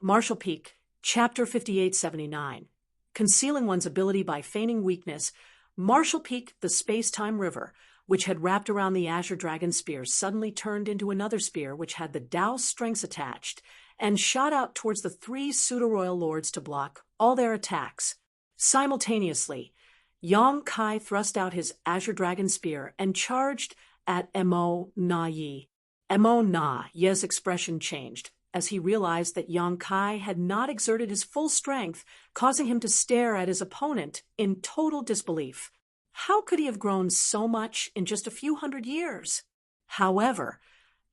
Marshall Peak, Chapter 5879. Concealing one's ability by feigning weakness. Marshall Peak, the space-time river, which had wrapped around the Azure Dragon spear, suddenly turned into another spear which had the Tao strengths attached, and shot out towards the three pseudo-royal lords to block all their attacks. Simultaneously, Yang Kai thrust out his Azure Dragon spear and charged at Mo Na Yi. Mo Na Ye's expression changed as he realized that Yang Kai had not exerted his full strength, causing him to stare at his opponent in total disbelief. How could he have grown so much in just a few hundred years? However,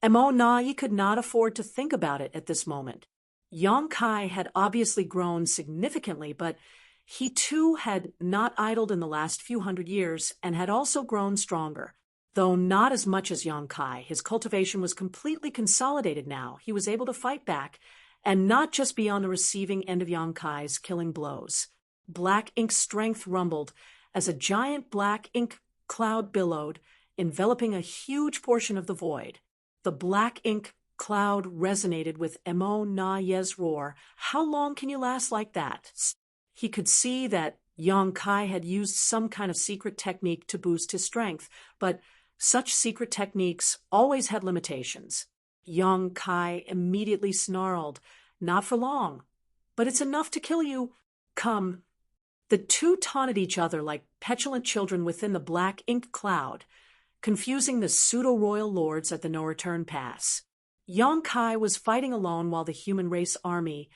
Mo Na Yi could not afford to think about it at this moment. Yang Kai had obviously grown significantly, but he too had not idled in the last few hundred years and had also grown stronger. Though not as much as Yang Kai, his cultivation was completely consolidated now. He was able to fight back and not just be on the receiving end of Yang Kai's killing blows. Black ink strength rumbled as a giant black ink cloud billowed, enveloping a huge portion of the void. The black ink cloud resonated with Mo Na Ye's roar. How long can you last like that? He could see that Yang Kai had used some kind of secret technique to boost his strength, but such secret techniques always had limitations. Yang Kai immediately snarled, "Not for long, but it's enough to kill you. Come." The two taunted each other like petulant children within the black ink cloud, confusing the pseudo-royal lords at the no-return pass. Yang Kai was fighting alone while the human race army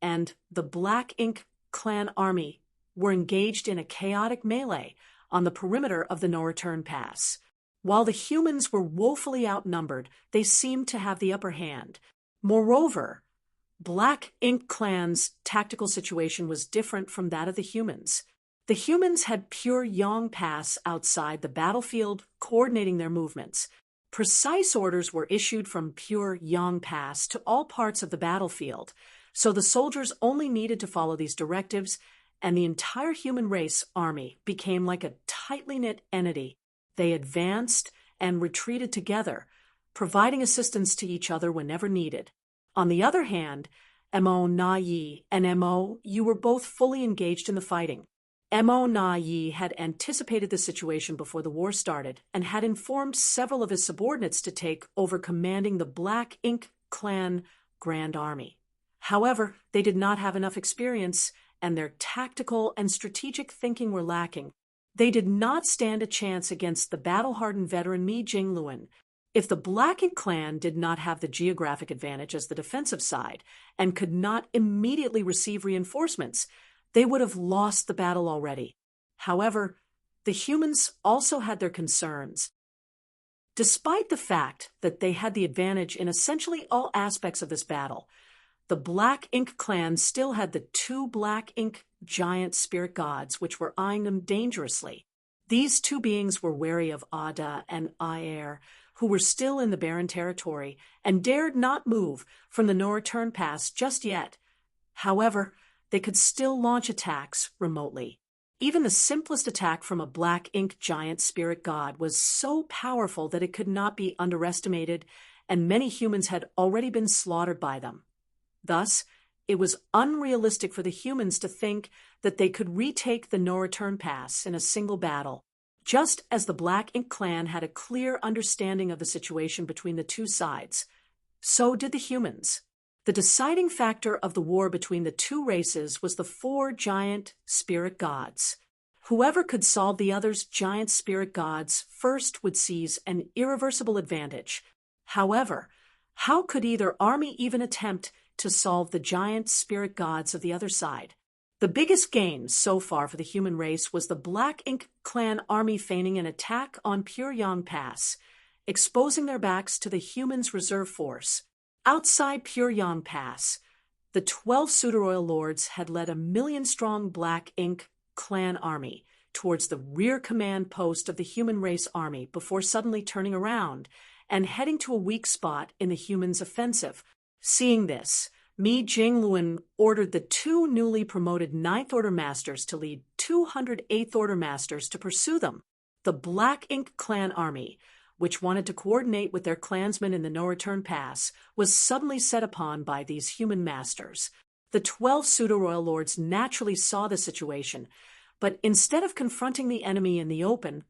and the black ink clan army were engaged in a chaotic melee on the perimeter of the no-return pass. While the humans were woefully outnumbered, they seemed to have the upper hand. Moreover, Black Ink Clan's tactical situation was different from that of the humans. The humans had pure Yang Pass outside the battlefield, coordinating their movements. Precise orders were issued from pure Yang Pass to all parts of the battlefield, so the soldiers only needed to follow these directives, and the entire human race army became like a tightly knit entity. They advanced and retreated together, providing assistance to each other whenever needed. On the other hand, Mo Na Yi and Mo Yu were both fully engaged in the fighting. Mo Na Yi had anticipated the situation before the war started and had informed several of his subordinates to take over commanding the Black Ink Clan Grand Army. However, they did not have enough experience, and their tactical and strategic thinking were lacking. They did not stand a chance against the battle-hardened veteran Mi Jingluan. If the Black Ink Clan did not have the geographic advantage as the defensive side and could not immediately receive reinforcements, they would have lost the battle already. However, the humans also had their concerns. Despite the fact that they had the advantage in essentially all aspects of this battle, the Black Ink Clan still had the two Black Ink giant spirit gods, which were eyeing them dangerously. These two beings were wary of Ada and Aer, who were still in the barren territory and dared not move from the no-return pass just yet. However, they could still launch attacks remotely. Even the simplest attack from a Black Ink giant spirit god was so powerful that it could not be underestimated, and many humans had already been slaughtered by them. Thus, it was unrealistic for the humans to think that they could retake the no-return pass in a single battle. Just as the Black Ink Clan had a clear understanding of the situation between the two sides, so did the humans. The deciding factor of the war between the two races was the four giant spirit gods. Whoever could solve the other's giant spirit gods first would seize an irreversible advantage. However, how could either army even attempt to solve the giant spirit gods of the other side? The biggest gain so far for the human race was the Black Ink Clan army feigning an attack on Pure Yang Pass, exposing their backs to the humans' reserve force. Outside Pure Yang Pass, the 12 pseudo-royal lords had led a 1,000,000-strong Black Ink Clan army towards the rear command post of the human race army before suddenly turning around and heading to a weak spot in the humans' offensive. Seeing this, Mi Jingluan ordered the two newly promoted 9th Order Masters to lead 200 8th Order Masters to pursue them. The Black Ink Clan army which wanted to coordinate with their clansmen in the no-return pass, was suddenly set upon by these human masters. The 12 pseudo-royal lords naturally saw the situation, but instead of confronting the enemy in the open,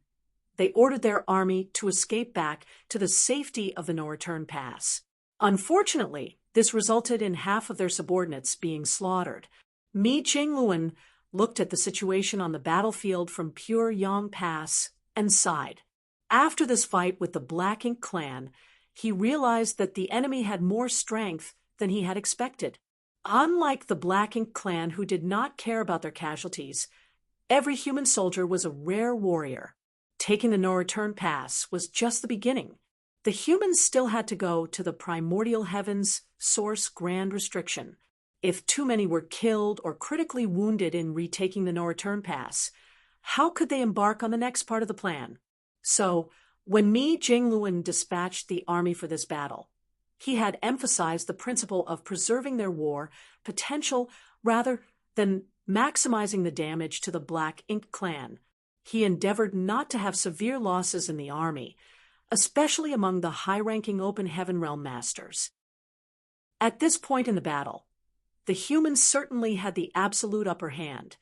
they ordered their army to escape back to the safety of the no-return pass. Unfortunately, this resulted in half of their subordinates being slaughtered. Mi Jingluan looked at the situation on the battlefield from Pure Yang Pass and sighed. After this fight with the Black Ink clan, he realized that the enemy had more strength than he had expected. Unlike the Black Ink clan, who did not care about their casualties, every human soldier was a rare warrior. Taking the no-return pass was just the beginning. The humans still had to go to the primordial heavens source grand restriction. If too many were killed or critically wounded in retaking the no-return pass, how could they embark on the next part of the plan? So, when Mi Jingluan dispatched the army for this battle, he had emphasized the principle of preserving their war potential rather than maximizing the damage to the Black Ink clan. He endeavored not to have severe losses in the army, especially among the high-ranking Open Heaven Realm masters. At this point in the battle, the humans certainly had the absolute upper hand.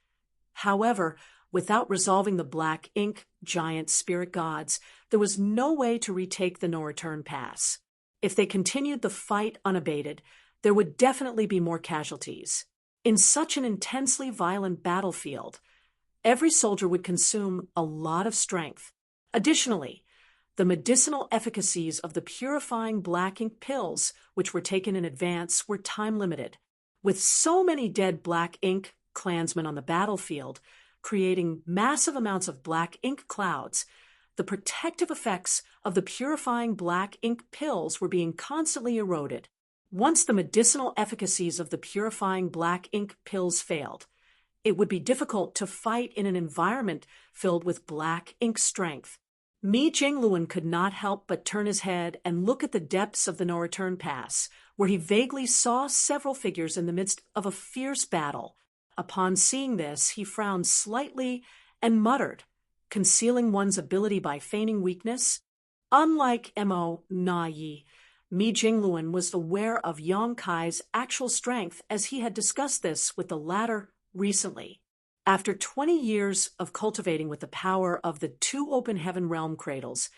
However, without resolving the Black Ink giant spirit gods, there was no way to retake the no-return pass. If they continued the fight unabated, there would definitely be more casualties. In such an intensely violent battlefield, every soldier would consume a lot of strength. Additionally, the medicinal efficacies of the purifying Black Ink pills, which were taken in advance, were time-limited. With so many dead Black Ink clansmen on the battlefield, creating massive amounts of Black Ink clouds, the protective effects of the purifying Black Ink pills were being constantly eroded. Once the medicinal efficacies of the purifying Black Ink pills failed, it would be difficult to fight in an environment filled with Black Ink strength. Mi Jingluan could not help but turn his head and look at the depths of the no-return pass, where he vaguely saw several figures in the midst of a fierce battle. Upon seeing this, he frowned slightly and muttered, "Concealing one's ability by feigning weakness?" Unlike Mo Na Yi, Mi Jingluan was aware of Yang Kai's actual strength, as he had discussed this with the latter recently. After 20 years of cultivating with the power of the 2 Open Heaven Realm cradles,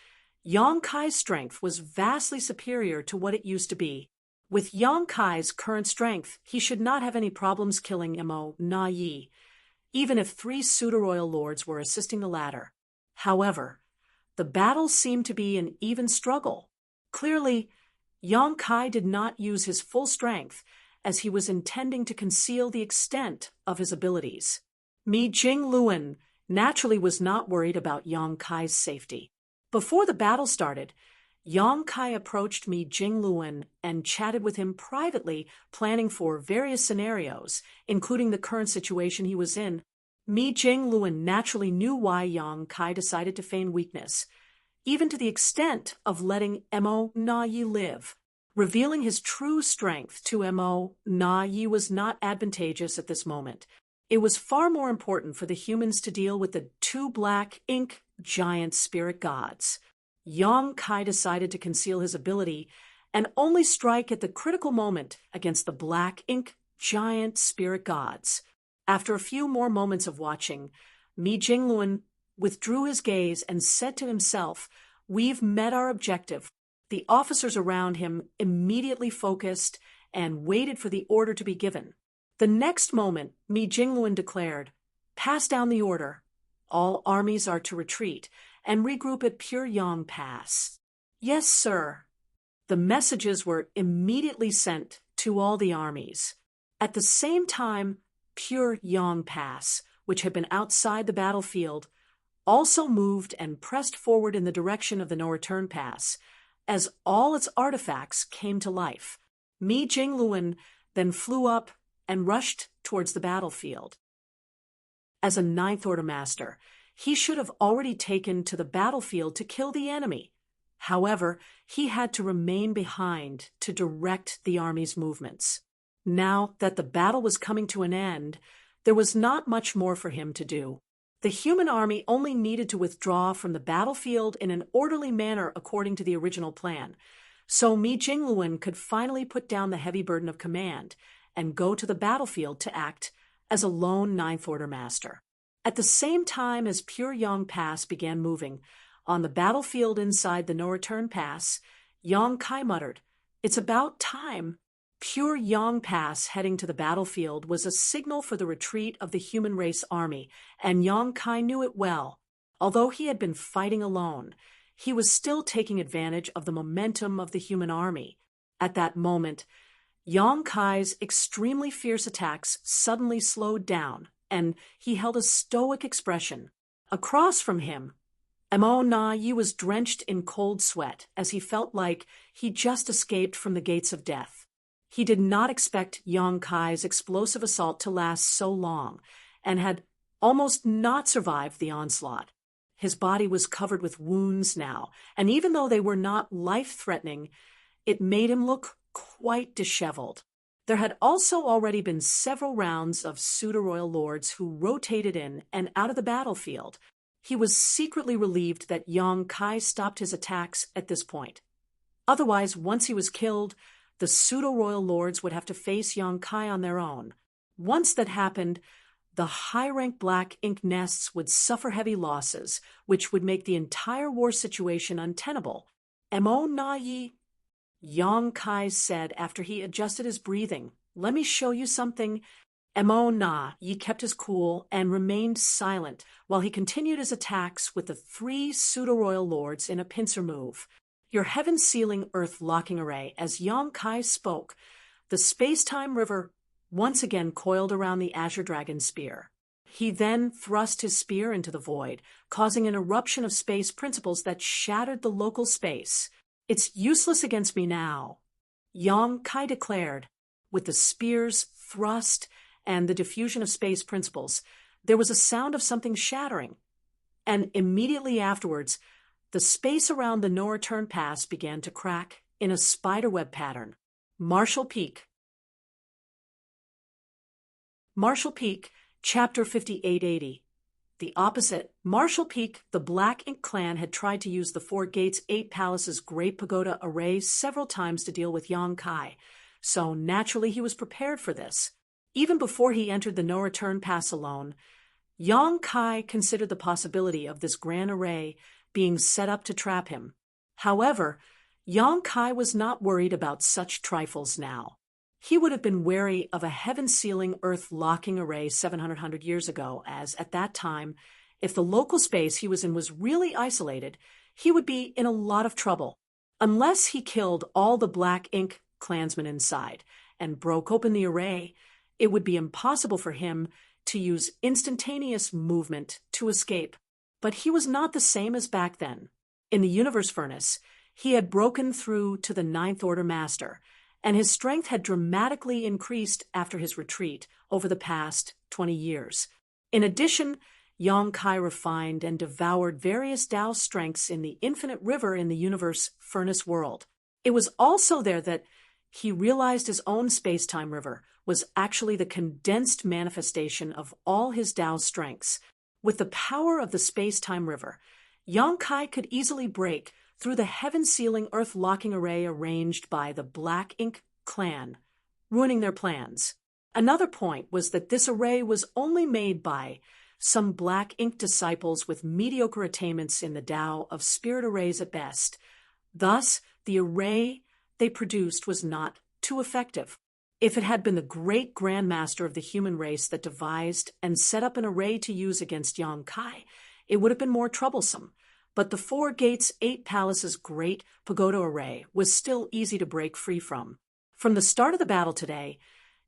Yang Kai's strength was vastly superior to what it used to be. With Yang Kai's current strength, he should not have any problems killing Mo Na Yi, even if 3 pseudo-royal lords were assisting the latter. However, the battle seemed to be an even struggle. Clearly, Yang Kai did not use his full strength, as he was intending to conceal the extent of his abilities. Mi Jingluan naturally was not worried about Yang Kai's safety. Before the battle started, Yang Kai approached Mi Jingluan and chatted with him privately, planning for various scenarios, including the current situation he was in. Mi Jingluan naturally knew why Yang Kai decided to feign weakness, even to the extent of letting Mo Na Yi live. Revealing his true strength to Mo Na Yi was not advantageous at this moment. It was far more important for the humans to deal with the 2 Black Ink giant spirit gods. Yang Kai decided to conceal his ability and only strike at the critical moment against the Black Ink giant spirit gods. After a few more moments of watching, Mi Jingluan withdrew his gaze and said to himself, "We've met our objective." The officers around him immediately focused and waited for the order to be given. The next moment, Mi Jingluan declared, "Pass down the order. All armies are to retreat and regroup at Pure Yang Pass." "Yes, sir." The messages were immediately sent to all the armies. At the same time, Pure Yang Pass, which had been outside the battlefield, also moved and pressed forward in the direction of the no-return pass, as all its artifacts came to life. Mi Jingluan then flew up and rushed towards the battlefield. As a Ninth Order Master, he should have already taken to the battlefield to kill the enemy. However, he had to remain behind to direct the army's movements. Now that the battle was coming to an end, there was not much more for him to do. The human army only needed to withdraw from the battlefield in an orderly manner according to the original plan, so Mi Jingluan could finally put down the heavy burden of command and go to the battlefield to act as a lone Ninth Order master. At the same time as Pure Yang Pass began moving, on the battlefield inside the No Return Pass, Yang Kai muttered, "It's about time." Pure Yang Pass heading to the battlefield was a signal for the retreat of the human race army, and Yang Kai knew it well. Although he had been fighting alone, he was still taking advantage of the momentum of the human army. At that moment, Yang Kai's extremely fierce attacks suddenly slowed down, and he held a stoic expression. Across from him, Mo Na Yi was drenched in cold sweat as he felt like he just escaped from the gates of death. He did not expect Yang Kai's explosive assault to last so long, and had almost not survived the onslaught. His body was covered with wounds now, and even though they were not life-threatening, it made him look quite disheveled. There had also already been several rounds of pseudo-royal lords who rotated in and out of the battlefield. He was secretly relieved that Yang Kai stopped his attacks at this point. Otherwise, once he was killed, the pseudo-royal lords would have to face Yang Kai on their own. Once that happened, the high-rank black ink nests would suffer heavy losses, which would make the entire war situation untenable. Mo Na Yi, Yang Kai said after he adjusted his breathing. "Let me show you something." Mo Na Yi kept his cool and remained silent while he continued his attacks with the three pseudo-royal lords in a pincer move. "Your heaven-sealing, earth-locking array." As Yang Kai spoke, the space-time river once again coiled around the Azure Dragon spear. He then thrust his spear into the void, causing an eruption of space principles that shattered the local space. "It's useless against me now," Yang Kai declared. With the spear's thrust and the diffusion of space principles, there was a sound of something shattering. And immediately afterwards, the space around the No Return Pass began to crack in a spiderweb pattern. Marshall Peak, Chapter 5880. The opposite. Marshall Peak, the Black Ink clan had tried to use the Four Gates 8 Palace's Great Pagoda array several times to deal with Yang Kai, so naturally he was prepared for this. Even before he entered the No Return Pass alone, Yang Kai considered the possibility of this grand array being set up to trap him. However, Yang Kai was not worried about such trifles now. He would have been wary of a heaven-sealing, earth-locking array 700 years ago, as at that time, if the local space he was in was really isolated, he would be in a lot of trouble. Unless he killed all the Black Ink clansmen inside and broke open the array, it would be impossible for him to use instantaneous movement to escape. But he was not the same as back then. In the Universe Furnace, he had broken through to the Ninth Order Master, and his strength had dramatically increased after his retreat over the past 20 years. In addition, Yang Kai refined and devoured various Tao strengths in the infinite river in the Universe Furnace world. It was also there that he realized his own space-time river was actually the condensed manifestation of all his Tao strengths. With the power of the space-time river, Yang Kai could easily break through the heaven-sealing, earth-locking array arranged by the Black Ink clan, ruining their plans. Another point was that this array was only made by some Black Ink disciples with mediocre attainments in the Tao of spirit arrays at best. Thus, the array they produced was not too effective. If it had been the great Grand Master of the human race that devised and set up an array to use against Yang Kai, it would have been more troublesome. But the Four Gates 8 Palace's Great Pagoda array was still easy to break free from. From the start of the battle today,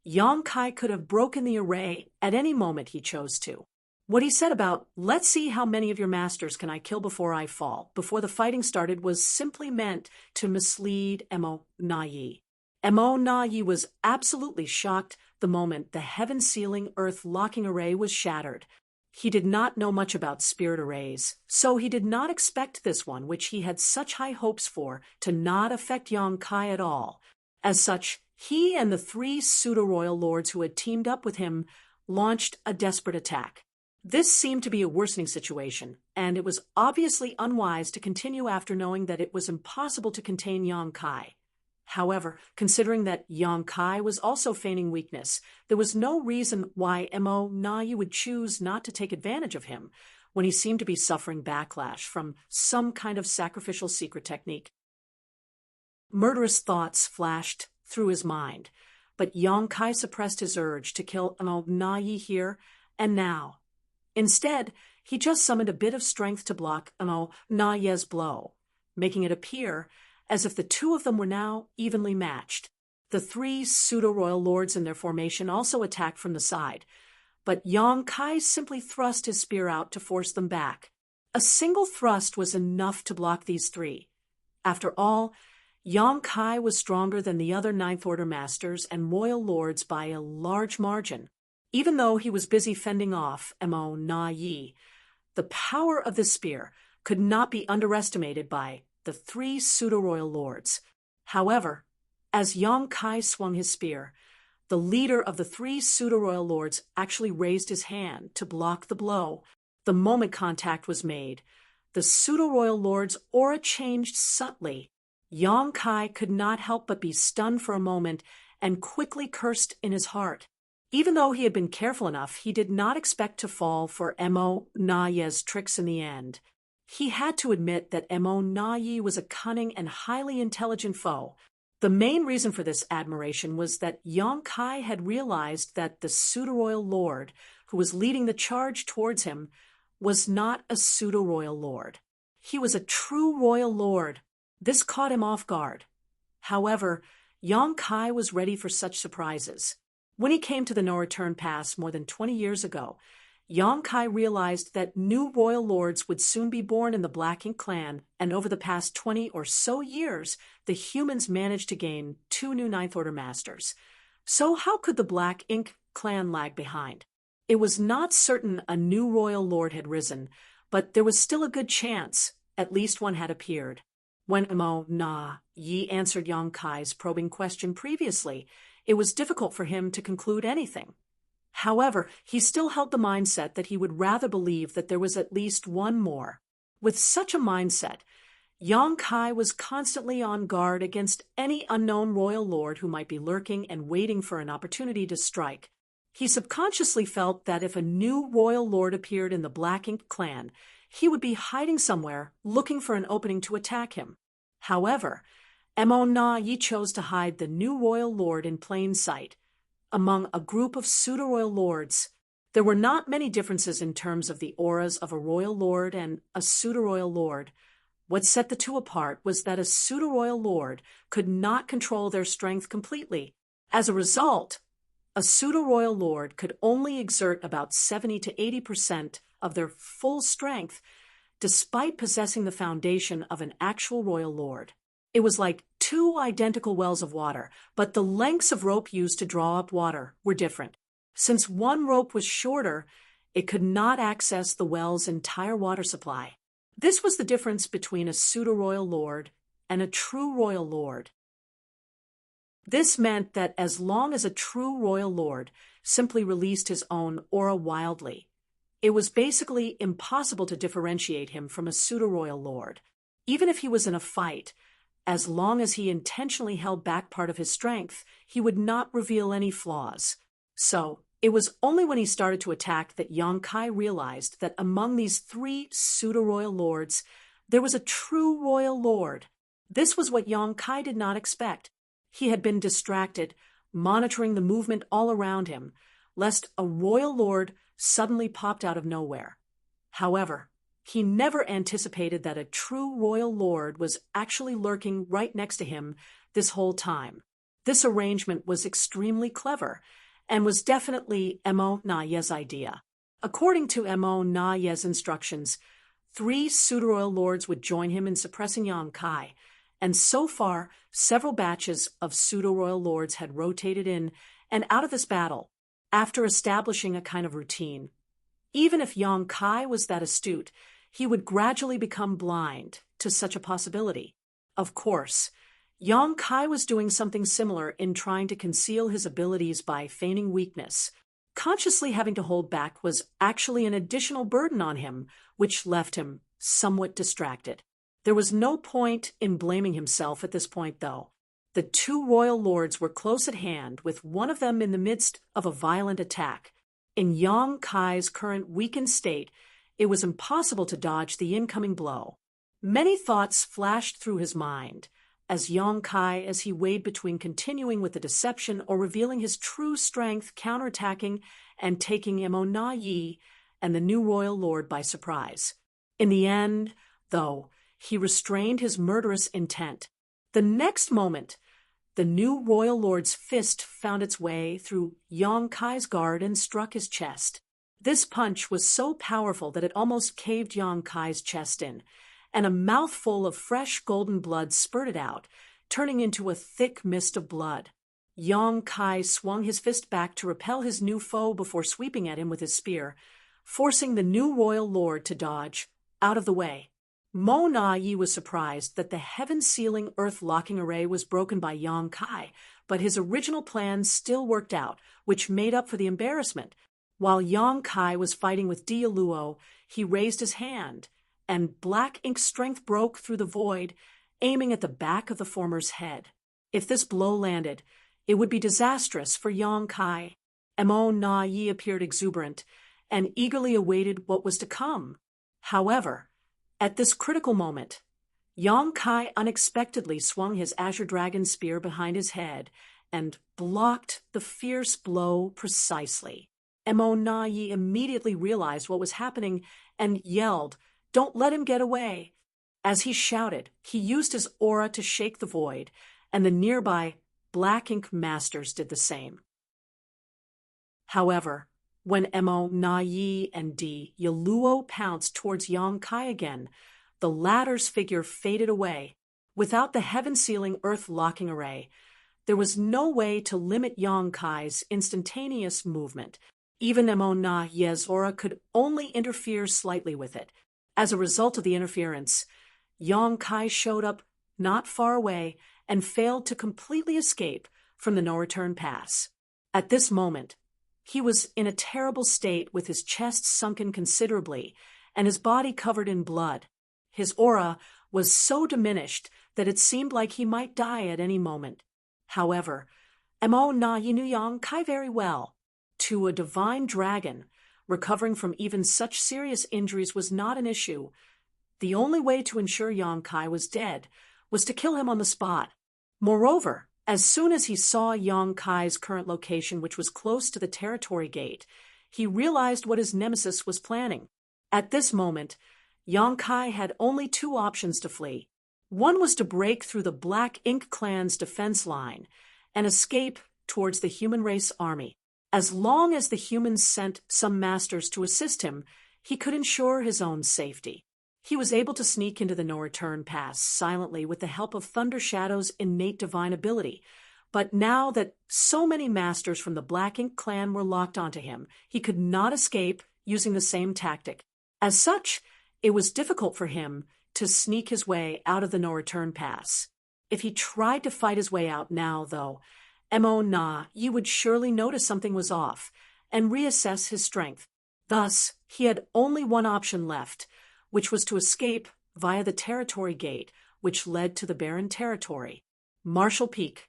Yang Kai could have broken the array at any moment he chose to. What he said about, "Let's see how many of your masters can I kill before I fall," before the fighting started, was simply meant to mislead Mo Na Yi. Mo Na Yi was absolutely shocked the moment the heaven-sealing, earth-locking array was shattered. He did not know much about spirit arrays, so he did not expect this one, which he had such high hopes for, to not affect Yang Kai at all. As such, he and the three pseudo-royal lords who had teamed up with him launched a desperate attack. This seemed to be a worsening situation, and it was obviously unwise to continue after knowing that it was impossible to contain Yang Kai. However, considering that Yang Kai was also feigning weakness, there was no reason why Mo Na Yi would choose not to take advantage of him when he seemed to be suffering backlash from some kind of sacrificial secret technique. Murderous thoughts flashed through his mind, but Yang Kai suppressed his urge to kill Mo Na Yi here and now. Instead, he just summoned a bit of strength to block Mo Na Yi's blow, making it appear as if the two of them were now evenly matched. The three pseudo-royal lords in their formation also attacked from the side, but Yang Kai simply thrust his spear out to force them back. A single thrust was enough to block these three. After all, Yang Kai was stronger than the other Ninth Order masters and royal lords by a large margin. Even though he was busy fending off Mo Na Yi, the power of this spear could not be underestimated by the three pseudo-royal lords. However, as Yang Kai swung his spear, the leader of the three pseudo-royal lords actually raised his hand to block the blow. The moment contact was made, the pseudo-royal lord's aura changed subtly. Yang Kai could not help but be stunned for a moment and quickly cursed in his heart. Even though he had been careful enough, he did not expect to fall for Mo Na Yi's tricks in the end. He had to admit that Mo Na Yi was a cunning and highly intelligent foe. The main reason for this admiration was that Yang Kai had realized that the pseudo-royal lord who was leading the charge towards him was not a pseudo-royal lord. He was a true royal lord. This caught him off guard. However, Yang Kai was ready for such surprises. When he came to the no-return pass more than 20 years ago, Yang Kai realized that new royal lords would soon be born in the Black Ink clan, and over the past 20 or so years, the humans managed to gain 2 new Ninth Order masters. So how could the Black Ink clan lag behind? It was not certain a new royal lord had risen, but there was still a good chance at least one had appeared. When Mo Na Yi answered Yang Kai's probing question previously, it was difficult for him to conclude anything. However, he still held the mindset that he would rather believe that there was at least one more. With such a mindset, Yang Kai was constantly on guard against any unknown royal lord who might be lurking and waiting for an opportunity to strike. He subconsciously felt that if a new royal lord appeared in the Black Ink clan, he would be hiding somewhere, looking for an opening to attack him. However, Mo Na Yi chose to hide the new royal lord in plain sight. Among a group of pseudo-royal lords, there were not many differences in terms of the auras of a royal lord and a pseudo-royal lord. What set the two apart was that a pseudo-royal lord could not control their strength completely. As a result, a pseudo-royal lord could only exert about 70 to 80% of their full strength, despite possessing the foundation of an actual royal lord. It was like two identical wells of water, but the lengths of rope used to draw up water were different. Since one rope was shorter, it could not access the well's entire water supply. This was the difference between a pseudo-royal lord and a true royal lord. This meant that as long as a true royal lord simply released his own aura wildly, it was basically impossible to differentiate him from a pseudo-royal lord. Even if he was in a fight, as long as he intentionally held back part of his strength, he would not reveal any flaws. So, it was only when he started to attack that Yang Kai realized that among these three pseudo-royal lords, there was a true royal lord. This was what Yang Kai did not expect. He had been distracted, monitoring the movement all around him, lest a royal lord suddenly popped out of nowhere. However, he never anticipated that a true royal lord was actually lurking right next to him this whole time. This arrangement was extremely clever and was definitely Mo Na Yi's idea. According to Mo Na Yi's instructions, 3 pseudo-royal lords would join him in suppressing Yang Kai, and so far, several batches of pseudo-royal lords had rotated in and out of this battle, after establishing a kind of routine. Even if Yang Kai was that astute, he would gradually become blind to such a possibility. Of course, Yang Kai was doing something similar in trying to conceal his abilities by feigning weakness. consciously having to hold back was actually an additional burden on him, which left him somewhat distracted. There was no point in blaming himself at this point, though. The two royal lords were close at hand, with one of them in the midst of a violent attack. In Yang Kai's current weakened state, it was impossible to dodge the incoming blow. Many thoughts flashed through his mind as Yang Kai, as he weighed between continuing with the deception or revealing his true strength, counterattacking and taking Mo Na Yi and the new royal lord by surprise. In the end, though, he restrained his murderous intent. The next moment, the new royal lord's fist found its way through Yang Kai's guard and struck his chest. This punch was so powerful that it almost caved Yang Kai's chest in, and a mouthful of fresh golden blood spurted out, turning into a thick mist of blood. Yang Kai swung his fist back to repel his new foe before sweeping at him with his spear, forcing the new royal lord to dodge out of the way. Mo Na Yi was surprised that the heaven-sealing, earth-locking array was broken by Yang Kai, but his original plan still worked out, which made up for the embarrassment. While Yang Kai was fighting with Dia Luo, he raised his hand, and black ink strength broke through the void, aiming at the back of the former's head. If this blow landed, it would be disastrous for Yang Kai. Mo Na Yi appeared exuberant and eagerly awaited what was to come. However, at this critical moment, Yang Kai unexpectedly swung his azure dragon spear behind his head and blocked the fierce blow precisely. Mo Na Yi immediately realized what was happening and yelled, "Don't let him get away!" As he shouted, he used his aura to shake the void, and the nearby black ink masters did the same. However, when Mo Na Yi and Dia Luo pounced towards Yang Kai again, the latter's figure faded away. Without the heaven-sealing, earth-locking array, there was no way to limit Yang Kai's instantaneous movement. Even Mo Na Yi's aura could only interfere slightly with it. As a result of the interference, Yang Kai showed up not far away and failed to completely escape from the no-return pass. At this moment, he was in a terrible state, with his chest sunken considerably and his body covered in blood. His aura was so diminished that it seemed like he might die at any moment. However, Mo Na Yi knew Yang Kai very well. To a divine dragon, recovering from even such serious injuries was not an issue. The only way to ensure Yang Kai was dead was to kill him on the spot. Moreover, as soon as he saw Yang Kai's current location, which was close to the territory gate, he realized what his nemesis was planning. At this moment, Yang Kai had only two options to flee. One was to break through the Black Ink clan's defense line and escape towards the human race army. As long as the humans sent some masters to assist him, he could ensure his own safety. He was able to sneak into the no-return pass silently with the help of Thunder Shadow's innate divine ability. But now that so many masters from the Black Ink clan were locked onto him, he could not escape using the same tactic. As such, it was difficult for him to sneak his way out of the no-return pass. If he tried to fight his way out now, though, Mo Na Yi would surely notice something was off and reassess his strength. Thus, he had only one option left, which was to escape via the territory gate, which led to the barren territory. Marshall Peak.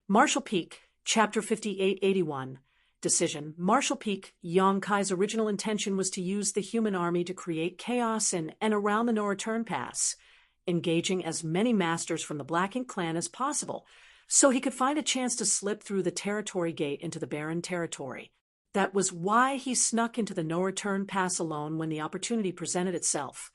Marshall Peak, Chapter 5881. Decision. Marshall Peak. Yang Kai's original intention was to use the human army to create chaos in and around the no-return pass, engaging as many masters from the Black Ink clan as possible, so he could find a chance to slip through the territory gate into the barren territory. That was why he snuck into the no-return pass alone when the opportunity presented itself.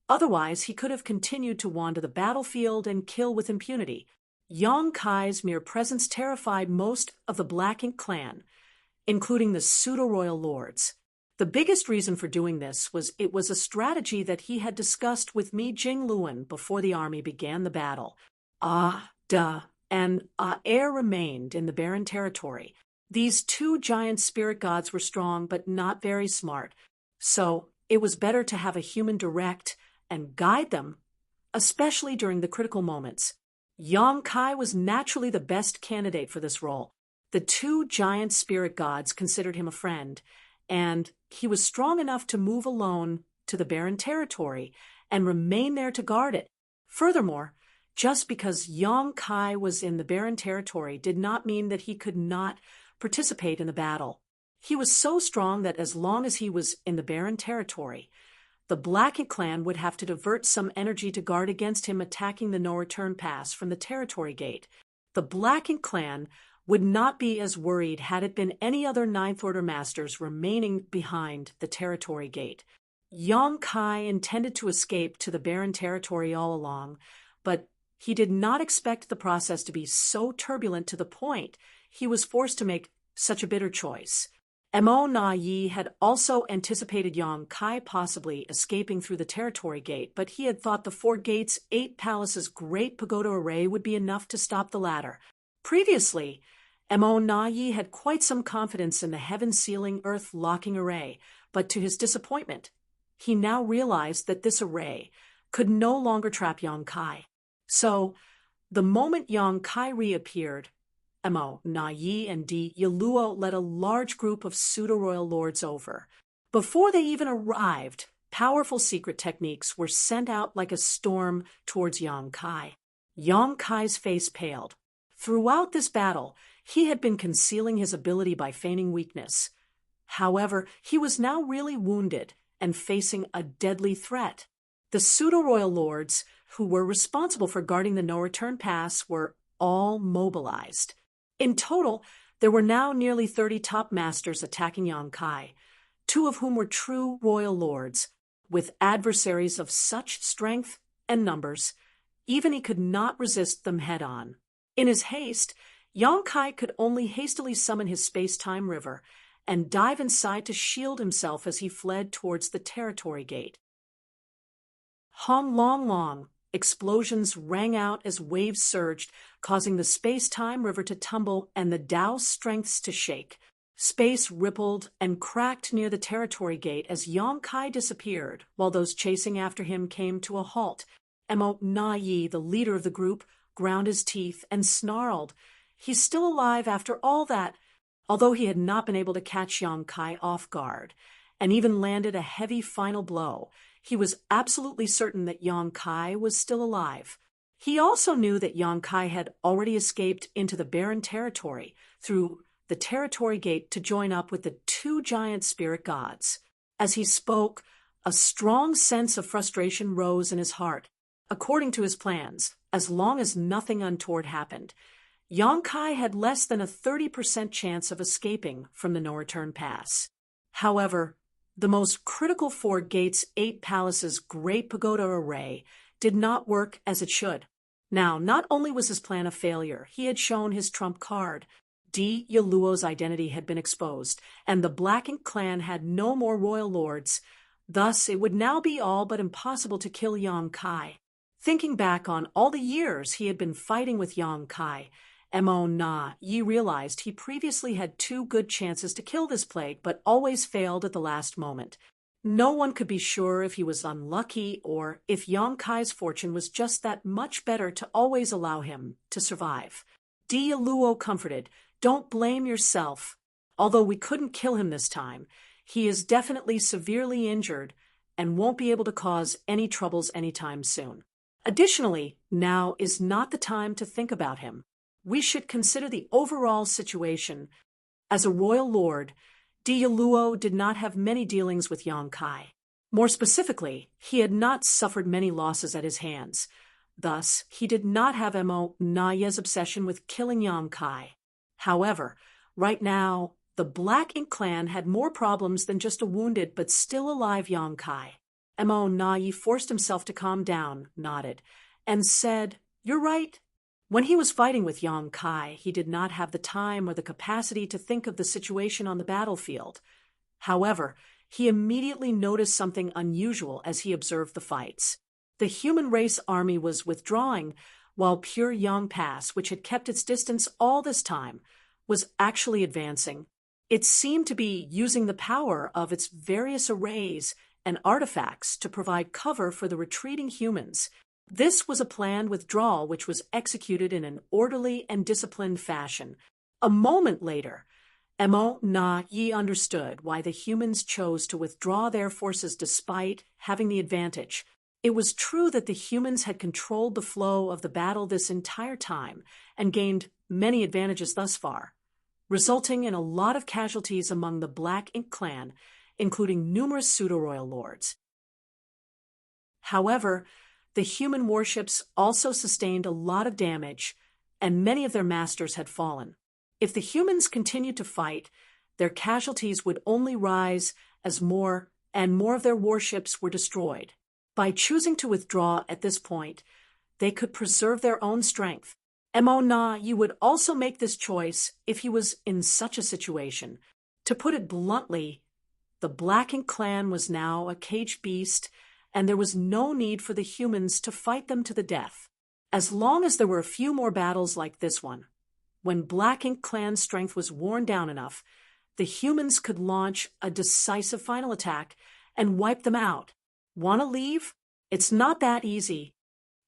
Otherwise, he could have continued to wander the battlefield and kill with impunity. Yang Kai's mere presence terrified most of the Black Ink clan, including the pseudo-royal lords. The biggest reason for doing this was it was a strategy that he had discussed with Mi Jingluan before the army began the battle. Da, and Air remained in the barren territory. These two giant spirit gods were strong but not very smart, so it was better to have a human direct and guide them, especially during the critical moments. Yang Kai was naturally the best candidate for this role. The two giant spirit gods considered him a friend, and he was strong enough to move alone to the barren territory and remain there to guard it. Furthermore, just because Yong Kai was in the barren territory did not mean that he could not participate in the battle. He was so strong that as long as he was in the barren territory, the Blacken clan would have to divert some energy to guard against him attacking the no-return pass from the territory gate. The Blacken clan would not be as worried had it been any other Ninth Order masters remaining behind the territory gate. Yong Kai intended to escape to the barren territory all along, but he did not expect the process to be so turbulent to the point he was forced to make such a bitter choice. Mo Na Yi had also anticipated Yong Kai possibly escaping through the territory gate, but he had thought the 4 gates, 8 palaces' great pagoda array would be enough to stop the latter. Previously, Mo Na Yi had quite some confidence in the heaven-sealing, earth-locking array, but to his disappointment, he now realized that this array could no longer trap Yong Kai. So, the moment Yong Kai reappeared, Mo Na Yi and Di Yaluo led a large group of pseudo-royal lords over. Before they even arrived, powerful secret techniques were sent out like a storm towards Yong Kai. Yong Kai's face paled. Throughout this battle, he had been concealing his ability by feigning weakness. However, he was now really wounded and facing a deadly threat. The pseudo-royal lords, who were responsible for guarding the no-return pass, were all mobilized. In total, there were now nearly 30 top masters attacking Yong Kai, 2 of whom were true royal lords, with adversaries of such strength and numbers, even he could not resist them head-on. In his haste, Yong Kai could only hastily summon his space-time river and dive inside to shield himself as he fled towards the territory gate. Hong long long, explosions rang out as waves surged, causing the space-time river to tumble and the Tao's strengths to shake. Space rippled and cracked near the territory gate as Yong Kai disappeared, while those chasing after him came to a halt. Mo Na Yi, the leader of the group, ground his teeth and snarled. He's still alive after all that, although he had not been able to catch Yong Kai off guard, and even landed a heavy final blow. He was absolutely certain that Yong Kai was still alive. He also knew that Yong Kai had already escaped into the barren territory through the territory gate to join up with the 2 giant spirit gods. As he spoke, a strong sense of frustration rose in his heart. According to his plans, as long as nothing untoward happened, Yong Kai had less than a 30% chance of escaping from the no-return pass. However, the most critical 4 gates, 8 palaces' great pagoda array did not work as it should. Now, not only was his plan a failure, he had shown his trump card. Di Yaluo's identity had been exposed, and the Blacken clan had no more royal lords. Thus, it would now be all but impossible to kill Yong Kai. Thinking back on all the years he had been fighting with Yong Kai, Mo Na Yi realized he previously had 2 good chances to kill this plague, but always failed at the last moment. No one could be sure if he was unlucky or if Yong Kai's fortune was just that much better to always allow him to survive. Di Yaluo comforted, "Don't blame yourself. Although we couldn't kill him this time, he is definitely severely injured and won't be able to cause any troubles anytime soon. Additionally, now is not the time to think about him. We should consider the overall situation. As a royal lord, Di Yaluo did not have many dealings with Yong Kai. More specifically, he had not suffered many losses at his hands. Thus, he did not have Mo Na Yi's obsession with killing Yong Kai. However, right now, the Blacken clan had more problems than just a wounded but still alive Yong Kai. Mo Na Yi forced himself to calm down, nodded, and said, "You're right." When he was fighting with Yong Kai, he did not have the time or the capacity to think of the situation on the battlefield. However, he immediately noticed something unusual as he observed the fights. The human race army was withdrawing, while pure Yang Pass, which had kept its distance all this time, was actually advancing. It seemed to be using the power of its various arrays and artifacts to provide cover for the retreating humans. This was a planned withdrawal which was executed in an orderly and disciplined fashion. A moment later, Mo Na Yi understood why the humans chose to withdraw their forces despite having the advantage. It was true that the humans had controlled the flow of the battle this entire time and gained many advantages thus far, resulting in a lot of casualties among the Black Ink clan, including numerous pseudo-royal lords. However, the human warships also sustained a lot of damage, and many of their masters had fallen. If the humans continued to fight, their casualties would only rise as more and more of their warships were destroyed. By choosing to withdraw at this point, they could preserve their own strength. Mo Na Yi would also make this choice if he was in such a situation. To put it bluntly, the Black Ink clan was now a caged beast, and there was no need for the humans to fight them to the death. As long as there were a few more battles like this one, when Black Ink clan's strength was worn down enough, the humans could launch a decisive final attack and wipe them out. Want to leave? It's not that easy.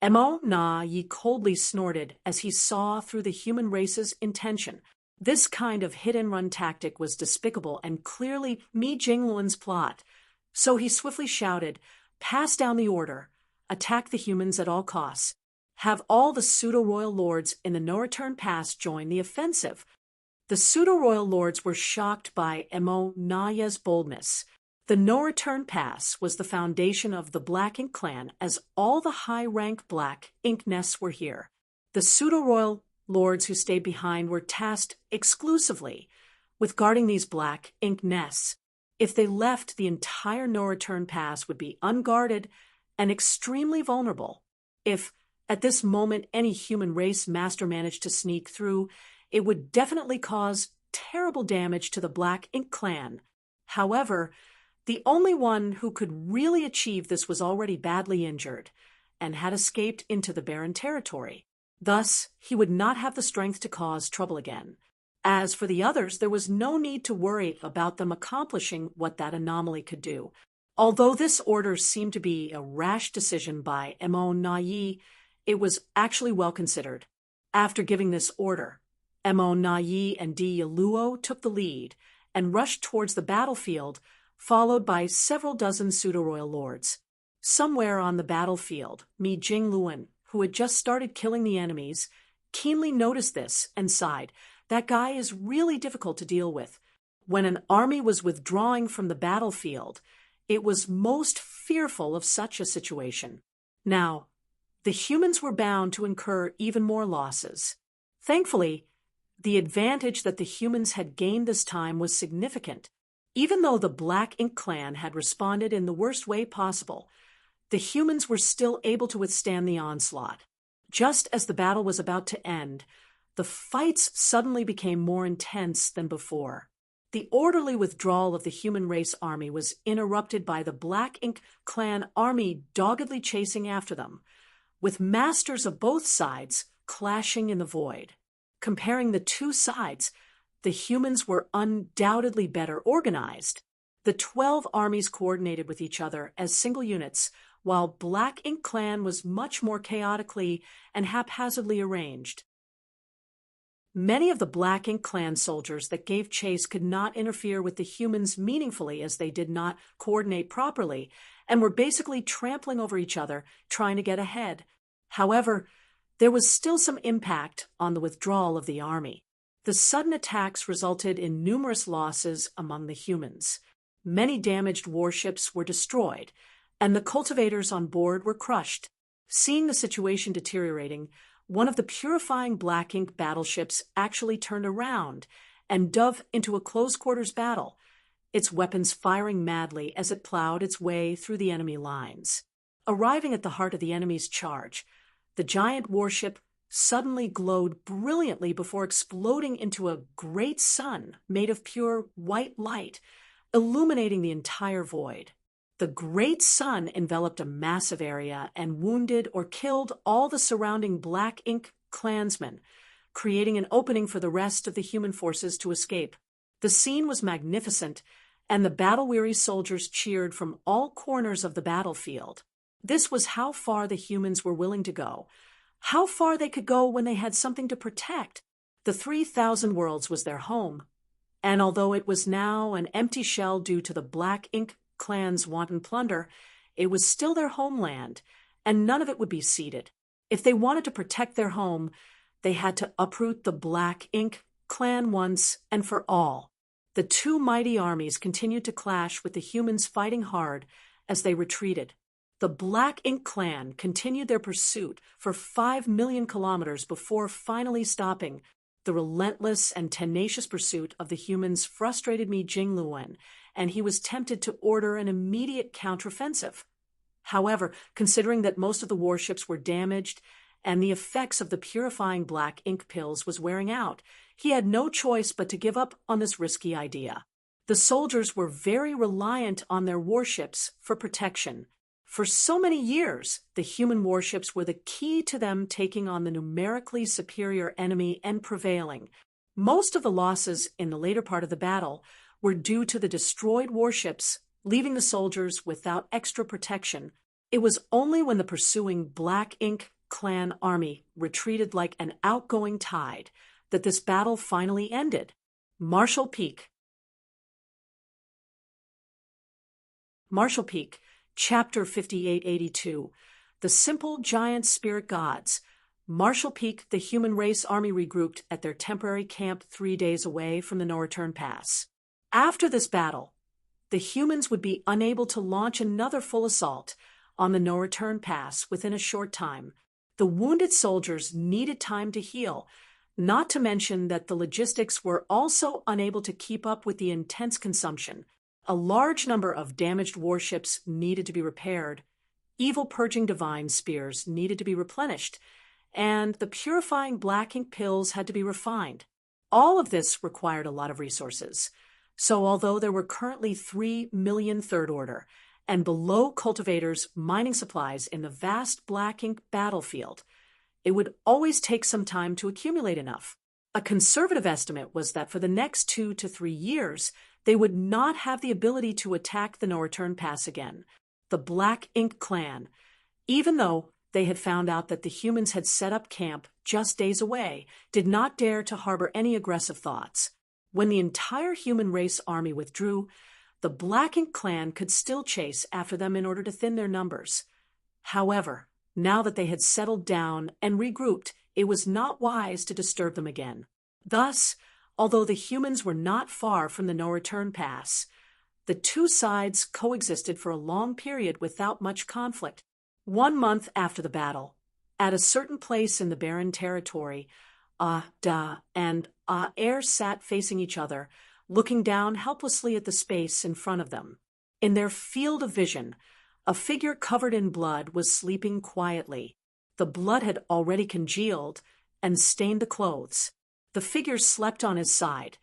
Mo Na Yi coldly snorted as he saw through the human race's intention. This kind of hit-and-run tactic was despicable and clearly Mi Jingluan's plot. So he swiftly shouted, "Pass down the order. Attack the humans at all costs. Have all the pseudo-royal lords in the no-return pass join the offensive." The pseudo-royal lords were shocked by Mo Na Yi's boldness. The no-return pass was the foundation of the Black Ink clan, as all the high-rank Black Ink nests were here. The pseudo-royal lords who stayed behind were tasked exclusively with guarding these Black Ink nests. If they left, the entire no-return pass would be unguarded and extremely vulnerable. If, at this moment, any human race master managed to sneak through, it would definitely cause terrible damage to the Black Ink clan. However, the only one who could really achieve this was already badly injured and had escaped into the barren territory. Thus, he would not have the strength to cause trouble again. As for the others, there was no need to worry about them accomplishing what that anomaly could do. Although this order seemed to be a rash decision by Mo Na Yi, it was actually well considered. After giving this order, Mo Na Yi and Di Yaluo took the lead and rushed towards the battlefield, followed by several dozen pseudo-royal lords. Somewhere on the battlefield, Mi Jingluan, who had just started killing the enemies, keenly noticed this and sighed. That guy is really difficult to deal with. When an army was withdrawing from the battlefield, it was most fearful of such a situation. Now, the humans were bound to incur even more losses. Thankfully, the advantage that the humans had gained this time was significant. Even though the Black Ink clan had responded in the worst way possible, the humans were still able to withstand the onslaught. Just as the battle was about to end, the fights suddenly became more intense than before. The orderly withdrawal of the human race army was interrupted by the Black Ink clan army doggedly chasing after them, with masters of both sides clashing in the void. Comparing the two sides, the humans were undoubtedly better organized. The 12 armies coordinated with each other as single units, while Black Ink clan was much more chaotically and haphazardly arranged. Many of the Black Ink clan soldiers that gave chase could not interfere with the humans meaningfully, as they did not coordinate properly and were basically trampling over each other, trying to get ahead. However, there was still some impact on the withdrawal of the army. The sudden attacks resulted in numerous losses among the humans. Many damaged warships were destroyed, and the cultivators on board were crushed. Seeing the situation deteriorating, one of the purifying Black Ink battleships actually turned around and dove into a close-quarters battle, its weapons firing madly as it plowed its way through the enemy lines. Arriving at the heart of the enemy's charge, the giant warship suddenly glowed brilliantly before exploding into a great sun made of pure white light, illuminating the entire void. The great sun enveloped a massive area and wounded or killed all the surrounding Black Ink clansmen, creating an opening for the rest of the human forces to escape. The scene was magnificent, and the battle-weary soldiers cheered from all corners of the battlefield. This was how far the humans were willing to go, how far they could go when they had something to protect. The 3,000 Worlds was their home, and although it was now an empty shell due to the Black Ink clan's wanton plunder, it was still their homeland, and none of it would be ceded. If they wanted to protect their home, they had to uproot the Black Ink clan once and for all. The two mighty armies continued to clash, with the humans fighting hard as they retreated. The Black Ink clan continued their pursuit for 5 million kilometers before finally stopping. The relentless and tenacious pursuit of the humans frustrated Mi Jingluan, and he was tempted to order an immediate counteroffensive. However, considering that most of the warships were damaged and the effects of the purifying black ink pills was wearing out, he had no choice but to give up on this risky idea. The soldiers were very reliant on their warships for protection. For so many years, the human warships were the key to them taking on the numerically superior enemy and prevailing. Most of the losses in the later part of the battle were due to the destroyed warships, leaving the soldiers without extra protection. It was only when the pursuing Black Ink clan army retreated like an outgoing tide that this battle finally ended. Marshall Peak. Marshall Peak, Chapter 5882. The Simple Giant Spirit Gods. Marshall Peak, the human race army regrouped at their temporary camp 3 days away from the no-return pass. After this battle, the humans would be unable to launch another full assault on the no-return pass within a short time. The wounded soldiers needed time to heal, not to mention that the logistics were also unable to keep up with the intense consumption. A large number of damaged warships needed to be repaired, evil purging divine spears needed to be replenished, and the purifying black ink pills had to be refined. All of this required a lot of resources. So although there were currently 3 million Third Order and below cultivators mining supplies in the vast black ink battlefield, it would always take some time to accumulate enough. A conservative estimate was that for the next 2 to 3 years, they would not have the ability to attack the no-return pass again. The Black Ink clan, even though they had found out that the humans had set up camp just days away, did not dare to harbor any aggressive thoughts. When the entire human race army withdrew, the Black Ink clan could still chase after them in order to thin their numbers. However, now that they had settled down and regrouped, it was not wise to disturb them again. Thus, although the humans were not far from the no-return pass, the two sides coexisted for a long period without much conflict. 1 month after the battle, at a certain place in the barren territory, Da and Air sat facing each other, looking down helplessly at the space in front of them. In their field of vision, a figure covered in blood was sleeping quietly. The blood had already congealed and stained the clothes. The figure slept on his side,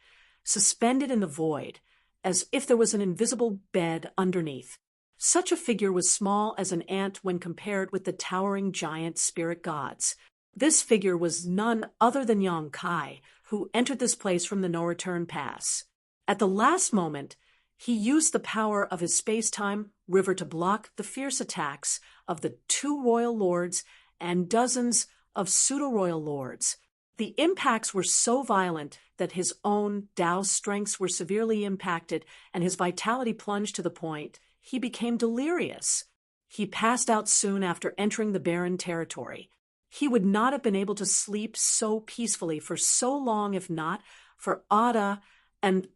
suspended in the void, as if there was an invisible bed underneath. Such a figure was small as an ant when compared with the towering giant spirit gods. This figure was none other than Yang Kai, who entered this place from the no-return pass. At the last moment, he used the power of his space-time river to block the fierce attacks of the 2 royal lords and dozens of pseudo-royal lords. The impacts were so violent that his own Tao strengths were severely impacted and his vitality plunged to the point he became delirious. He passed out soon after entering the barren territory. He would not have been able to sleep so peacefully for so long if not for Ada and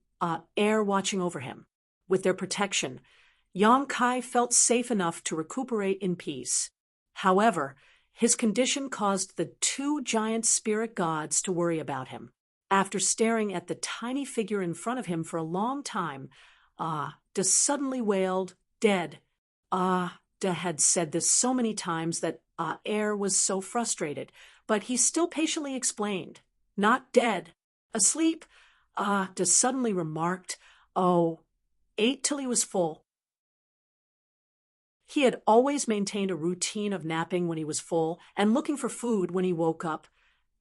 Air watching over him. With their protection, Yang Kai felt safe enough to recuperate in peace. However, his condition caused the 2 giant spirit gods to worry about him. After staring at the tiny figure in front of him for a long time, Da suddenly wailed, "Dead." Da had said this so many times that Air was so frustrated, but he still patiently explained, "Not dead. Asleep." Da suddenly remarked, "Oh, ate till he was full." He had always maintained a routine of napping when he was full and looking for food when he woke up.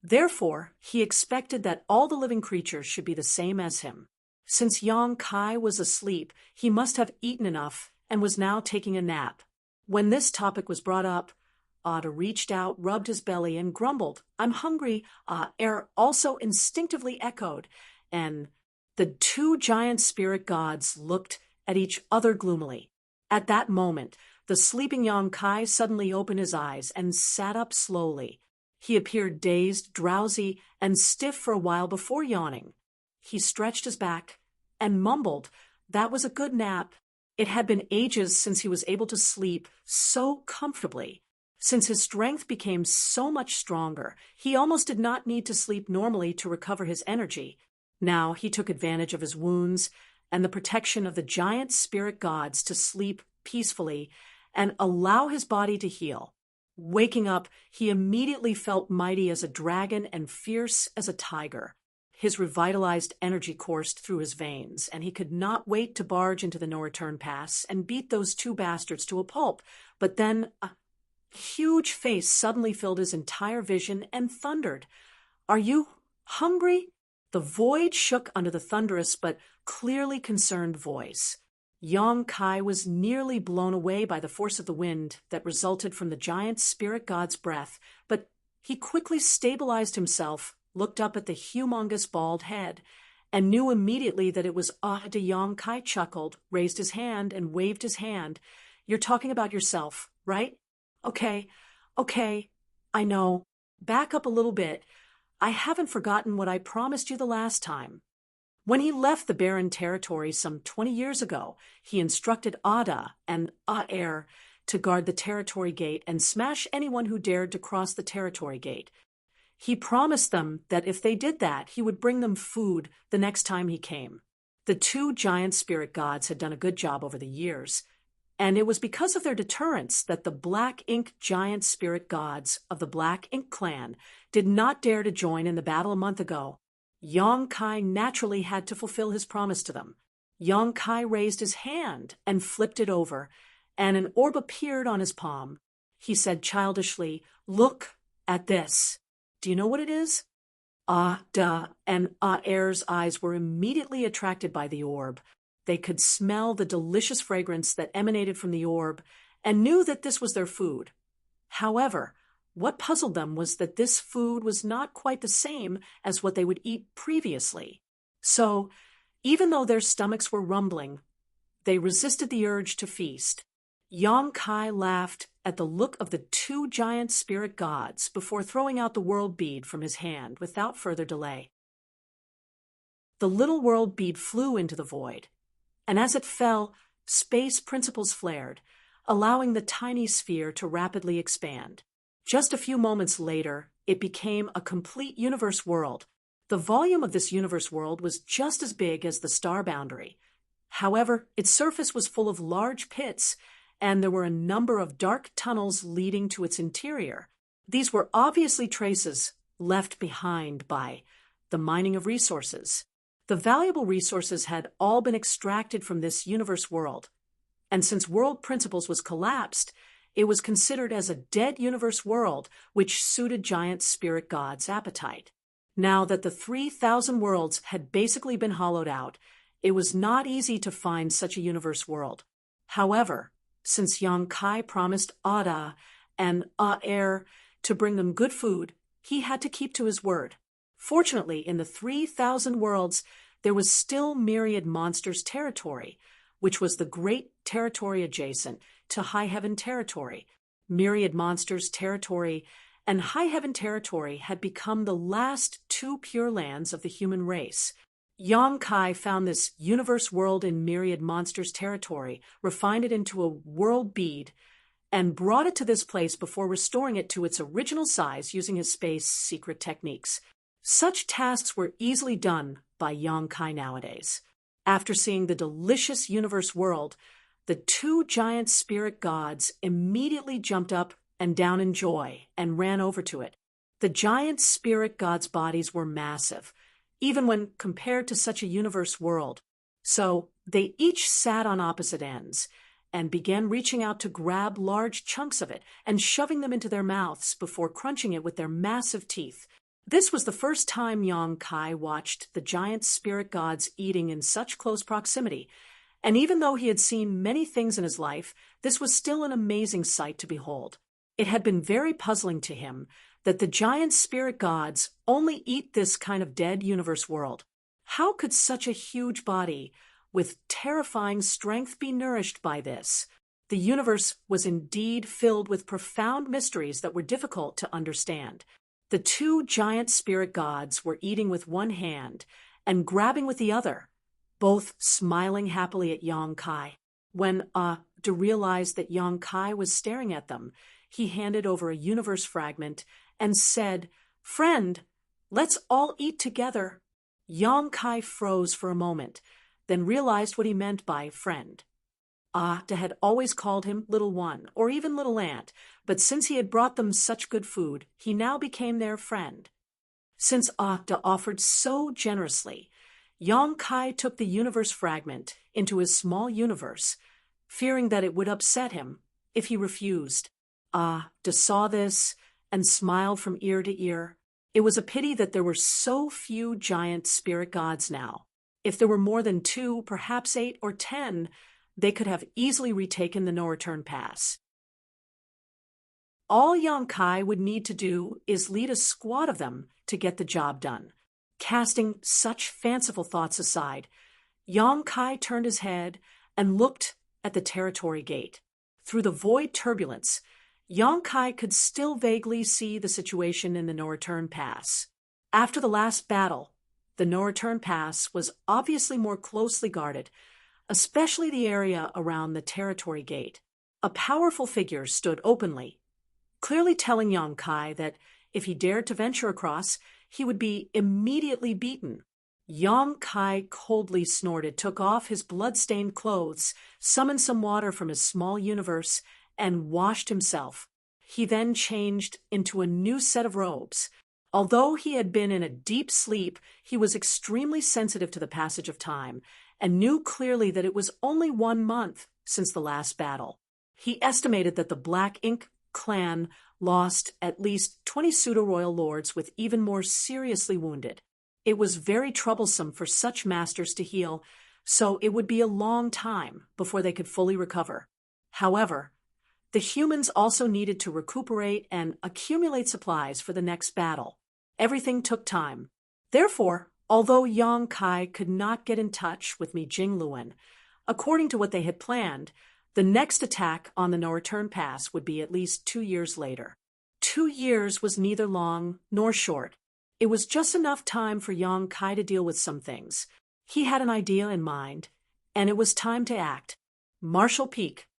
Therefore, he expected that all the living creatures should be the same as him. Since Yang Kai was asleep, he must have eaten enough and was now taking a nap. When this topic was brought up, Otta reached out, rubbed his belly, and grumbled, "I'm hungry." Air also instinctively echoed, and the two giant spirit gods looked at each other gloomily. At that moment, the sleeping Yong-kai suddenly opened his eyes and sat up slowly. He appeared dazed, drowsy, and stiff for a while before yawning. He stretched his back and mumbled, "That was a good nap." It had been ages since he was able to sleep so comfortably. Since his strength became so much stronger, he almost did not need to sleep normally to recover his energy. Now he took advantage of his wounds and the protection of the giant spirit gods to sleep peacefully and allow his body to heal. Waking up, he immediately felt mighty as a dragon and fierce as a tiger. His revitalized energy coursed through his veins, and he could not wait to barge into the no-return pass and beat those two bastards to a pulp. But then a huge face suddenly filled his entire vision and thundered, "Are you hungry?" The void shook under the thunderous but clearly concerned voice. Yong-kai was nearly blown away by the force of the wind that resulted from the giant spirit god's breath, but he quickly stabilized himself, looked up at the humongous bald head, and knew immediately that it was Odd. Yong-kai chuckled, raised his hand, and waved his hand. "You're talking about yourself, right? Okay, I know. Back up a little bit. I haven't forgotten what I promised you the last time." When he left the barren territory some 20 years ago, he instructed Ada and Aer to guard the territory gate and smash anyone who dared to cross the territory gate. He promised them that if they did that, he would bring them food the next time he came. The two giant spirit gods had done a good job over the years, and it was because of their deterrence that the Black Ink giant spirit gods of the Black Ink clan did not dare to join in the battle a month ago. Yong-kai naturally had to fulfill his promise to them. Yong-kai raised his hand and flipped it over, and an orb appeared on his palm. He said childishly, "Look at this. Do you know what it is?" Ada and Aer's eyes were immediately attracted by the orb. They could smell the delicious fragrance that emanated from the orb and knew that this was their food. However, what puzzled them was that this food was not quite the same as what they would eat previously. So, even though their stomachs were rumbling, they resisted the urge to feast. Yong-kai laughed at the look of the two giant spirit gods before throwing out the world bead from his hand without further delay. The little world bead flew into the void, and as it fell, space principles flared, allowing the tiny sphere to rapidly expand. Just a few moments later, it became a complete universe world. The volume of this universe world was just as big as the star boundary. However, its surface was full of large pits, and there were a number of dark tunnels leading to its interior. These were obviously traces left behind by the mining of resources. The valuable resources had all been extracted from this universe world, and since world principles was collapsed, it was considered as a dead universe world, which suited giant spirit gods' appetite. Now that the 3,000 worlds had basically been hollowed out, it was not easy to find such a universe world. However, since Yong-kai promised Ada and Aer to bring them good food, he had to keep to his word. Fortunately, in the 3,000 worlds, there was still Myriad Monsters territory, which was the great territory adjacent to High Heaven territory. Myriad Monsters territory and High Heaven territory had become the last two pure lands of the human race. Yong-kai found this universe world in Myriad Monsters territory, refined it into a world bead, and brought it to this place before restoring it to its original size using his space secret techniques. Such tasks were easily done by Yong-kai nowadays. After seeing the delicious universe world, the two giant spirit gods immediately jumped up and down in joy and ran over to it. The giant spirit gods' bodies were massive, even when compared to such a universe world. So they each sat on opposite ends and began reaching out to grab large chunks of it and shoving them into their mouths before crunching it with their massive teeth. This was the first time Yong-kai watched the giant spirit gods eating in such close proximity, and even though he had seen many things in his life, this was still an amazing sight to behold. It had been very puzzling to him that the giant spirit gods only eat this kind of dead universe world. How could such a huge body with terrifying strength be nourished by this? The universe was indeed filled with profound mysteries that were difficult to understand. The two giant spirit gods were eating with one hand and grabbing with the other, both smiling happily at Yang Kai. When to realize that Yang Kai was staring at them, he handed over a universe fragment and said, "Friend, let's all eat together." Yang Kai froze for a moment, then realized what he meant by friend. Ahta had always called him Little One, or even Little Ant, but since he had brought them such good food, he now became their friend. Since Ahta offered so generously, Yang Kai took the universe fragment into his small universe, fearing that it would upset him if he refused. Ahta saw this and smiled from ear to ear. It was a pity that there were so few giant spirit gods now. If there were more than 2, perhaps 8 or 10, they could have easily retaken the no-return pass. All Yang Kai would need to do is lead a squad of them to get the job done. Casting such fanciful thoughts aside, Yang Kai turned his head and looked at the territory gate. Through the void turbulence, Yang Kai could still vaguely see the situation in the no-return pass. After the last battle, the no-return pass was obviously more closely guarded, especially the area around the territory gate. A powerful figure stood openly, clearly telling Yang Kai that if he dared to venture across, he would be immediately beaten. Yang Kai coldly snorted, took off his blood-stained clothes, summoned some water from his small universe, and washed himself. He then changed into a new set of robes. Although he had been in a deep sleep, he was extremely sensitive to the passage of time and knew clearly that it was only 1 month since the last battle. He estimated that the Black Ink clan lost at least 20 pseudo-royal lords, with even more seriously wounded. It was very troublesome for such masters to heal, so it would be a long time before they could fully recover. However, the humans also needed to recuperate and accumulate supplies for the next battle. Everything took time. Therefore, although Yang Kai could not get in touch with Mi Jingluan, according to what they had planned, the next attack on the no-return pass would be at least 2 years later. 2 years was neither long nor short. It was just enough time for Yang Kai to deal with some things. He had an idea in mind, and it was time to act. Marshall Peak.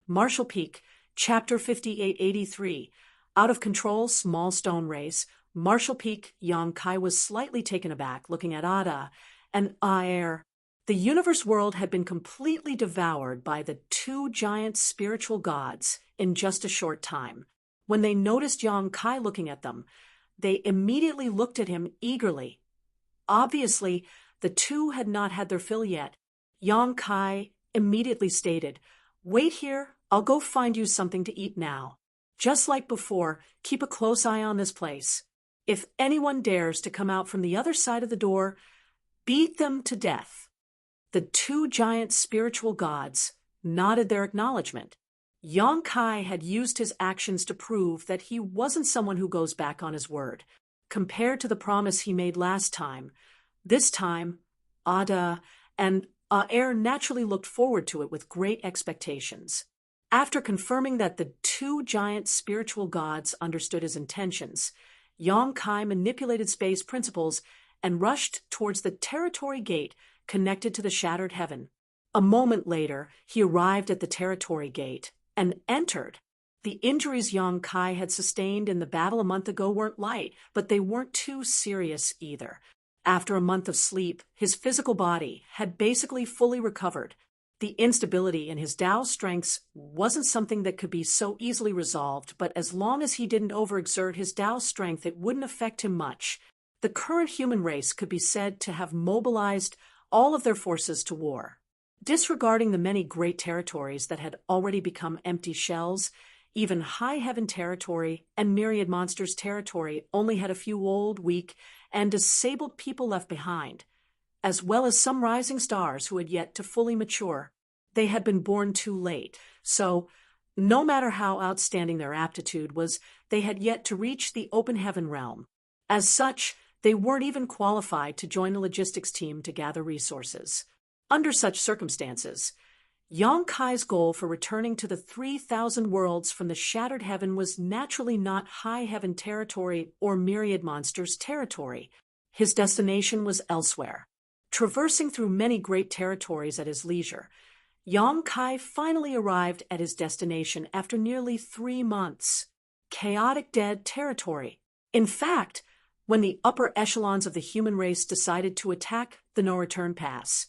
Marshall Peak, Chapter 5883. Out of control, small stone race. Marshall Peak. Yang Kai was slightly taken aback, looking at Ada and Aer. The universe world had been completely devoured by the 2 giant spiritual gods in just a short time. When they noticed Yang Kai looking at them, they immediately looked at him eagerly. Obviously, the 2 had not had their fill yet. Yang Kai immediately stated, "Wait here, I'll go find you something to eat now. Just like before, keep a close eye on this place. If anyone dares to come out from the other side of the door, beat them to death." The 2 giant spiritual gods nodded their acknowledgement. Yang Kai had used his actions to prove that he wasn't someone who goes back on his word. Compared to the promise he made last time, this time, Ada and Aer naturally looked forward to it with great expectations. After confirming that the 2 giant spiritual gods understood his intentions, Yang Kai manipulated space principles and rushed towards the territory gate connected to the shattered heaven. A moment later, he arrived at the territory gate and entered. The injuries Yang Kai had sustained in the battle a month ago weren't light, but they weren't too serious either. After a month of sleep, his physical body had basically fully recovered. The instability in his Tao strengths wasn't something that could be so easily resolved, but as long as he didn't overexert his Tao strength, it wouldn't affect him much. The current human race could be said to have mobilized all of their forces to war. Disregarding the many great territories that had already become empty shells, even High Heaven territory and Myriad Monsters territory only had a few old, weak, and disabled people left behind, as well as some rising stars who had yet to fully mature. they had been born too late, so no matter how outstanding their aptitude was, they had yet to reach the open heaven realm. As such, they weren't even qualified to join the logistics team to gather resources. Under such circumstances, Yang Kai's goal for returning to the 3,000 worlds from the shattered heaven was naturally not high heaven territory or myriad monsters territory. His destination was elsewhere. Traversing through many great territories at his leisure, Yang Kai finally arrived at his destination after nearly 3 months. Chaotic Dead territory. In fact, when the upper echelons of the human race decided to attack the no-return pass,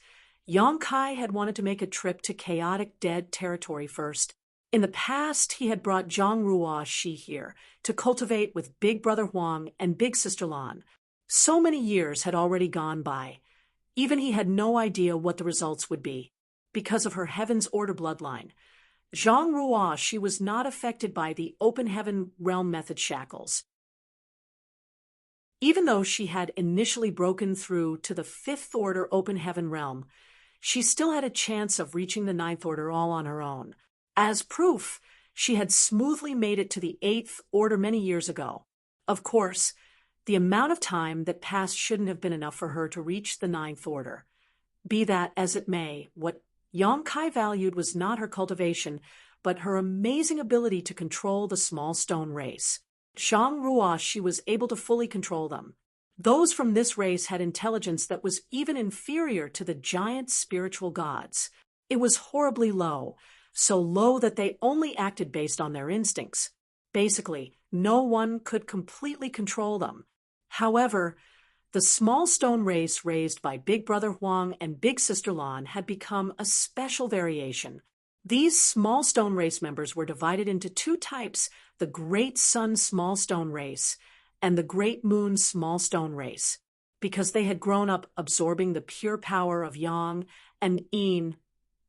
Yang Kai had wanted to make a trip to Chaotic Dead territory first. In the past, he had brought Zhang Ruo Shi here to cultivate with Big Brother Huang and Big Sister Lan. So many years had already gone by. Even he had no idea what the results would be. Because of her Heaven's Order bloodline, Zhang Ruo Shi was not affected by the open heaven realm method shackles. Even though she had initially broken through to the 5th Order open heaven realm, she still had a chance of reaching the 9th Order all on her own. As proof, she had smoothly made it to the 8th Order many years ago. Of course, the amount of time that passed shouldn't have been enough for her to reach the 9th Order. Be that as it may, what Yang Kai valued was not her cultivation, but her amazing ability to control the small stone race. Zhang Ruo Shi was able to fully control them. Those from this race had intelligence that was even inferior to the giant spiritual gods. It was horribly low, so low that they only acted based on their instincts. Basically, no one could completely control them. However, the small stone race raised by Big Brother Huang and Big Sister Lan had become a special variation. These small stone race members were divided into 2 types, the Great Sun small stone race and the Great Moon small stone race. Because they had grown up absorbing the pure power of Yang and Yin,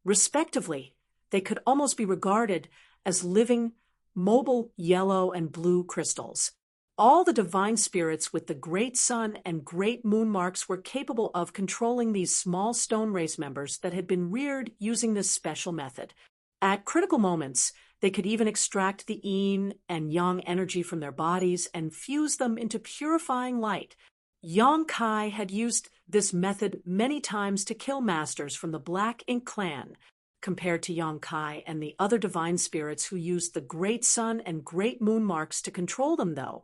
respectively, they could almost be regarded as living, mobile yellow and blue crystals. All the divine spirits with the Great Sun and Great Moon marks were capable of controlling these small stone race members that had been reared using this special method. At critical moments, they could even extract the yin and yang energy from their bodies and fuse them into purifying light. Yang Kai had used this method many times to kill masters from the Black Ink clan. Compared to Yang Kai and the other divine spirits who used the Great Sun and Great Moon marks to control them, though,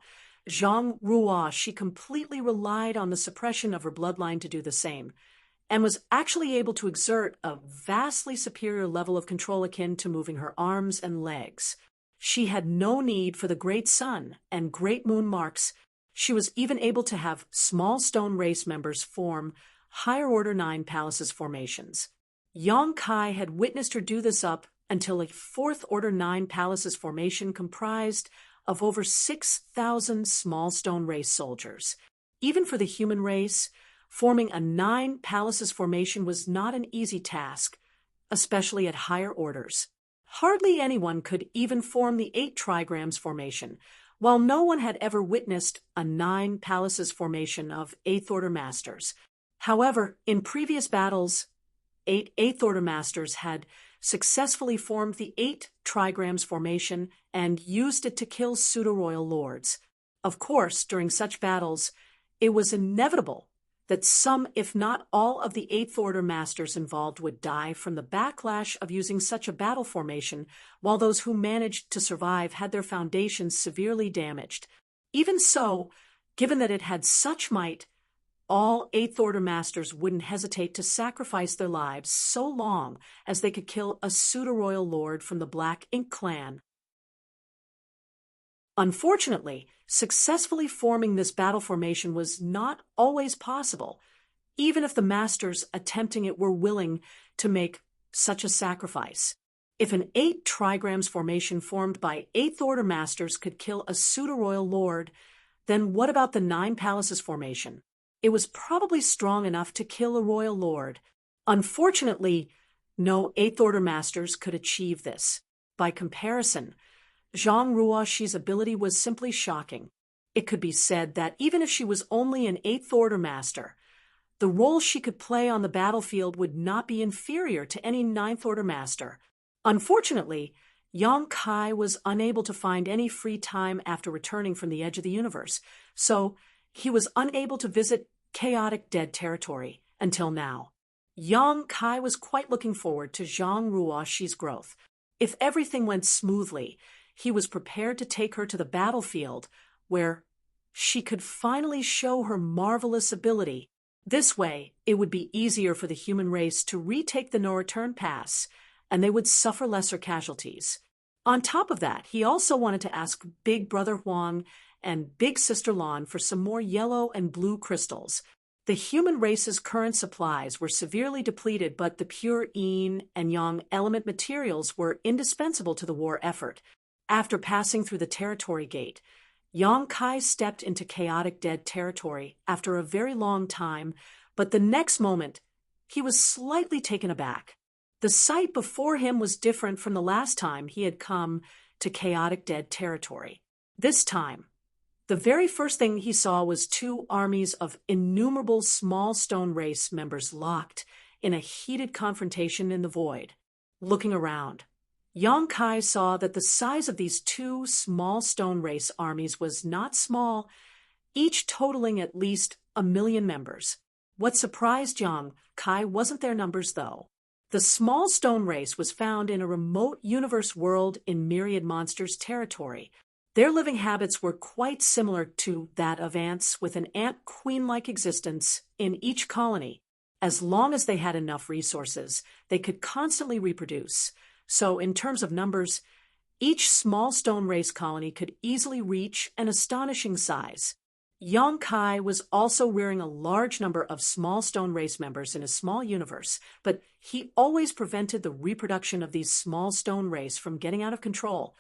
Zhang Ruo Shi completely relied on the suppression of her bloodline to do the same, and was actually able to exert a vastly superior level of control akin to moving her arms and legs. She had no need for the Great Sun and Great Moon marks. She was even able to have small stone race members form higher order 9 palaces formations. Yang Kai had witnessed her do this up until a 4th Order 9 palaces formation comprised of over 6,000 small stone race soldiers. Even for the human race, forming a 9 palaces formation was not an easy task, especially at higher orders. Hardly anyone could even form the 8 trigrams formation, while no one had ever witnessed a 9 palaces formation of 8th Order masters. However, in previous battles, 8 8th Order masters had successfully formed the 8 trigrams formation and used it to kill pseudo-royal lords. Of course, during such battles, it was inevitable that some, if not all, of the 8th Order masters involved would die from the backlash of using such a battle formation, while those who managed to survive had their foundations severely damaged. Even so, given that it had such might, all 8th Order masters wouldn't hesitate to sacrifice their lives so long as they could kill a pseudo-royal lord from the Black Ink clan. Unfortunately, successfully forming this battle formation was not always possible, even if the masters attempting it were willing to make such a sacrifice. If an 8 trigrams formation formed by 8th Order masters could kill a pseudo-royal lord, then what about the 9 palaces formation? It was probably strong enough to kill a royal lord. Unfortunately, no 8th Order masters could achieve this. By comparison, Zhang Ruo Shi's ability was simply shocking. It could be said that even if she was only an 8th Order master, The role she could play on the battlefield would not be inferior to any Ninth Order master. Unfortunately, Yang Kai was unable to find any free time after returning from the edge of the universe, so he was unable to visit chaotic dead territory until now. Yang Kai was quite looking forward to Zhang Ruoxi's growth. If everything went smoothly, he was prepared to take her to the battlefield, where she could finally show her marvelous ability. This way, it would be easier for the human race to retake the no-return pass, and they would suffer lesser casualties. On top of that, he also wanted to ask Big Brother Huang and Big Sister Lan for some more yellow and blue crystals. The human race's current supplies were severely depleted, but the pure yin and yang element materials were indispensable to the war effort. After passing through the territory gate, Yang Kai stepped into chaotic dead territory after a very long time, but the next moment, he was slightly taken aback. The sight before him was different from the last time he had come to chaotic dead territory. This time, the very first thing he saw was two armies of innumerable small stone race members locked in a heated confrontation in the void. Looking around, Yang Kai saw that the size of these two small stone race armies was not small, each totaling at least 1 million members. What surprised Yang Kai wasn't their numbers, though. The small stone race was found in a remote universe world in Myriad Monsters territory. Their living habits were quite similar to that of ants, with an ant queen-like existence in each colony. As long as they had enough resources, they could constantly reproduce. So, in terms of numbers, each small stone race colony could easily reach an astonishing size. Yang Kai was also rearing a large number of small stone race members in a small universe, but he always prevented the reproduction of these small stone race from getting out of control.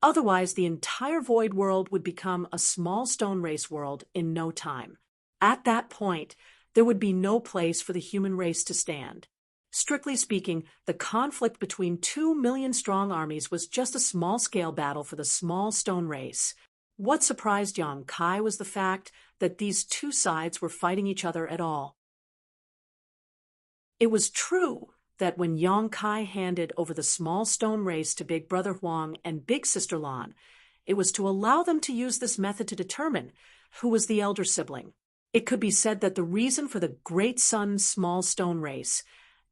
Otherwise, the entire void world would become a small stone race world in no time. At that point, there would be no place for the human race to stand. Strictly speaking, the conflict between 2 million-strong armies was just a small-scale battle for the small stone race. What surprised Yang Kai was the fact that these two sides were fighting each other at all. It was true that when Yang Kai handed over the small stone race to Big Brother Huang and Big Sister Lan, it was to allow them to use this method to determine who was the elder sibling. It could be said that the reason for the Great Sun small stone race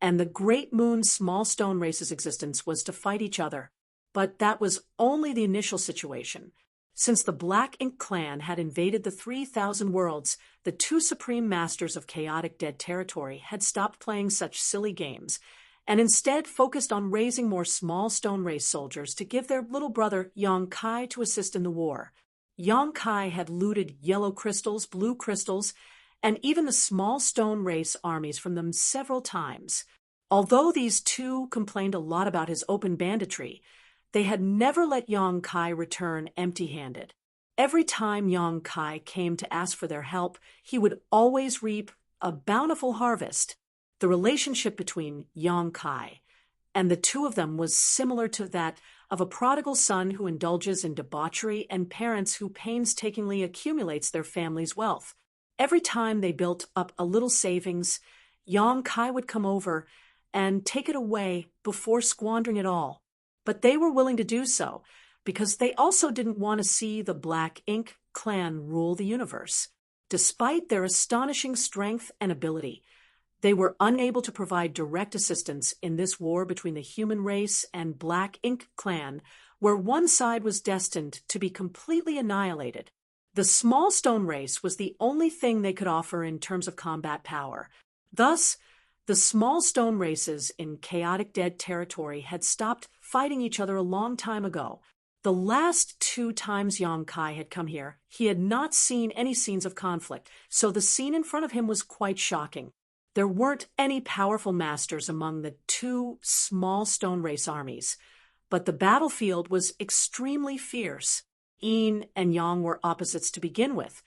and the Great Moon small stone race's existence was to fight each other. But that was only the initial situation. Since the Black Ink clan had invaded the 3,000 worlds, the two supreme masters of chaotic dead territory had stopped playing such silly games and instead focused on raising more small stone race soldiers to give their little brother Yang Kai to assist in the war. Yang Kai had looted yellow crystals, blue crystals, and even the small stone race armies from them several times. Although these two complained a lot about his open banditry, they had never let Yang Kai return empty-handed. Every time Yang Kai came to ask for their help, he would always reap a bountiful harvest. The relationship between Yang Kai and the two of them was similar to that of a prodigal son who indulges in debauchery and parents who painstakingly accumulates their family's wealth. Every time they built up a little savings, Yang Kai would come over and take it away before squandering it all. But they were willing to do so because they also didn't want to see the Black Ink clan rule the universe. Despite their astonishing strength and ability, they were unable to provide direct assistance in this war between the human race and Black Ink clan, where one side was destined to be completely annihilated. The small stone race was the only thing they could offer in terms of combat power. Thus, the small stone races in chaotic dead territory had stopped fighting each other a long time ago. The last 2 times Yang Kai had come here, he had not seen any scenes of conflict, so the scene in front of him was quite shocking. There weren't any powerful masters among the 2 small stone race armies, but the battlefield was extremely fierce. Yin and Yang were opposites to begin with,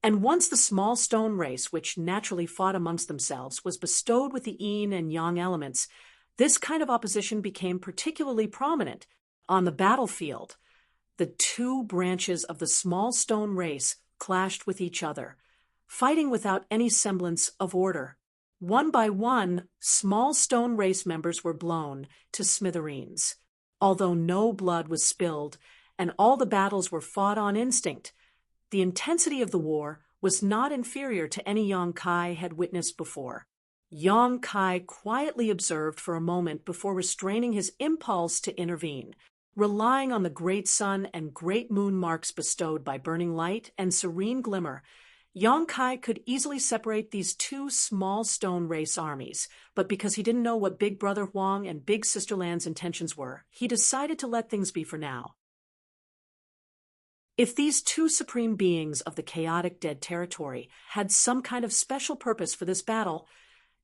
and once the small stone race, which naturally fought amongst themselves, was bestowed with the yin and yang elements, this kind of opposition became particularly prominent. On the battlefield, the 2 branches of the small stone race clashed with each other, fighting without any semblance of order. One by one, small stone race members were blown to smithereens. Although no blood was spilled and all the battles were fought on instinct, the intensity of the war was not inferior to any Yang Kai had witnessed before. Yang Kai quietly observed for a moment before restraining his impulse to intervene. Relying on the great sun and great moon marks bestowed by burning light and serene glimmer, Yang Kai could easily separate these two small stone race armies, but because he didn't know what Big Brother Huang and Big Sister Lan's intentions were, he decided to let things be for now. If these two supreme beings of the chaotic dead territory had some kind of special purpose for this battle,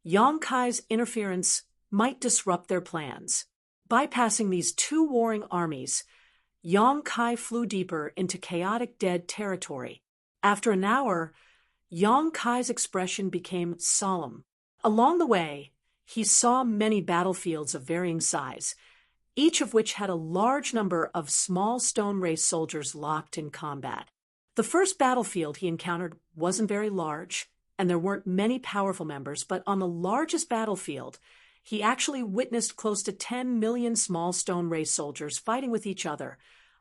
Yang Kai's interference might disrupt their plans. Bypassing these two warring armies, Yang Kai flew deeper into chaotic dead territory. After an hour, Yang Kai's expression became solemn. Along the way, he saw many battlefields of varying size, each of which had a large number of small stone race soldiers locked in combat. The first battlefield he encountered wasn't very large, and there weren't many powerful members, but on the largest battlefield, he actually witnessed close to 10 million small stone race soldiers fighting with each other,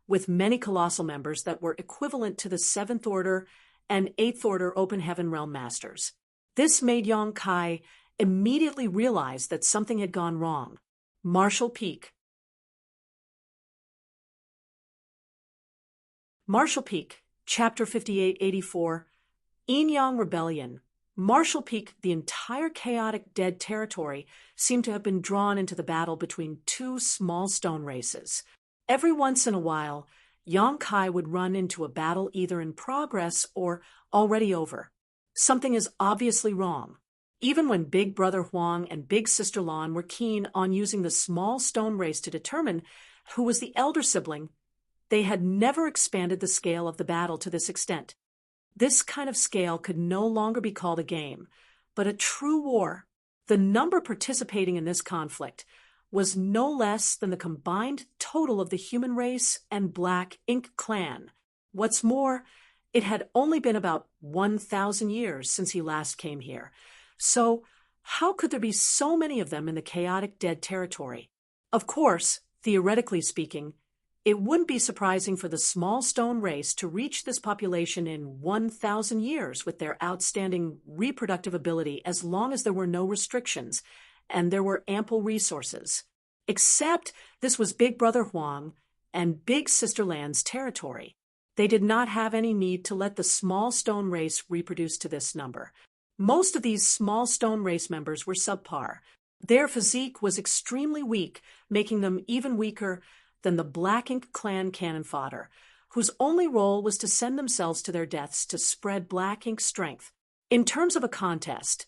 with many colossal members that were equivalent to the 7th Order and 8th Order Open Heaven Realm Masters. This made Yang Kai immediately realize that something had gone wrong. Martial Peak. Martial Peak, Chapter 5884, Yin Yang Rebellion. Martial Peak, the entire chaotic dead territory, seemed to have been drawn into the battle between two small stone races. Every once in a while, Yang Kai would run into a battle either in progress or already over. Something is obviously wrong. Even when Big Brother Huang and Big Sister Lan were keen on using the small stone race to determine who was the elder sibling, they had never expanded the scale of the battle to this extent. This kind of scale could no longer be called a game, but a true war. The number participating in this conflict was no less than the combined total of the human race and Black Ink clan. What's more, it had only been about 1,000 years since he last came here. So how could there be so many of them in the chaotic dead territory? Of course, theoretically speaking, it wouldn't be surprising for the small stone race to reach this population in 1,000 years with their outstanding reproductive ability as long as there were no restrictions and there were ample resources. Except this was Big Brother Huang and Big Sister Lan's territory. They did not have any need to let the small stone race reproduce to this number. Most of these small stone race members were subpar. Their physique was extremely weak, making them even weaker than the Black Ink clan cannon fodder, whose only role was to send themselves to their deaths to spread Black Ink strength. In terms of a contest,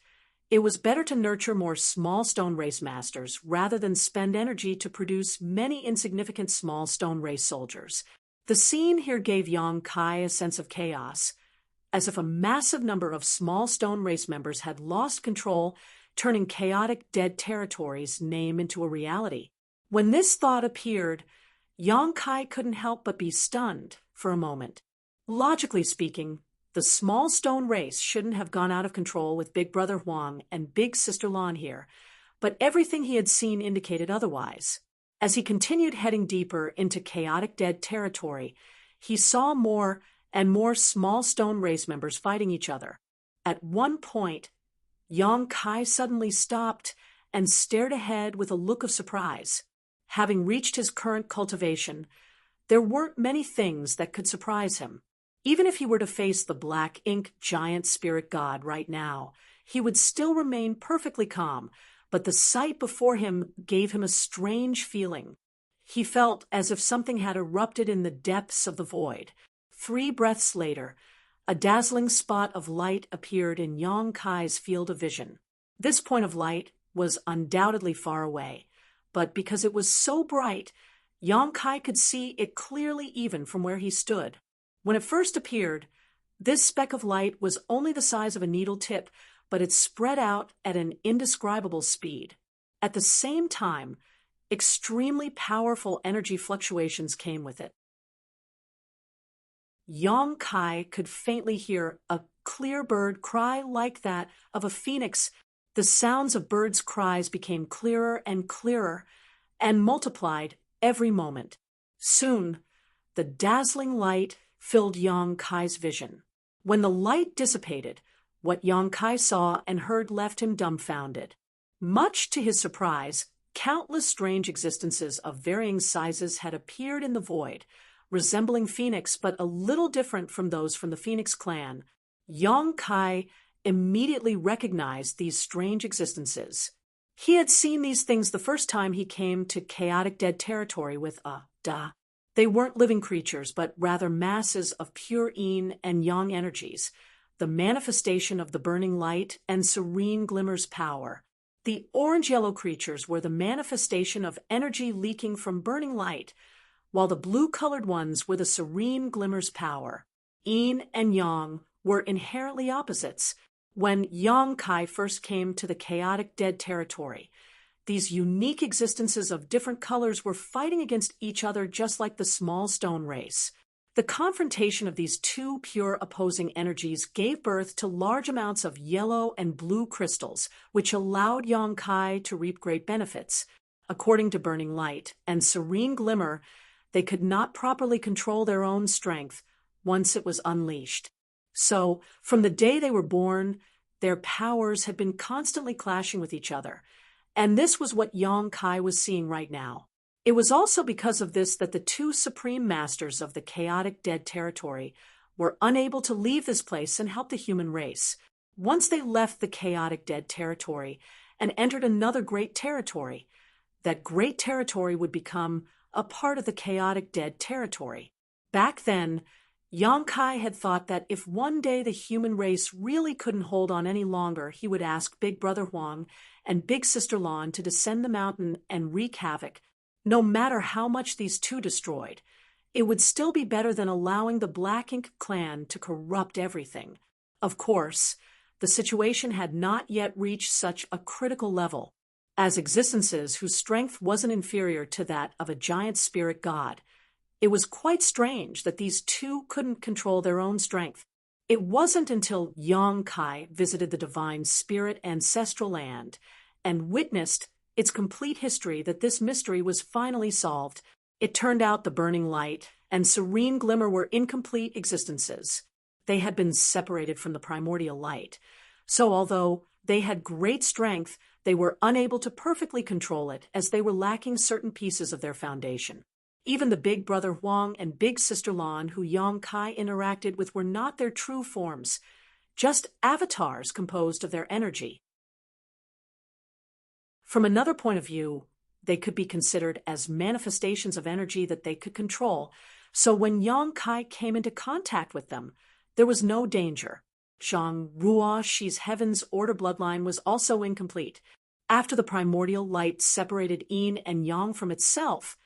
it was better to nurture more small stone race masters rather than spend energy to produce many insignificant small stone race soldiers. The scene here gave Yang Kai a sense of chaos, as if a massive number of small stone race members had lost control, turning chaotic dead territory's name into a reality. When this thought appeared, Yang Kai couldn't help but be stunned for a moment. Logically speaking, the small stone race shouldn't have gone out of control with Big Brother Huang and Big Sister Lan here, but everything he had seen indicated otherwise. As he continued heading deeper into chaotic dead territory, he saw more and more small stone race members fighting each other. At one point, Yang Kai suddenly stopped and stared ahead with a look of surprise. Having reached his current cultivation, there weren't many things that could surprise him. Even if he were to face the Black Ink giant spirit god right now, he would still remain perfectly calm, but the sight before him gave him a strange feeling. He felt as if something had erupted in the depths of the void. 3 breaths later, a dazzling spot of light appeared in Yang Kai's field of vision. This point of light was undoubtedly far away, but because it was so bright, Yang Kai could see it clearly even from where he stood. When it first appeared, this speck of light was only the size of a needle tip, but it spread out at an indescribable speed. At the same time, extremely powerful energy fluctuations came with it. Yang Kai could faintly hear a clear bird cry like that of a phoenix. The sounds of birds' cries became clearer and clearer, and multiplied every moment. Soon, the dazzling light filled Yang Kai's vision. When the light dissipated, what Yang Kai saw and heard left him dumbfounded. Much to his surprise, countless strange existences of varying sizes had appeared in the void, resembling Phoenix but a little different from those from the Phoenix clan. Yang Kai immediately recognized these strange existences. He had seen these things the first time he came to chaotic dead territory with Da. They weren't living creatures, but rather masses of pure yin and yang energies, the manifestation of the burning light and serene glimmer's power. The orange-yellow creatures were the manifestation of energy leaking from burning light, while the blue-colored ones were the serene glimmer's power. Yin and yang were inherently opposites. When Yang Kai first came to the chaotic dead territory, these unique existences of different colors were fighting against each other just like the small stone race. The confrontation of these two pure opposing energies gave birth to large amounts of yellow and blue crystals, which allowed Yang Kai to reap great benefits. According to Burning Light and Serene Glimmer, they could not properly control their own strength once it was unleashed. So, from the day they were born, their powers had been constantly clashing with each other, and this was what Yang Kai was seeing right now. It was also because of this that the two supreme masters of the chaotic dead territory were unable to leave this place and help the human race. Once they left the chaotic dead territory and entered another great territory, that great territory would become a part of the chaotic dead territory. Back then, Yang Kai had thought that if one day the human race really couldn't hold on any longer, he would ask Big Brother Huang and Big Sister Lan to descend the mountain and wreak havoc. No matter how much these two destroyed, it would still be better than allowing the Black Ink clan to corrupt everything. Of course, the situation had not yet reached such a critical level. As existences whose strength wasn't inferior to that of a giant spirit god, it was quite strange that these two couldn't control their own strength. It wasn't until Yang Kai visited the divine spirit ancestral land and witnessed its complete history that this mystery was finally solved. It turned out the Burning Light and Serene Glimmer were incomplete existences. They had been separated from the primordial light. So although they had great strength, they were unable to perfectly control it as they were lacking certain pieces of their foundation. Even the Big Brother Huang and Big Sister Lan who Yang Kai interacted with were not their true forms, just avatars composed of their energy. From another point of view, they could be considered as manifestations of energy that they could control, so when Yang Kai came into contact with them, there was no danger. Zhang Ruo Shi's Heaven's Order bloodline was also incomplete. After the primordial light separated yin and yang from itself,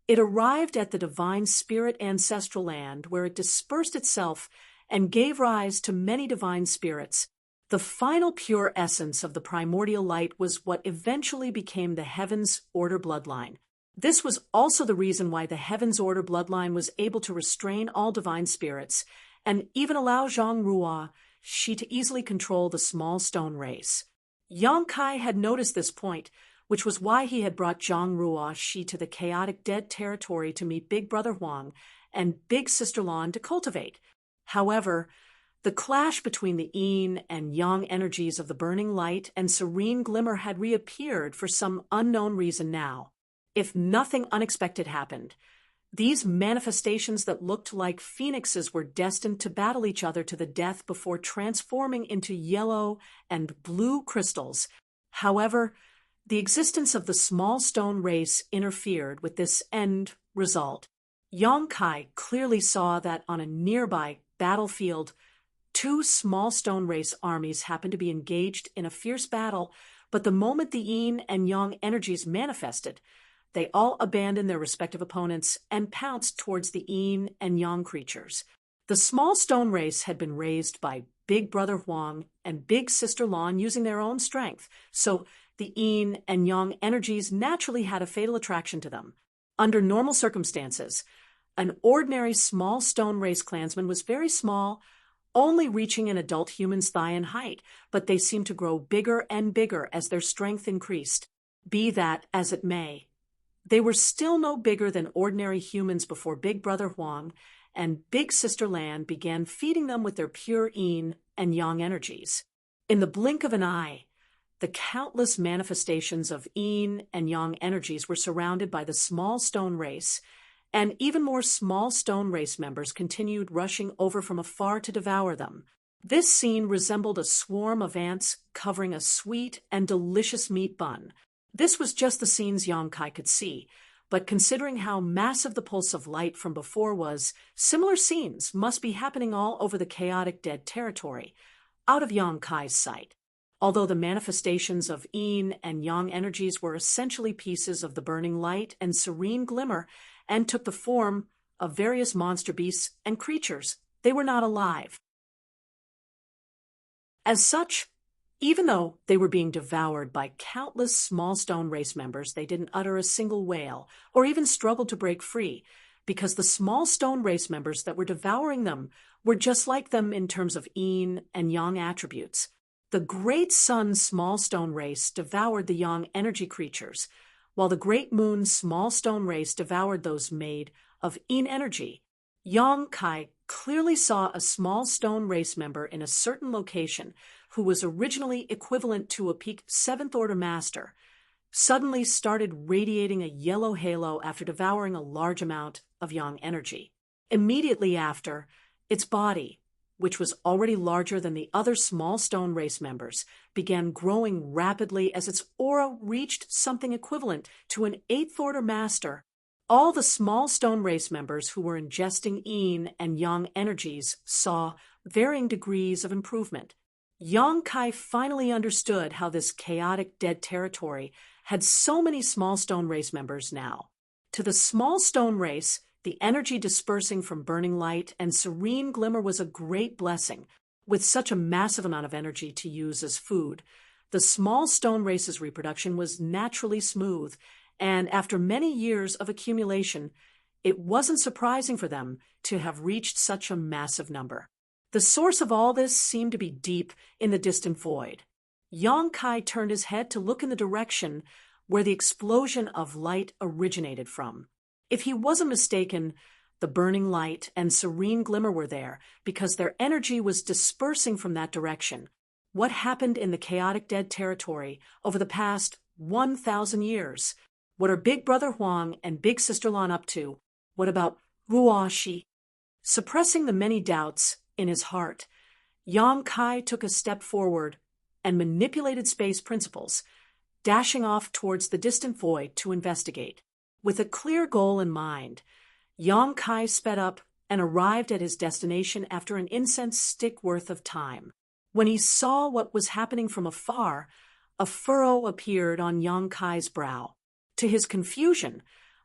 it arrived at the divine spirit ancestral land where it dispersed itself and gave rise to many divine spirits. The final pure essence of the primordial light was what eventually became the Heaven's Order bloodline. This was also the reason why the Heaven's Order bloodline was able to restrain all divine spirits and even allow Zhang Ruo Shi to easily control the small stone race. Yang Kai had noticed this point, which was why he had brought Zhang Ruo Shi to the chaotic dead territory to meet Big Brother Huang and Big Sister Lan to cultivate. However, the clash between the yin and yang energies of the Burning Light and Serene Glimmer had reappeared for some unknown reason now. If nothing unexpected happened, these manifestations that looked like phoenixes were destined to battle each other to the death before transforming into yellow and blue crystals. However, the existence of the small stone race interfered with this end result. Yang Kai clearly saw that on a nearby battlefield, two small stone race armies happened to be engaged in a fierce battle, but the moment the yin and yang energies manifested, they all abandoned their respective opponents and pounced towards the yin and yang creatures. The small stone race had been raised by Big Brother Huang and Big Sister Lan using their own strength, so the yin and yang energies naturally had a fatal attraction to them. Under normal circumstances, an ordinary small stone race clansman was very small, only reaching an adult human's thigh in height, but they seemed to grow bigger and bigger as their strength increased. Be that as it may, they were still no bigger than ordinary humans before Big Brother Huang and Big Sister Lan began feeding them with their pure yin and yang energies. In the blink of an eye, the countless manifestations of yin and yang energies were surrounded by the small stone race, and even more small stone race members continued rushing over from afar to devour them. This scene resembled a swarm of ants covering a sweet and delicious meat bun. This was just the scenes Yang Kai could see, but considering how massive the pulse of light from before was, similar scenes must be happening all over the chaotic dead territory, out of Yang Kai's sight. Although the manifestations of yin and yang energies were essentially pieces of the burning light and serene glimmer and took the form of various monster beasts and creatures, they were not alive. As such, even though they were being devoured by countless small stone race members, they didn't utter a single wail or even struggle to break free, because the small stone race members that were devouring them were just like them in terms of yin and yang attributes. The Great Sun's small stone race devoured the yang energy creatures, while the Great Moon's small stone race devoured those made of yin energy. Yang Kai clearly saw a small stone race member in a certain location who was originally equivalent to a peak 7th Order Master, suddenly started radiating a yellow halo after devouring a large amount of yang energy. Immediately after, its body, which was already larger than the other small stone race members, began growing rapidly as its aura reached something equivalent to an 8th Order Master. All the small stone race members who were ingesting yin and yang energies saw varying degrees of improvement. Yang Kai finally understood how this chaotic dead territory had so many small stone race members now. To the small stone race, the energy dispersing from burning light and serene glimmer was a great blessing. With such a massive amount of energy to use as food, the small stone race's reproduction was naturally smooth, and after many years of accumulation, it wasn't surprising for them to have reached such a massive number. The source of all this seemed to be deep in the distant void. Yang Kai turned his head to look in the direction where the explosion of light originated from. If he wasn't mistaken, the burning light and serene glimmer were there because their energy was dispersing from that direction. What happened in the chaotic dead territory over the past 1,000 years? What are Big Brother Huang and Big Sister Lan up to? What about Ruoxi? Suppressing the many doubts in his heart, Yang Kai took a step forward and manipulated space principles, dashing off towards the distant void to investigate. With a clear goal in mind, Yang Kai sped up and arrived at his destination after an incense stick worth of time. When he saw what was happening from afar, a furrow appeared on Yang Kai's brow. To his confusion,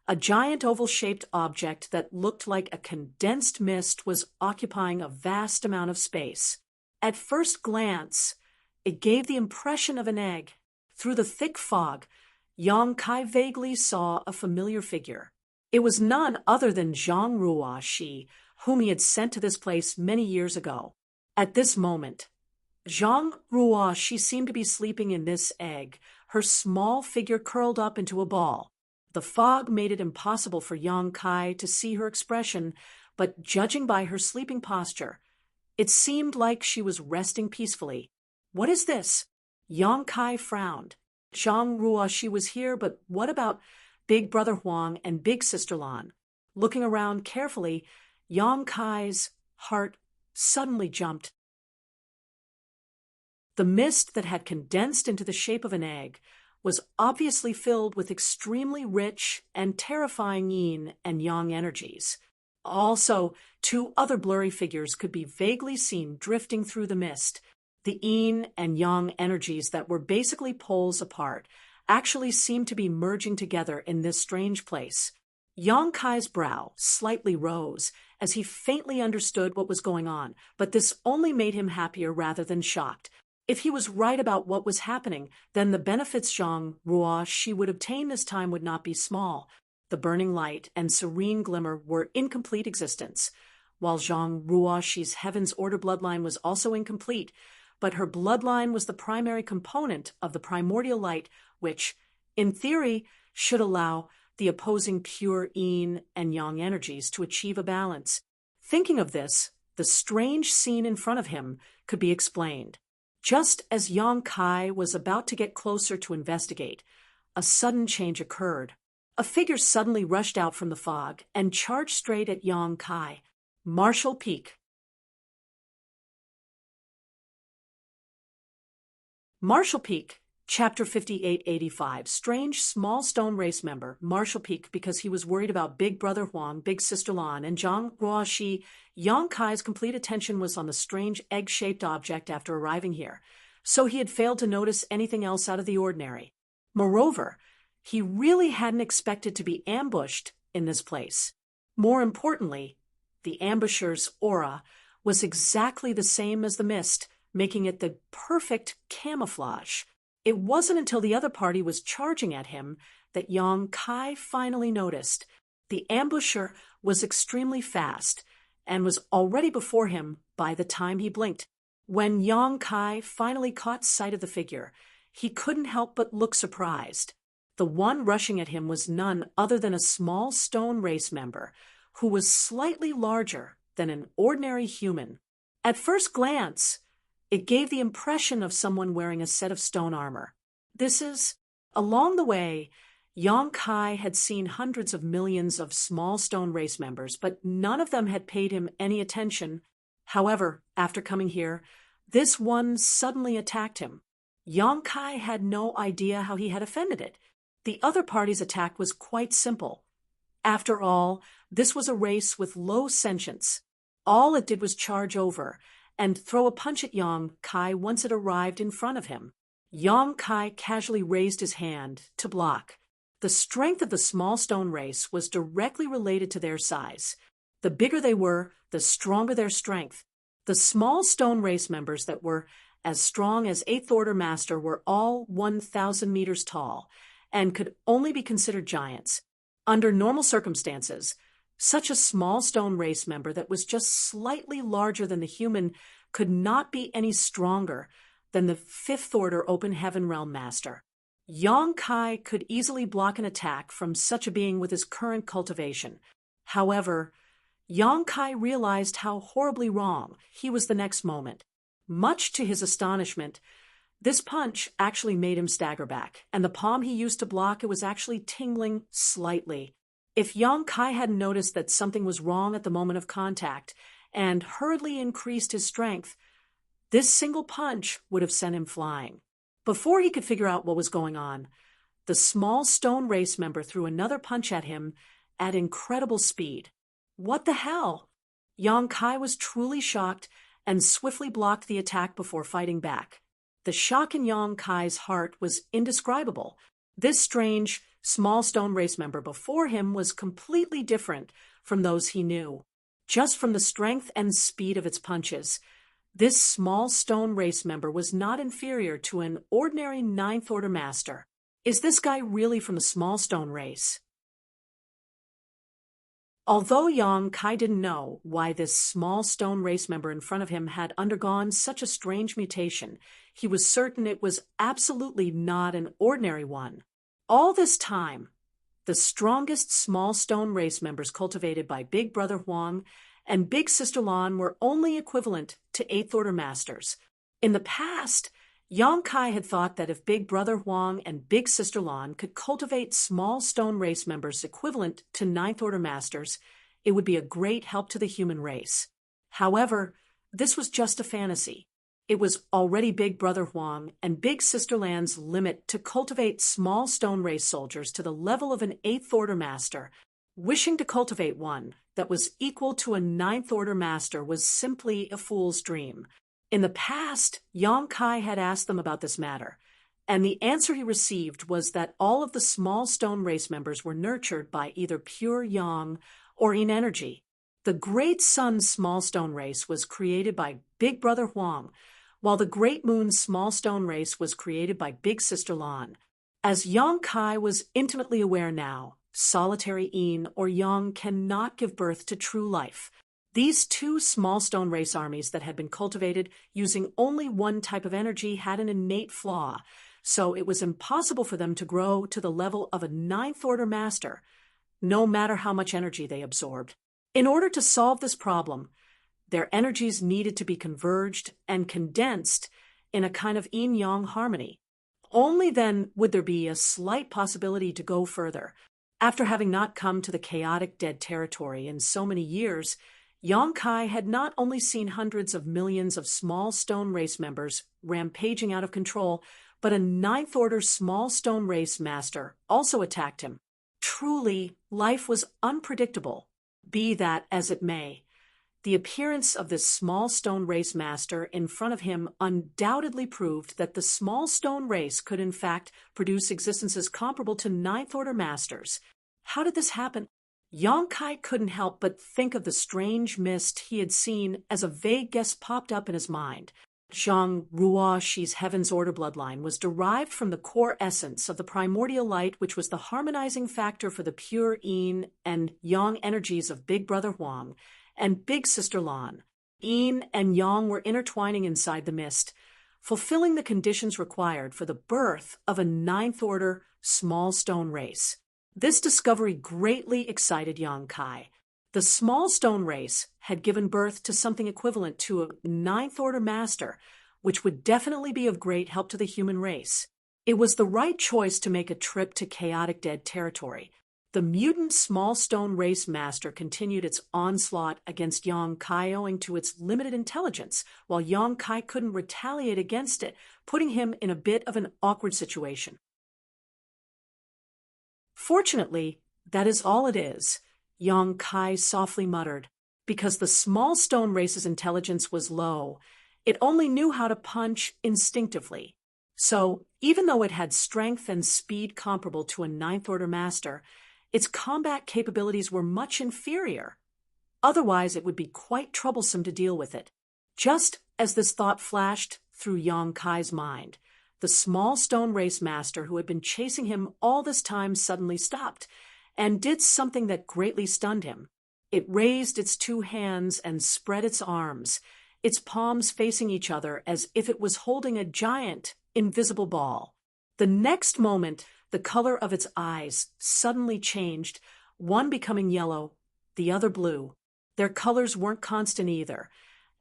a giant oval-shaped object that looked like a condensed mist was occupying a vast amount of space. At first glance, it gave the impression of an egg. Through the thick fog, Yang Kai vaguely saw a familiar figure. It was none other than Zhang Ruoxi, whom he had sent to this place many years ago. At this moment, Zhang Ruoxi seemed to be sleeping in this egg, her small figure curled up into a ball. The fog made it impossible for Yang Kai to see her expression, but judging by her sleeping posture, it seemed like she was resting peacefully. What is this? Yang Kai frowned. Zhang Ruoxi was here, but what about Big Brother Huang and Big Sister Lan? Looking around carefully, Yang Kai's heart suddenly jumped. The mist that had condensed into the shape of an egg was obviously filled with extremely rich and terrifying yin and yang energies. Also, two other blurry figures could be vaguely seen drifting through the mist. The yin and yang energies that were basically poles apart actually seemed to be merging together in this strange place. Yang Kai's brow slightly rose as he faintly understood what was going on, but this only made him happier rather than shocked. If he was right about what was happening, then the benefits Zhang Ruoxi would obtain this time would not be small. The burning light and serene glimmer were in complete existence. while Zhang Ruoxi's Heaven's Order bloodline was also incomplete, but her bloodline was the primary component of the primordial light, which, in theory, should allow the opposing pure yin and yang energies to achieve a balance. Thinking of this, the strange scene in front of him could be explained. Just as Yang Kai was about to get closer to investigate, a sudden change occurred. A figure suddenly rushed out from the fog and charged straight at Yang Kai. Marshall Peak. Marshall Peak, Chapter 5885. Strange small stone race member, Marshall Peak, because he was worried about Big Brother Huang, Big Sister Lan, and Zhang Ruoxi. Yang Kai's complete attention was on the strange egg-shaped object after arriving here, so he had failed to notice anything else out of the ordinary. Moreover, he really hadn't expected to be ambushed in this place. More importantly, the ambusher's aura was exactly the same as the mist, making it the perfect camouflage. It wasn't until the other party was charging at him that Yang Kai finally noticed. The ambusher was extremely fast and was already before him by the time he blinked. When Yang Kai finally caught sight of the figure, he couldn't help but look surprised. The one rushing at him was none other than a small stone race member who was slightly larger than an ordinary human. At first glance, it gave the impression of someone wearing a set of stone armor. Along the way, Yang Kai had seen hundreds of millions of small stone race members, but none of them had paid him any attention. However, after coming here, this one suddenly attacked him. Yang Kai had no idea how he had offended it. The other party's attack was quite simple. After all, this was a race with low sentience. All it did was charge over and throw a punch at Yang Kai once it arrived in front of him. Yang Kai casually raised his hand to block. The strength of the small stone race was directly related to their size. The bigger they were, the stronger their strength. The small stone race members that were as strong as 8th Order Master were all 1,000 meters tall and could only be considered giants. Under normal circumstances, such a small stone race member that was just slightly larger than the human could not be any stronger than the 5th Order Open Heaven Realm Master. Yang Kai could easily block an attack from such a being with his current cultivation. However, Yang Kai realized how horribly wrong he was the next moment. Much to his astonishment, this punch actually made him stagger back, and the palm he used to block it was actually tingling slightly. If Yang Kai hadn't noticed that something was wrong at the moment of contact and hurriedly increased his strength, this single punch would have sent him flying. Before he could figure out what was going on, the small stone race member threw another punch at him at incredible speed. What the hell? Yang Kai was truly shocked and swiftly blocked the attack before fighting back. The shock in Yang Kai's heart was indescribable. This strange, small stone race member before him was completely different from those he knew. Just from the strength and speed of its punches, this small stone race member was not inferior to an ordinary 9th Order Master. Is this guy really from the small stone race? Although Yang Kai didn't know why this small stone race member in front of him had undergone such a strange mutation, he was certain it was absolutely not an ordinary one. All this time, the strongest small stone race members cultivated by Big Brother Huang and Big Sister Lan were only equivalent to 8th Order Masters. In the past, Yang Kai had thought that if Big Brother Huang and Big Sister Lan could cultivate small stone race members equivalent to 9th Order Masters, it would be a great help to the human race. However, this was just a fantasy. It was already Big Brother Huang and Big Sister Lan's limit to cultivate small stone race soldiers to the level of an 8th Order Master. Wishing to cultivate one that was equal to a 9th Order Master was simply a fool's dream. In the past, Yang Kai had asked them about this matter, and the answer he received was that all of the small stone race members were nurtured by either pure yang or yin energy. The Great Sun's small stone race was created by Big Brother Huang, while the Great Moon's small stone race was created by Big Sister Lan. As Yang Kai was intimately aware now, solitary yin or yang cannot give birth to true life. These two small stone race armies that had been cultivated using only one type of energy had an innate flaw, so it was impossible for them to grow to the level of a ninth-order master, no matter how much energy they absorbed. In order to solve this problem, their energies needed to be converged and condensed in a kind of yin-yang harmony. Only then would there be a slight possibility to go further. After having not come to the chaotic dead territory in so many years, Yong-kai had not only seen hundreds of millions of small stone race members rampaging out of control, but a ninth-order small stone race master also attacked him. Truly, life was unpredictable. Be that as it may, the appearance of this small stone race master in front of him undoubtedly proved that the small stone race could in fact produce existences comparable to ninth-order masters. How did this happen? Yong-kai couldn't help but think of the strange mist he had seen as a vague guess popped up in his mind. Zhang Ruoxi's Heaven's Order bloodline was derived from the core essence of the primordial light, which was the harmonizing factor for the pure yin and yang energies of Big Brother Huang and Big Sister Lan. Yin and yang were intertwining inside the mist, fulfilling the conditions required for the birth of a ninth-order small stone race. This discovery greatly excited Yong-kai. The small stone race had given birth to something equivalent to a ninth-order master, which would definitely be of great help to the human race. It was the right choice to make a trip to chaotic dead territory. The mutant small stone race master continued its onslaught against Yong-kai owing to its limited intelligence, while Yong-kai couldn't retaliate against it, putting him in a bit of an awkward situation. Fortunately, that is all it is, Yong-kai softly muttered. Because the small stone race's intelligence was low, it only knew how to punch instinctively. So, even though it had strength and speed comparable to a ninth-order master, its combat capabilities were much inferior. Otherwise, it would be quite troublesome to deal with it. Just as this thought flashed through Yong-kai's mind, the small stone race master who had been chasing him all this time suddenly stopped and did something that greatly stunned him. It raised its two hands and spread its arms, its palms facing each other as if it was holding a giant, invisible ball. The next moment, the color of its eyes suddenly changed, one becoming yellow, the other blue. Their colors weren't constant either,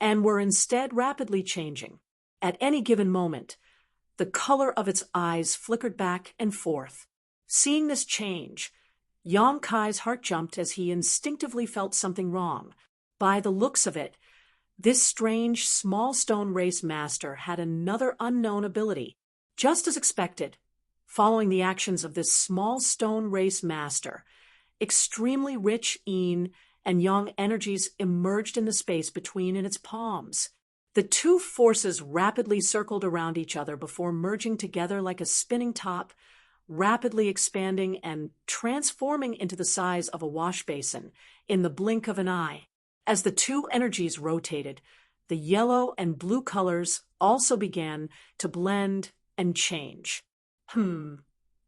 and were instead rapidly changing. At any given moment, the color of its eyes flickered back and forth. Seeing this change, Yong-kai's heart jumped as he instinctively felt something wrong. By the looks of it, this strange small stone race master had another unknown ability. Just as expected, following the actions of this small stone race master, extremely rich yin and yang energies emerged in the space between its palms. The two forces rapidly circled around each other before merging together like a spinning top, rapidly expanding and transforming into the size of a wash basin in the blink of an eye. As the two energies rotated, the yellow and blue colors also began to blend and change.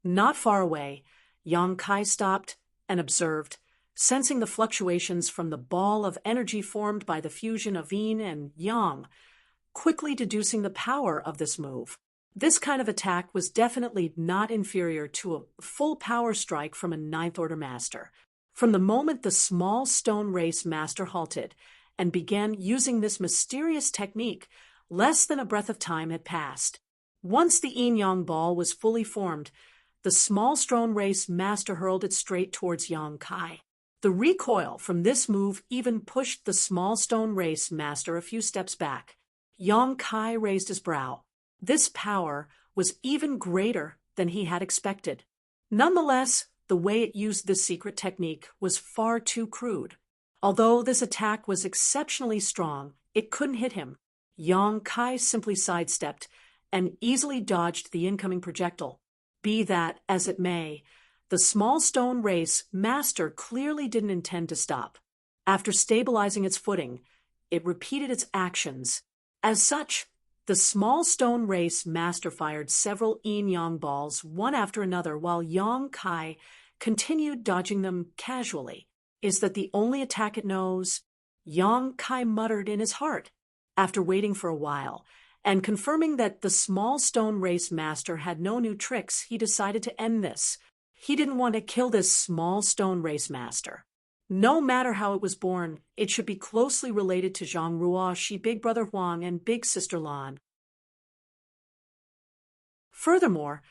Not far away, Yong-kai stopped and observed, sensing the fluctuations from the ball of energy formed by the fusion of yin and yang, quickly deducing the power of this move. This kind of attack was definitely not inferior to a full power strike from a ninth-order master. From the moment the small stone race master halted and began using this mysterious technique, less than a breath of time had passed. Once the yin-yang ball was fully formed, the small stone race master hurled it straight towards Yong-kai. The recoil from this move even pushed the small stone race master a few steps back. Yong-kai raised his brow. This power was even greater than he had expected. Nonetheless, the way it used this secret technique was far too crude. Although this attack was exceptionally strong, it couldn't hit him. Yong-kai simply sidestepped and easily dodged the incoming projectile. Be that as it may, the small stone race master clearly didn't intend to stop. After stabilizing its footing, it repeated its actions. As such, the small stone race master fired several yin-yang balls one after another while Yong-kai continued dodging them casually. Is that the only attack it knows? Yang Kai muttered in his heart. After waiting for a while, and confirming that the small stone race master had no new tricks, he decided to end this. He didn't want to kill this small stone race master. No matter how it was born, it should be closely related to Zhang Ruoxi, Big Brother Huang, and Big Sister Lan. Furthermore,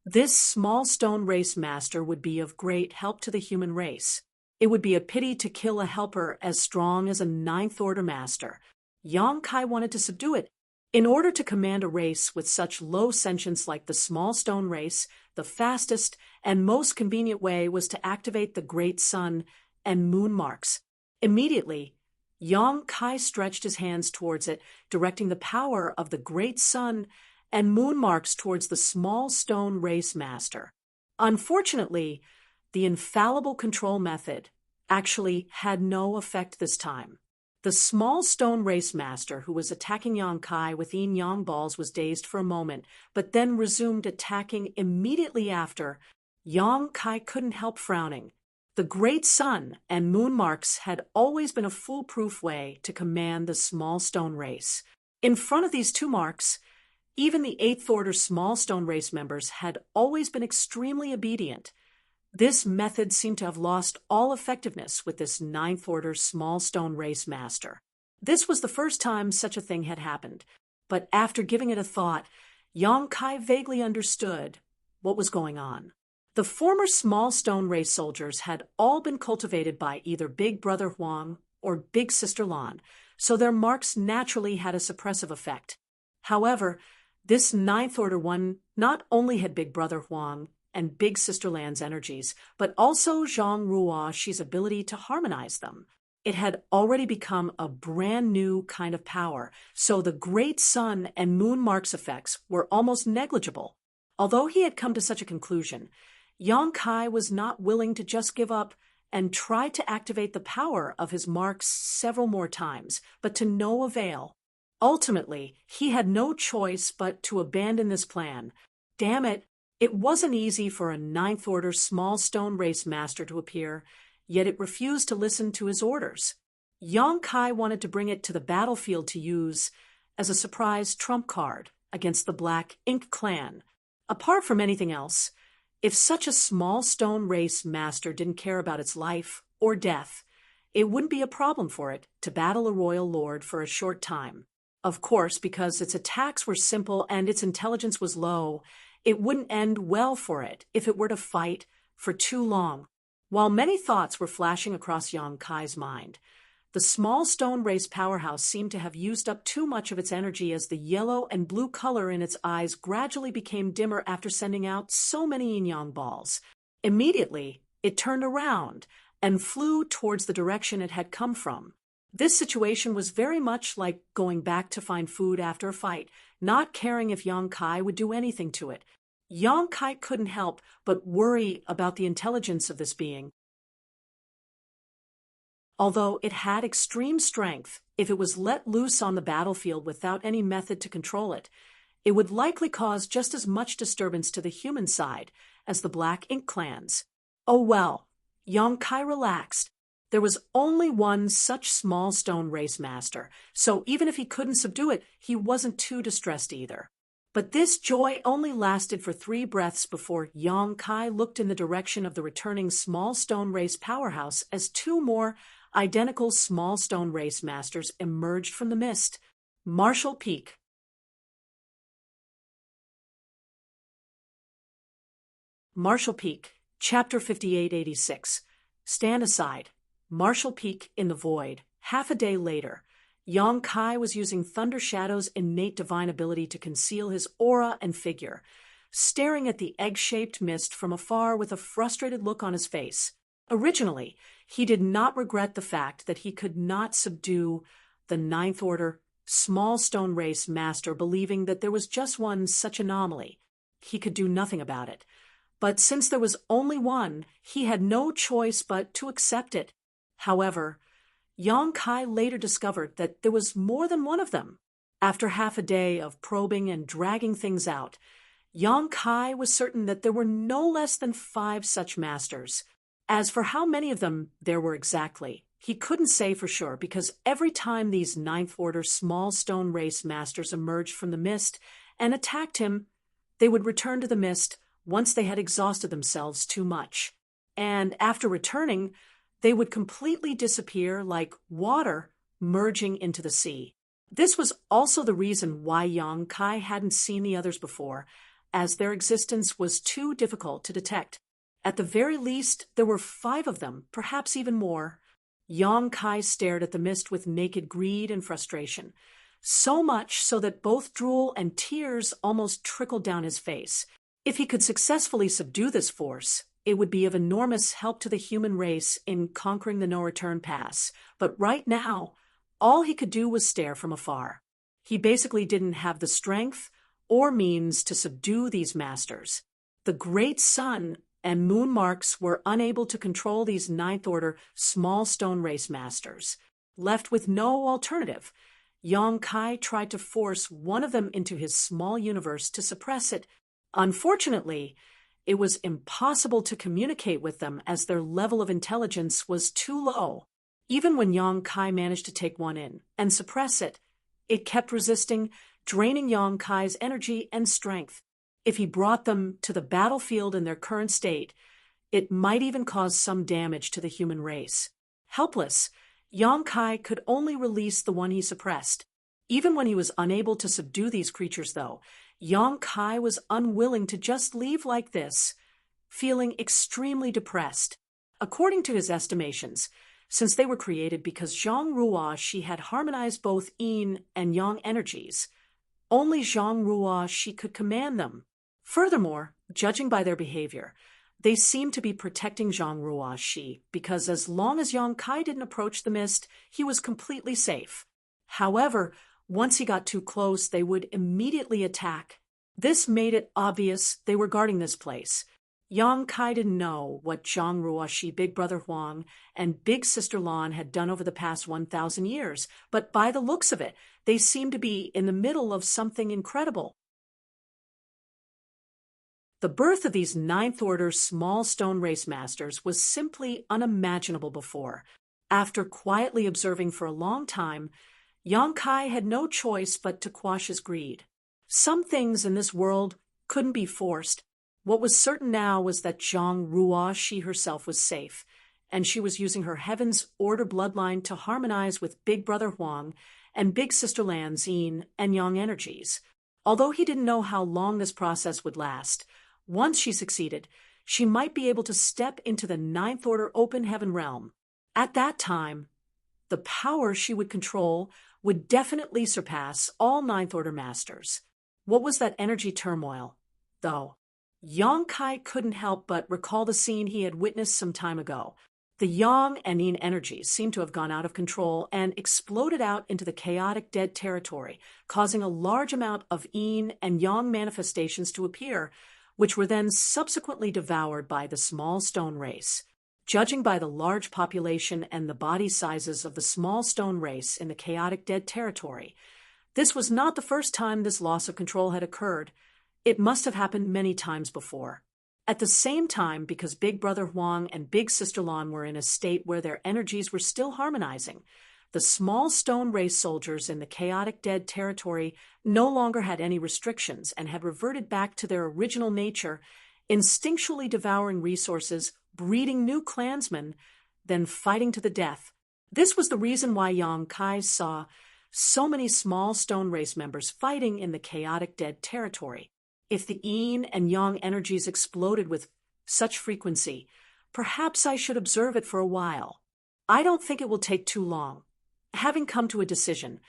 this small stone race master would be of great help to the human race. It would be a pity to kill a helper as strong as a Ninth Order master. Yang Kai wanted to subdue it. In order to command a race with such low sentience like the small stone race, the fastest and most convenient way was to activate the great sun and moon marks. Immediately, Yang Kai stretched his hands towards it, directing the power of the great sun and moon marks towards the small stone race master. Unfortunately, the infallible control method actually had no effect this time. The small stone race master who was attacking Yang Kai with yin yang balls was dazed for a moment, but then resumed attacking immediately after. Yang Kai couldn't help frowning. The great sun and moon marks had always been a foolproof way to command the small stone race. In front of these two marks, even the Eighth Order small stone race members had always been extremely obedient. This method seemed to have lost all effectiveness with this Ninth Order small stone race master. This was the first time such a thing had happened, but after giving it a thought, Yang Kai vaguely understood what was going on. The former small stone race soldiers had all been cultivated by either Big Brother Huang or Big Sister Lan, so their marks naturally had a suppressive effect. However, this Ninth Order one not only had Big Brother Huang and Big Sister Lan's energies, but also Zhang Ruoxi's ability to harmonize them. It had already become a brand new kind of power, so the great sun and moon marks effects were almost negligible. Although he had come to such a conclusion, Yang Kai was not willing to just give up and try to activate the power of his marks several more times, but to no avail. Ultimately, he had no choice but to abandon this plan. Damn it! It wasn't easy for a Ninth Order small stone race master to appear, yet it refused to listen to his orders. Yang Kai wanted to bring it to the battlefield to use as a surprise trump card against the Black Ink clan. Apart from anything else, if such a small stone race master didn't care about its life or death, it wouldn't be a problem for it to battle a royal lord for a short time. Of course, because its attacks were simple and its intelligence was low, it wouldn't end well for it if it were to fight for too long. While many thoughts were flashing across Yang Kai's mind, the small stone race powerhouse seemed to have used up too much of its energy as the yellow and blue color in its eyes gradually became dimmer after sending out so many yin-yang balls. Immediately, it turned around and flew towards the direction it had come from. This situation was very much like going back to find food after a fight, not caring if Yang Kai would do anything to it. Yang Kai couldn't help but worry about the intelligence of this being. Although it had extreme strength, if it was let loose on the battlefield without any method to control it, it would likely cause just as much disturbance to the human side as the Black Ink clans. Oh well, Yang Kai relaxed. There was only one such small stone race master, so even if he couldn't subdue it, he wasn't too distressed either. But this joy only lasted for 3 breaths before Yang Kai looked in the direction of the returning small stone race powerhouse as 2 more identical small stone race masters emerged from the mist. Marshall Peak. Marshall Peak, Chapter 5886. Stand aside. Marshall Peak in the void. Half a day later, Yang Kai was using Thunder Shadow's innate divine ability to conceal his aura and figure, staring at the egg-shaped mist from afar with a frustrated look on his face. Originally, he did not regret the fact that he could not subdue the Ninth Order small stone race master, believing that there was just one such anomaly. He could do nothing about it. But since there was only one, he had no choice but to accept it. However, Yang Kai later discovered that there was more than one of them. After half a day of probing and dragging things out, Yang Kai was certain that there were no less than 5 such masters. As for how many of them there were exactly, He couldn't say for sure because every time these Ninth Order small stone race masters emerged from the mist and attacked him, they would return to the mist once they had exhausted themselves too much. And after returning, they would completely disappear like water merging into the sea. This was also the reason why Yang Kai hadn't seen the others before, as their existence was too difficult to detect. At the very least, there were 5 of them, perhaps even more. Yang Kai stared at the mist with naked greed and frustration, so much so that both drool and tears almost trickled down his face. If he could successfully subdue this force, it would be of enormous help to the human race in conquering the no-return pass. But right now, all he could do was stare from afar. He basically didn't have the strength or means to subdue these masters. The great sun and moon marks were unable to control these Ninth Order small stone race masters. Left with no alternative, Yang Kai tried to force one of them into his small universe to suppress it. Unfortunately, it was impossible to communicate with them as their level of intelligence was too low. Even when Yang Kai managed to take one in and suppress it, it kept resisting, draining Yang Kai's energy and strength. If he brought them to the battlefield in their current state, it might even cause some damage to the human race. Helpless, Yang Kai could only release the one he suppressed. Even when he was unable to subdue these creatures, though, Yang Kai was unwilling to just leave like this, feeling extremely depressed. According to his estimations, since they were created because Zhang Ruo Shi had harmonized both yin and yang energies, only Zhang Ruo Shi could command them. Furthermore, judging by their behavior, they seemed to be protecting Zhang Ruo Shi because as long as Yang Kai didn't approach the mist, he was completely safe. However, once he got too close, they would immediately attack. This made it obvious they were guarding this place. Yang Kai didn't know what Zhang Ruo Shi, Big Brother Huang, and Big Sister Lan had done over the past 1,000 years, but by the looks of it, they seemed to be in the middle of something incredible. The birth of these Ninth Order small stone race masters was simply unimaginable before. After quietly observing for a long time, Yang Kai had no choice but to quash his greed. Some things in this world couldn't be forced. What was certain now was that Zhang Ruo Shi herself was safe, and she was using her Heaven's Order bloodline to harmonize with Big Brother Huang and Big Sister Lan's yin and yang energies. Although he didn't know how long this process would last, once she succeeded, she might be able to step into the Ninth Order open heaven realm. At that time, the power she would control would definitely surpass all Ninth Order masters. What was that energy turmoil, though? Yang Kai couldn't help but recall the scene he had witnessed some time ago. The yang and yin energies seemed to have gone out of control and exploded out into the chaotic dead territory, causing a large amount of yin and yang manifestations to appear, which were then subsequently devoured by the small stone race. Judging by the large population and the body sizes of the small stone race in the chaotic dead territory, this was not the first time this loss of control had occurred. It must have happened many times before. At the same time, because Big Brother Huang and Big Sister Lan were in a state where their energies were still harmonizing, the small stone race soldiers in the chaotic dead territory no longer had any restrictions and had reverted back to their original nature, instinctually devouring resources, breeding new clansmen, then fighting to the death. This was the reason why Yang Kai saw so many small stone race members fighting in the chaotic dead territory. If the yin and yang energies exploded with such frequency, perhaps I should observe it for a while. I don't think it will take too long. Having come to a decision,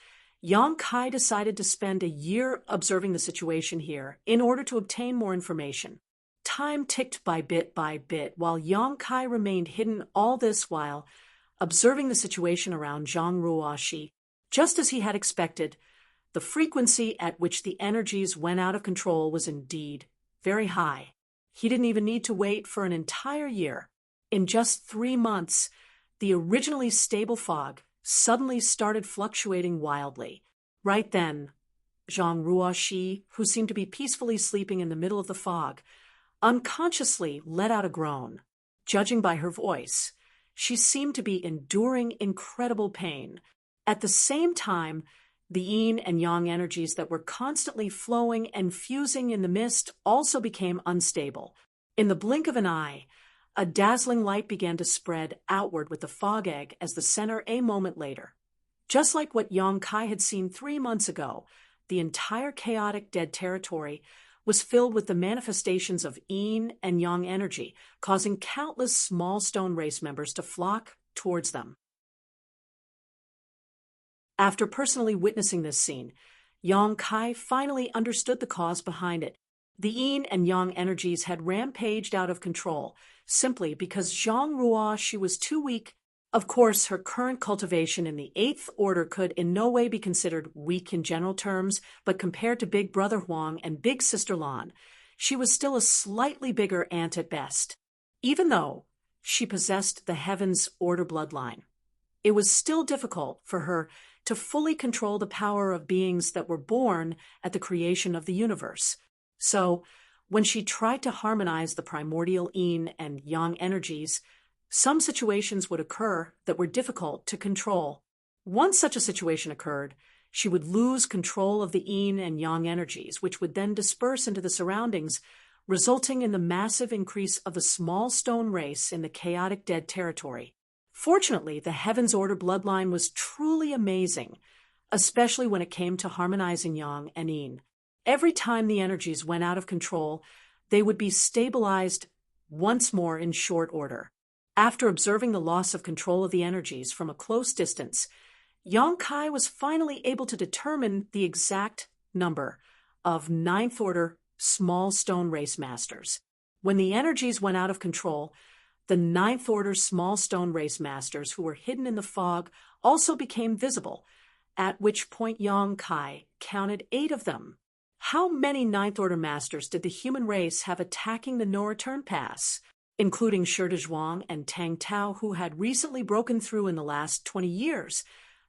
Yang Kai decided to spend a year observing the situation here in order to obtain more information. Time ticked by bit while Yang Kai remained hidden, all this while observing the situation around Zhang Ruo Shi. Just as he had expected, the frequency at which the energies went out of control was indeed very high. He didn't even need to wait for an entire year. In just 3 months, the originally stable fog suddenly started fluctuating wildly. Right then, Zhang Ruo Shi, who seemed to be peacefully sleeping in the middle of the fog, unconsciously let out a groan. Judging by her voice, She seemed to be enduring incredible pain. At the same time, the yin and yang energies that were constantly flowing and fusing in the mist also became unstable. In the blink of an eye, a dazzling light began to spread outward with the fog egg as the center a moment later. Just like what Yang Kai had seen 3 months ago, the entire chaotic dead territory was filled with the manifestations of yin and yang energy, causing countless small stone race members to flock towards them. After personally witnessing this scene, Yang Kai finally understood the cause behind it. The yin and yang energies had rampaged out of control, simply because Zhang Ruo she was too weak. Of course, her current cultivation in the 8th Order could in no way be considered weak in general terms, but compared to Big Brother Huang and Big Sister Lan, she was still a slightly bigger ant at best. Even though she possessed the Heaven's Order bloodline, it was still difficult for her to fully control the power of beings that were born at the creation of the universe. So, when she tried to harmonize the primordial yin and yang energies, some situations would occur that were difficult to control. Once such a situation occurred, she would lose control of the yin and yang energies, which would then disperse into the surroundings, resulting in the massive increase of the small stone race in the chaotic dead territory. Fortunately, the Heaven's Order bloodline was truly amazing, especially when it came to harmonizing yang and yin. Every time the energies went out of control, they would be stabilized once more in short order. After observing the loss of control of the energies from a close distance, Yang Kai was finally able to determine the exact number of 9th Order small stone race masters. When the energies went out of control, the 9th Order small stone race masters who were hidden in the fog also became visible, at which point Yang Kai counted 8 of them. How many 9th Order masters did the human race have attacking the no-return pass, including Shi Zhuang and Tang Tao, who had recently broken through in the last 20 years?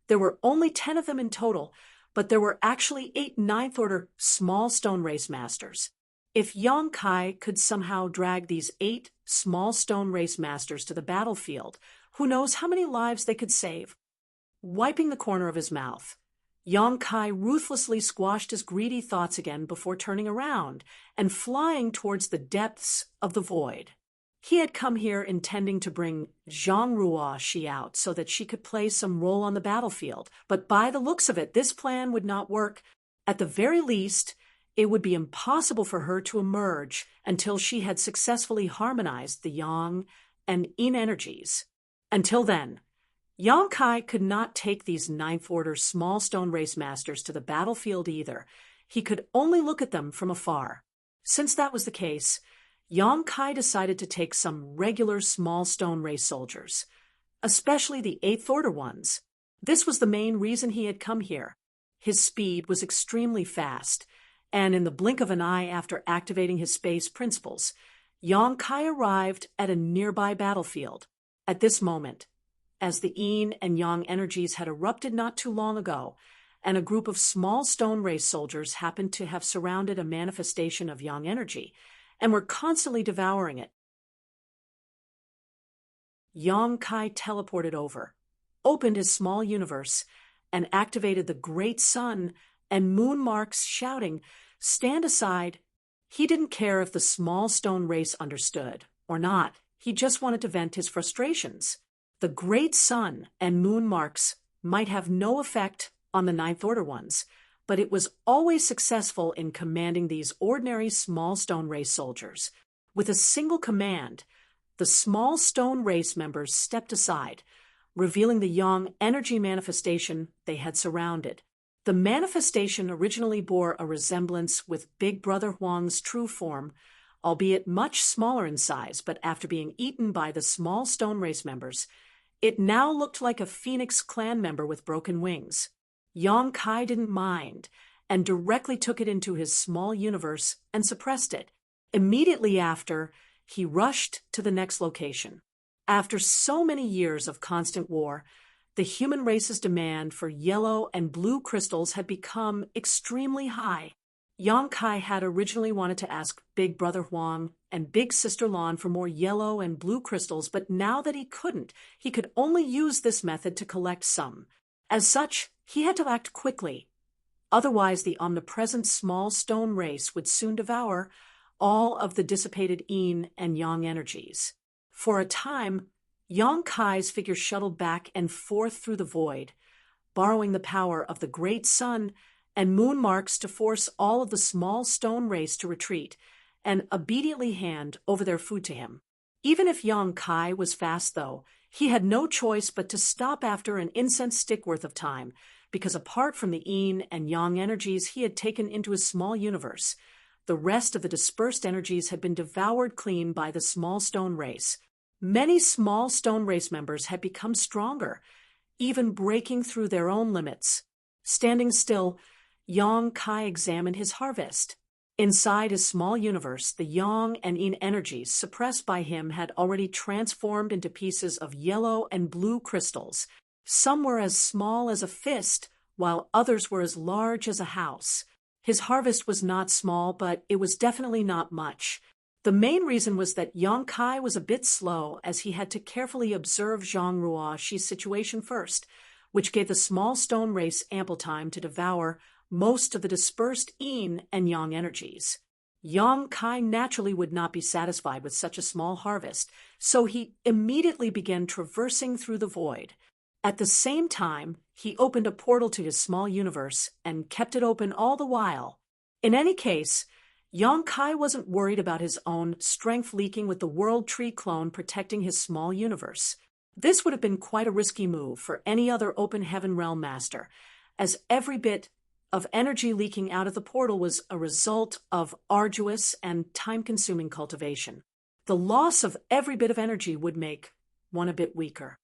There were only 10 of them in total, but there were actually 8 9th Order small stone race masters. If Yang Kai could somehow drag these 8 small stone race masters to the battlefield, who knows how many lives they could save? Wiping the corner of his mouth, Yang Kai ruthlessly squashed his greedy thoughts again before turning around and flying towards the depths of the void. He had come here intending to bring Zhang Ruo she out so that she could play some role on the battlefield, but by the looks of it, this plan would not work. At the very least, it would be impossible for her to emerge until she had successfully harmonized the yang and yin energies. Until then, Yang Kai could not take these 9th Order small stone race masters to the battlefield either. He could only look at them from afar. Since that was the case, Yang Kai decided to take some regular small stone race soldiers, especially the 8th Order ones. This was the main reason he had come here. His speed was extremely fast, and in the blink of an eye after activating his space principles, Yang Kai arrived at a nearby battlefield. At this moment, as the yin and yang energies had erupted not too long ago, and a group of small stone race soldiers happened to have surrounded a manifestation of yang energy and were constantly devouring it, Yang Kai teleported over, opened his small universe, and activated the great sun and moon marks, shouting, "Stand aside." He didn't care if the small stone race understood or not. He just wanted to vent his frustrations. The great sun and moon marks might have no effect on the 9th Order ones, but it was always successful in commanding these ordinary small stone race soldiers. With a single command, the small stone race members stepped aside, revealing the yang energy manifestation they had surrounded. The manifestation originally bore a resemblance with Big Brother Huang's true form, albeit much smaller in size, but after being eaten by the small stone race members, it now looked like a Phoenix clan member with broken wings. Yang Kai didn't mind, and directly took it into his small universe and suppressed it. Immediately after, he rushed to the next location. After so many years of constant war, the human race's demand for yellow and blue crystals had become extremely high. Yang Kai had originally wanted to ask Big Brother Huang and Big Sister Lan for more yellow and blue crystals, but now that he couldn't, he could only use this method to collect some. As such, he had to act quickly. Otherwise, the omnipresent small stone race would soon devour all of the dissipated yin and yang energies. For a time, Yang Kai's figure shuttled back and forth through the void, borrowing the power of the great sun and moon marks to force all of the small stone race to retreat and obediently hand over their food to him. Even if Yang Kai was fast, though, he had no choice but to stop after an incense stick worth of time, because apart from the yin and yang energies he had taken into his small universe, the rest of the dispersed energies had been devoured clean by the small stone race. Many small stone race members had become stronger, even breaking through their own limits. Standing still, Yang Kai examined his harvest. Inside his small universe, the yang and yin energies suppressed by him had already transformed into pieces of yellow and blue crystals. Some were as small as a fist, while others were as large as a house. His harvest was not small, but it was definitely not much. The main reason was that Yang Kai was a bit slow, as he had to carefully observe Zhang Ruoxi's situation first, which gave the small stone race ample time to devour most of the dispersed yin and yang energies. Yang Kai naturally would not be satisfied with such a small harvest, so he immediately began traversing through the void. At the same time, he opened a portal to his small universe and kept it open all the while. In any case, Yang Kai wasn't worried about his own strength leaking with the World Tree clone protecting his small universe. This would have been quite a risky move for any other open heaven realm master, as every bit of energy leaking out of the portal was a result of arduous and time-consuming cultivation. The loss of every bit of energy would make one a bit weaker.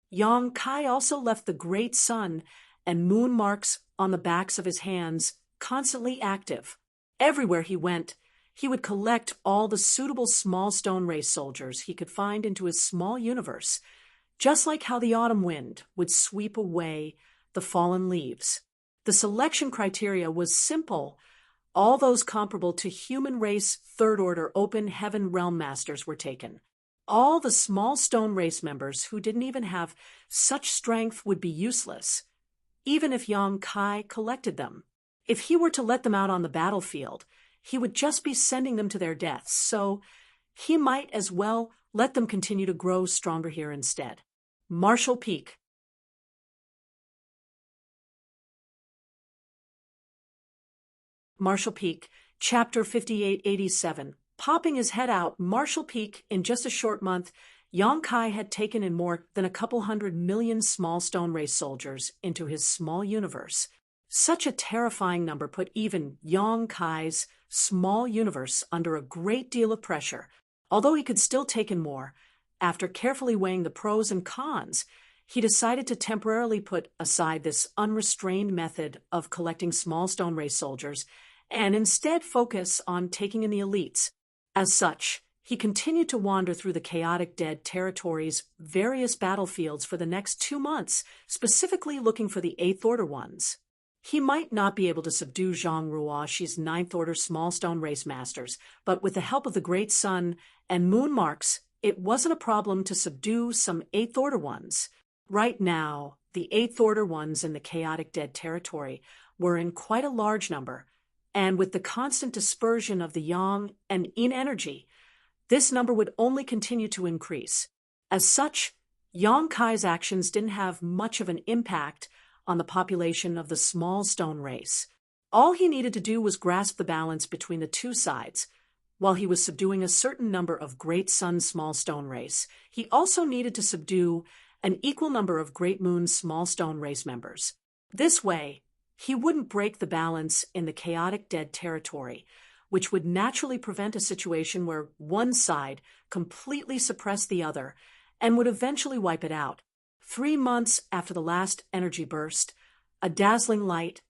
Yang Kai also left the great sun and moon marks on the backs of his hands constantly active. Everywhere he went, he would collect all the suitable small stone race soldiers he could find into his small universe, just like how the autumn wind would sweep away the fallen leaves. The selection criteria was simple. All those comparable to human race third-order open heaven realm masters were taken. All the small stone race members who didn't even have such strength would be useless, even if Yang Kai collected them. If he were to let them out on the battlefield, he would just be sending them to their deaths, so he might as well let them continue to grow stronger here instead. Marshall Peak. Marshall Peak, Chapter 5887. Popping his head out, Marshall Peak, in just a short month, Yang Kai had taken in more than a couple 100 million small stone race soldiers into his small universe. Such a terrifying number put even Yang Kai's small universe under a great deal of pressure. Although he could still take in more, after carefully weighing the pros and cons, he decided to temporarily put aside this unrestrained method of collecting small stone race soldiers and instead focus on taking in the elites. As such, he continued to wander through the chaotic dead territory's various battlefields for the next 2 months, specifically looking for the 8th Order ones. He might not be able to subdue Zhang Ruoxi's 9th Order small stone race masters, but with the help of the Great Sun and moon marks, it wasn't a problem to subdue some 8th Order ones. Right now, the 8th Order ones in the chaotic dead territory were in quite a large number, and with the constant dispersion of the yang and yin energy, this number would only continue to increase. As such, Yang Kai's actions didn't have much of an impact on the population of the small stone race. All he needed to do was grasp the balance between the two sides. While he was subduing a certain number of Great Sun small stone race, he also needed to subdue an equal number of Great Moon small stone race members. This way, he wouldn't break the balance in the chaotic dead territory, which would naturally prevent a situation where one side completely suppressed the other and would eventually wipe it out. 3 months after the last energy burst, a dazzling light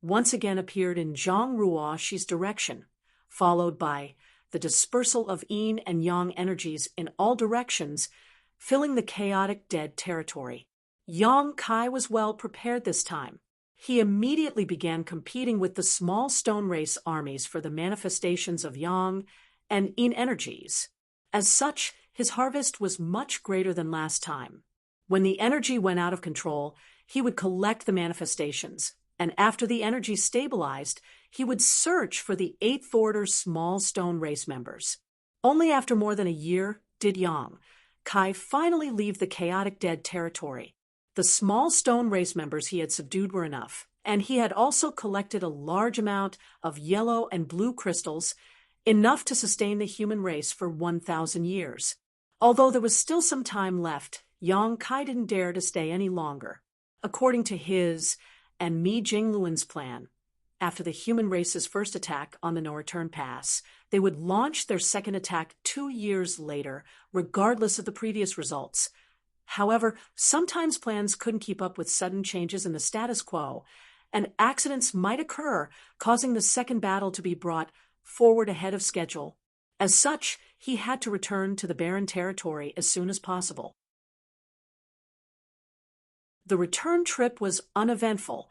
once again appeared in Zhang Ruoxi's direction, followed by the dispersal of yin and yang energies in all directions, filling the chaotic dead territory. Yang Kai was well prepared this time. He immediately began competing with the small stone race armies for the manifestations of yang and yin energies. As such, his harvest was much greater than last time. When the energy went out of control, he would collect the manifestations, and after the energy stabilized, he would search for the Eighth Order small stone race members. Only after more than a year did Yang Kai finally leave the chaotic dead territory. The small stone race members he had subdued were enough, and he had also collected a large amount of yellow and blue crystals, enough to sustain the human race for 1,000 years. Although there was still some time left, Yang Kai didn't dare to stay any longer. According to his and Mi Jingluan's plan, after the human race's first attack on the No-Return Pass, they would launch their second attack 2 years later, regardless of the previous results. However, sometimes plans couldn't keep up with sudden changes in the status quo, and accidents might occur, causing the second battle to be brought forward ahead of schedule. As such, he had to return to the barren territory as soon as possible. The return trip was uneventful,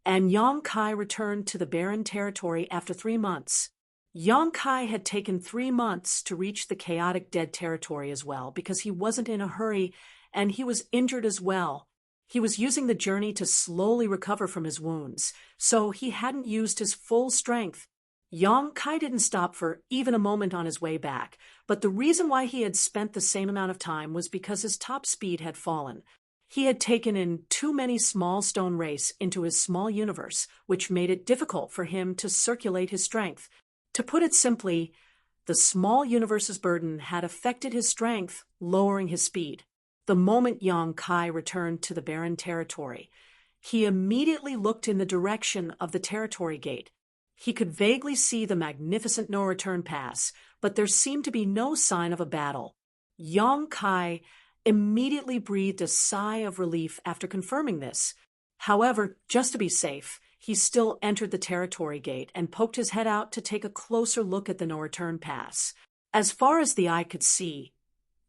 and Yang Kai returned to the barren territory after 3 months. Yang Kai had taken 3 months to reach the chaotic dead territory as well, because he wasn't in a hurry and he was injured as well. He was using the journey to slowly recover from his wounds, so he hadn't used his full strength. Yang Kai didn't stop for even a moment on his way back, but the reason why he had spent the same amount of time was because his top speed had fallen. He had taken in too many small stone race into his small universe, which made it difficult for him to circulate his strength. To put it simply, the small universe's burden had affected his strength, lowering his speed. The moment Yang Kai returned to the barren territory, he immediately looked in the direction of the territory gate. He could vaguely see the magnificent No-Return Pass, but there seemed to be no sign of a battle. Yang Kai immediately breathed a sigh of relief after confirming this. However, just to be safe, he still entered the territory gate and poked his head out to take a closer look at the No-Return Pass. As far as the eye could see,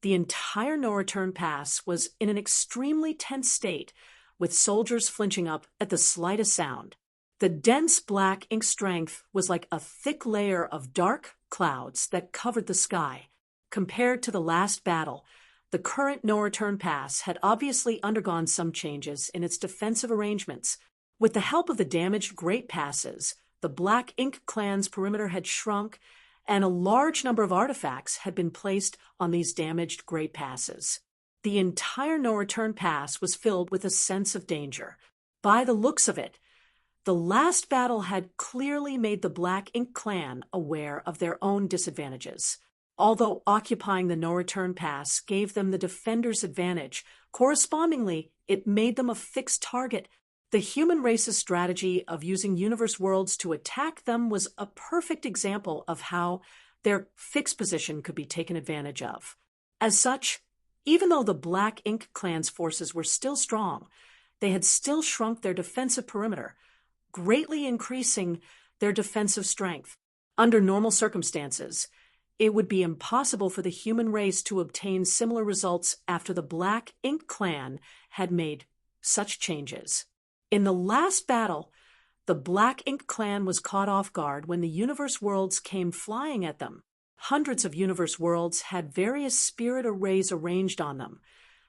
the entire No-Return Pass was in an extremely tense state, with soldiers flinching up at the slightest sound. The dense black ink strength was like a thick layer of dark clouds that covered the sky. Compared to the last battle, the current No-Return Pass had obviously undergone some changes in its defensive arrangements. With the help of the damaged Great Passes, the Black Ink clan's perimeter had shrunk, and a large number of artifacts had been placed on these damaged Great Passes. The entire No-Return Pass was filled with a sense of danger. By the looks of it, the last battle had clearly made the Black Ink clan aware of their own disadvantages. Although occupying the No-Return Pass gave them the defender's advantage, correspondingly, it made them a fixed target. The human race's strategy of using universe worlds to attack them was a perfect example of how their fixed position could be taken advantage of. As such, even though the Black Ink clan's forces were still strong, they had still shrunk their defensive perimeter, greatly increasing their defensive strength. Under normal circumstances, it would be impossible for the human race to obtain similar results after the Black Ink clan had made such changes. In the last battle, the Black Ink clan was caught off guard when the universe worlds came flying at them. Hundreds of universe worlds had various spirit arrays arranged on them,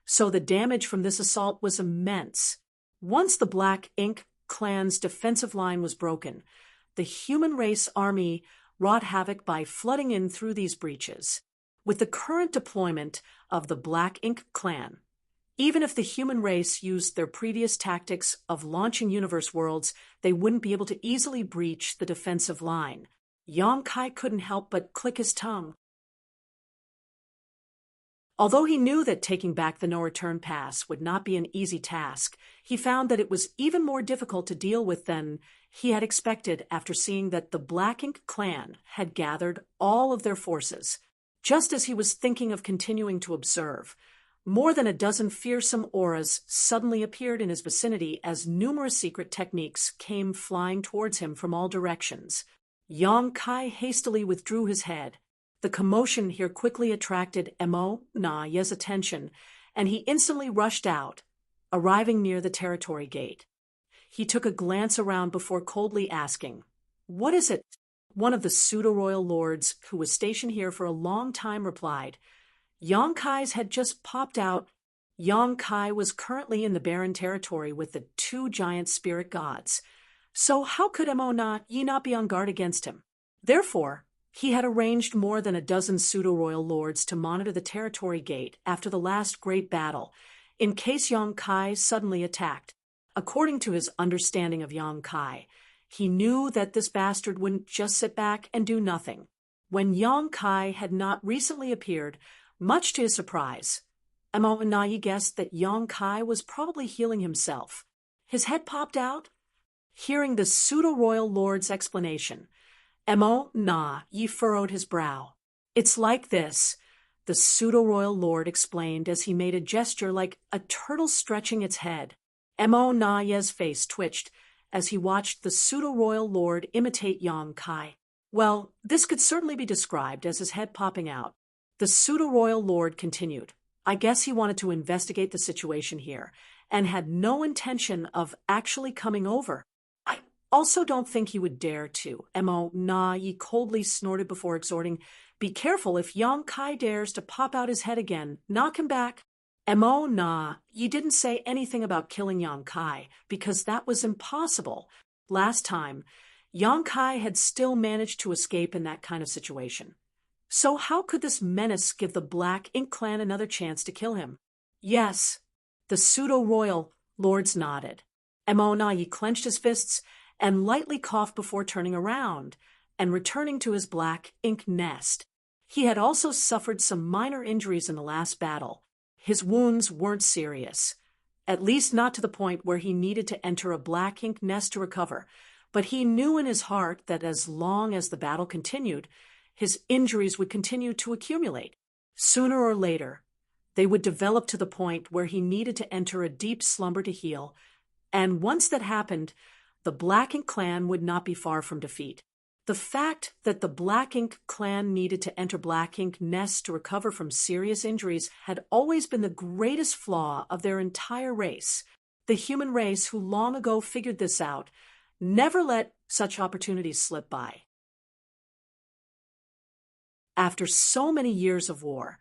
so the damage from this assault was immense. Once the Black Ink clan's defensive line was broken, the human race army wrought havoc by flooding in through these breaches. With the current deployment of the Black Ink clan, even if the human race used their previous tactics of launching universe worlds, they wouldn't be able to easily breach the defensive line. Yang Kai couldn't help but click his tongue. Although he knew that taking back the No-Return Pass would not be an easy task, he found that it was even more difficult to deal with than he had expected after seeing that the Black Ink clan had gathered all of their forces. Just as he was thinking of continuing to observe, more than a dozen fearsome auras suddenly appeared in his vicinity as numerous secret techniques came flying towards him from all directions. Yang Kai hastily withdrew his head. The commotion here quickly attracted Mo Na-Ye's attention, and he instantly rushed out, arriving near the territory gate. He took a glance around before coldly asking, "What is it?" One of the pseudo-royal lords, who was stationed here for a long time, replied, "Yonkai's had just popped out." Yonkai was currently in the barren territory with the two giant spirit gods. So how could Ye not be on guard against him? Therefore, he had arranged more than a dozen pseudo-royal lords to monitor the territory gate after the last great battle, in case Yonkai suddenly attacked. According to his understanding of Yonkai, he knew that this bastard wouldn't just sit back and do nothing. When Yonkai had not recently appeared, much to his surprise, Ye guessed that Yonkai was probably healing himself. His head popped out. Hearing the pseudo-royal lord's explanation, Ye furrowed his brow. "It's like this," the pseudo-royal lord explained as he made a gesture like a turtle stretching its head. Ye's face twitched as he watched the pseudo-royal lord imitate Yonkai. Well, this could certainly be described as his head popping out. The pseudo-royal lord continued, "I guess he wanted to investigate the situation here and had no intention of actually coming over. I also don't think he would dare to." Ye coldly snorted before exhorting, "Be careful if Yonkai dares to pop out his head again. Knock him back." Ye didn't say anything about killing Yonkai because that was impossible. Last time, Yonkai had still managed to escape in that kind of situation. So how could this menace give the Black Ink clan another chance to kill him? Yes, the pseudo-royal lords nodded. Ye clenched his fists and lightly coughed before turning around and returning to his black ink nest. He had also suffered some minor injuries in the last battle. His wounds weren't serious, at least not to the point where he needed to enter a black ink nest to recover, but he knew in his heart that as long as the battle continued, his injuries would continue to accumulate. Sooner or later, they would develop to the point where he needed to enter a deep slumber to heal, and once that happened, the Black Ink clan would not be far from defeat. The fact that the Black Ink clan needed to enter Black Ink nests to recover from serious injuries had always been the greatest flaw of their entire race. The human race, who long ago figured this out, never let such opportunities slip by. After so many years of war,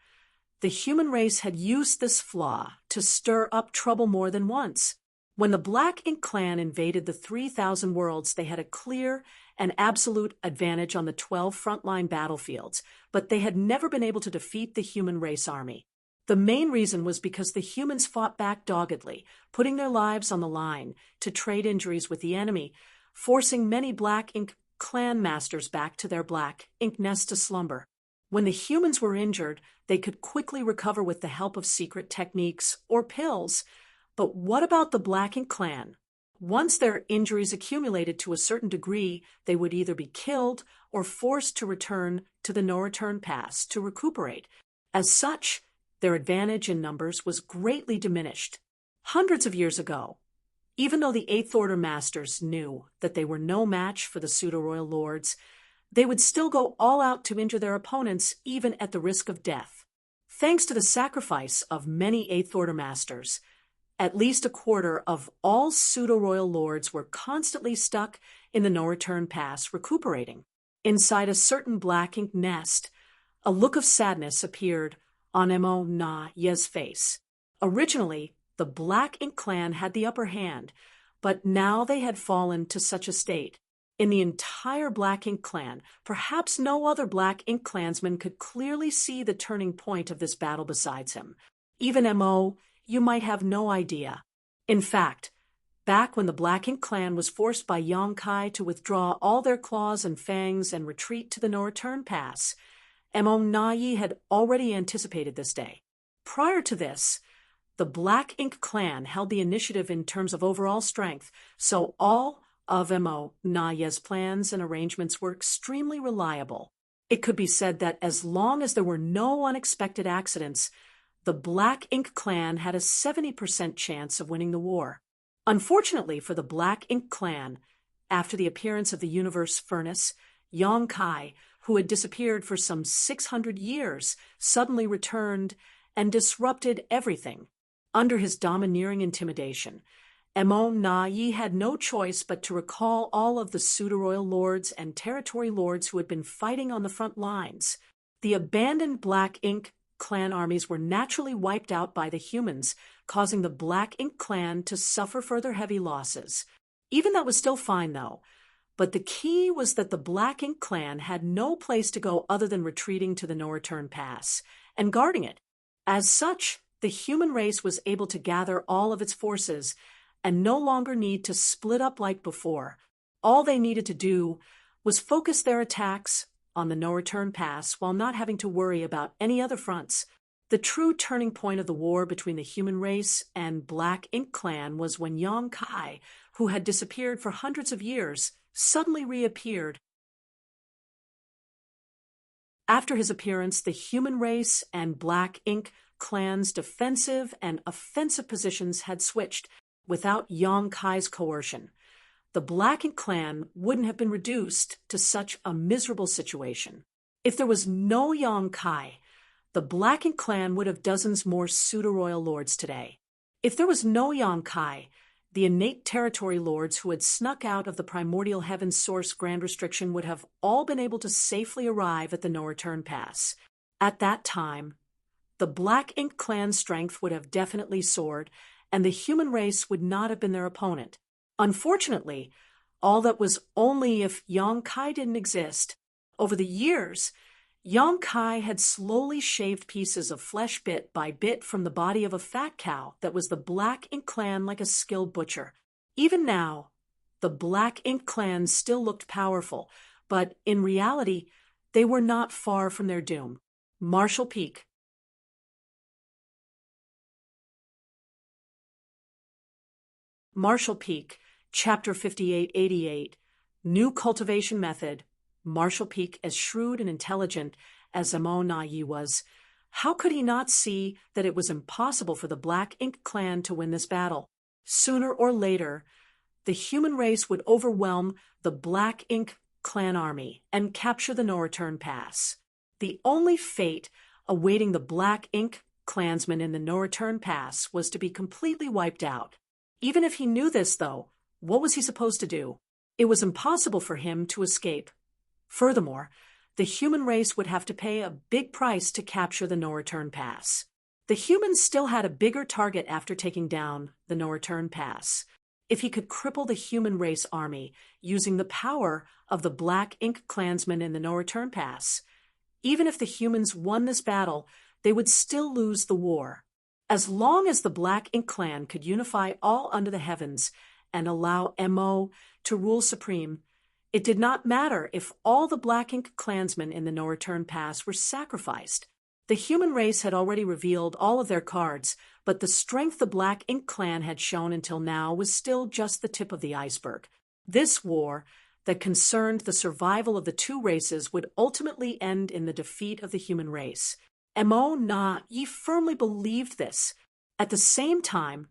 the human race had used this flaw to stir up trouble more than once. When the Black Ink clan invaded the 3,000 worlds, they had a clear and absolute advantage on the 12 frontline battlefields, but they had never been able to defeat the human race army. The main reason was because the humans fought back doggedly, putting their lives on the line to trade injuries with the enemy, forcing many Black Ink clan masters back to their Black Ink nest to slumber. When the humans were injured, they could quickly recover with the help of secret techniques or pills. But what about the Black Ink clan? Once their injuries accumulated to a certain degree, they would either be killed or forced to return to the no-return pass to recuperate. As such, their advantage in numbers was greatly diminished. Hundreds of years ago, even though the Eighth Order Masters knew that they were no match for the pseudo-royal lords, they would still go all out to injure their opponents, even at the risk of death. Thanks to the sacrifice of many Eighth Order Masters, at least a quarter of all pseudo-royal lords were constantly stuck in the no-return pass, recuperating. Inside a certain Black Ink nest, a look of sadness appeared on Ye's face. Originally, the Black Ink clan had the upper hand, but now they had fallen to such a state. In the entire Black Ink clan, perhaps no other Black Ink clansman could clearly see the turning point of this battle besides him. Even you might have no idea. In fact, back when the Black Ink clan was forced by Yonkai to withdraw all their claws and fangs and retreat to the no-return pass, Ye had already anticipated this day. Prior to this, the Black Ink clan held the initiative in terms of overall strength, so all of Ye's plans and arrangements were extremely reliable. It could be said that as long as there were no unexpected accidents, the Black Ink clan had a 70% chance of winning the war. Unfortunately for the Black Ink clan, after the appearance of the universe furnace, Yonkai, who had disappeared for some 600 years, suddenly returned and disrupted everything. Under his domineering intimidation, Yi had no choice but to recall all of the pseudo-royal lords and territory lords who had been fighting on the front lines. The abandoned Black Ink clan armies were naturally wiped out by the humans, causing the Black Ink clan to suffer further heavy losses. Even that was still fine, though. But the key was that the Black Ink clan had no place to go other than retreating to the no-return pass and guarding it. As such, the human race was able to gather all of its forces and no longer need to split up like before. All they needed to do was focus their attacks on the no-return pass while not having to worry about any other fronts. The true turning point of the war between the human race and Black Ink clan was when Yong Kai, who had disappeared for hundreds of years, suddenly reappeared. After his appearance, the human race and Black Ink clan's defensive and offensive positions had switched. Without Yong Kai's coercion, the Black Ink clan wouldn't have been reduced to such a miserable situation. If there was no Yong Kai, the Black Ink clan would have dozens more pseudo-royal lords today. If there was no Yong Kai, the innate territory lords who had snuck out of the primordial heavens source grand restriction would have all been able to safely arrive at the no-return pass. At that time, the Black Ink clan's strength would have definitely soared, and the human race would not have been their opponent. Unfortunately, all that was only if Yong Kai didn't exist. Over the years, Yong Kai had slowly shaved pieces of flesh bit by bit from the body of a fat cow that was the Black Ink clan like a skilled butcher. Even now, the Black Ink clan still looked powerful, but in reality, they were not far from their doom. Marshall Peak. Marshall Peak, Chapter 5888, New Cultivation Method. Marshall Peak, as shrewd and intelligent as Yi was, how could he not see that it was impossible for the Black Ink clan to win this battle? Sooner or later, the human race would overwhelm the Black Ink clan army and capture the no-return pass. The only fate awaiting the Black Ink clansmen in the no-return pass was to be completely wiped out. Even if he knew this, though, what was he supposed to do? It was impossible for him to escape. Furthermore, the human race would have to pay a big price to capture the no-return pass. The humans still had a bigger target after taking down the no-return pass. If he could cripple the human race army using the power of the Black Ink clansmen in the no-return pass, even if the humans won this battle, they would still lose the war. As long as the Black Ink clan could unify all under the heavens and allow Mo to rule supreme, it did not matter if all the Black Ink clansmen in the no-return pass were sacrificed. The human race had already revealed all of their cards, but the strength the Black Ink clan had shown until now was still just the tip of the iceberg. This war that concerned the survival of the two races would ultimately end in the defeat of the human race. Yi firmly believed this. At the same time,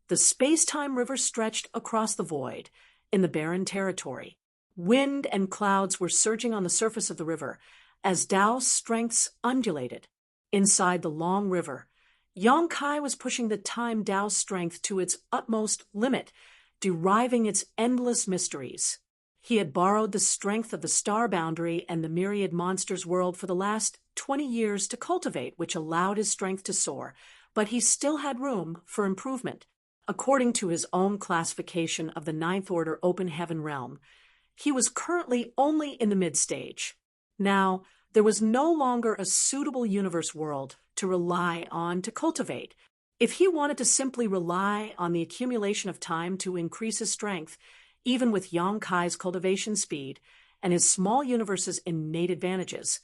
the space-time river stretched across the void in the barren territory. Wind and clouds were surging on the surface of the river as Tao's strengths undulated. Inside the long river, Yong Kai was pushing the time Tao's strength to its utmost limit, deriving its endless mysteries. He had borrowed the strength of the star boundary and the myriad monsters world for the last 20 years to cultivate, which allowed his strength to soar, but he still had room for improvement. According to his own classification of the Ninth Order Open Heaven realm, he was currently only in the mid-stage. Now, there was no longer a suitable universe world to rely on to cultivate. If he wanted to simply rely on the accumulation of time to increase his strength, even with Yong Kai's cultivation speed and his small universe's innate advantages,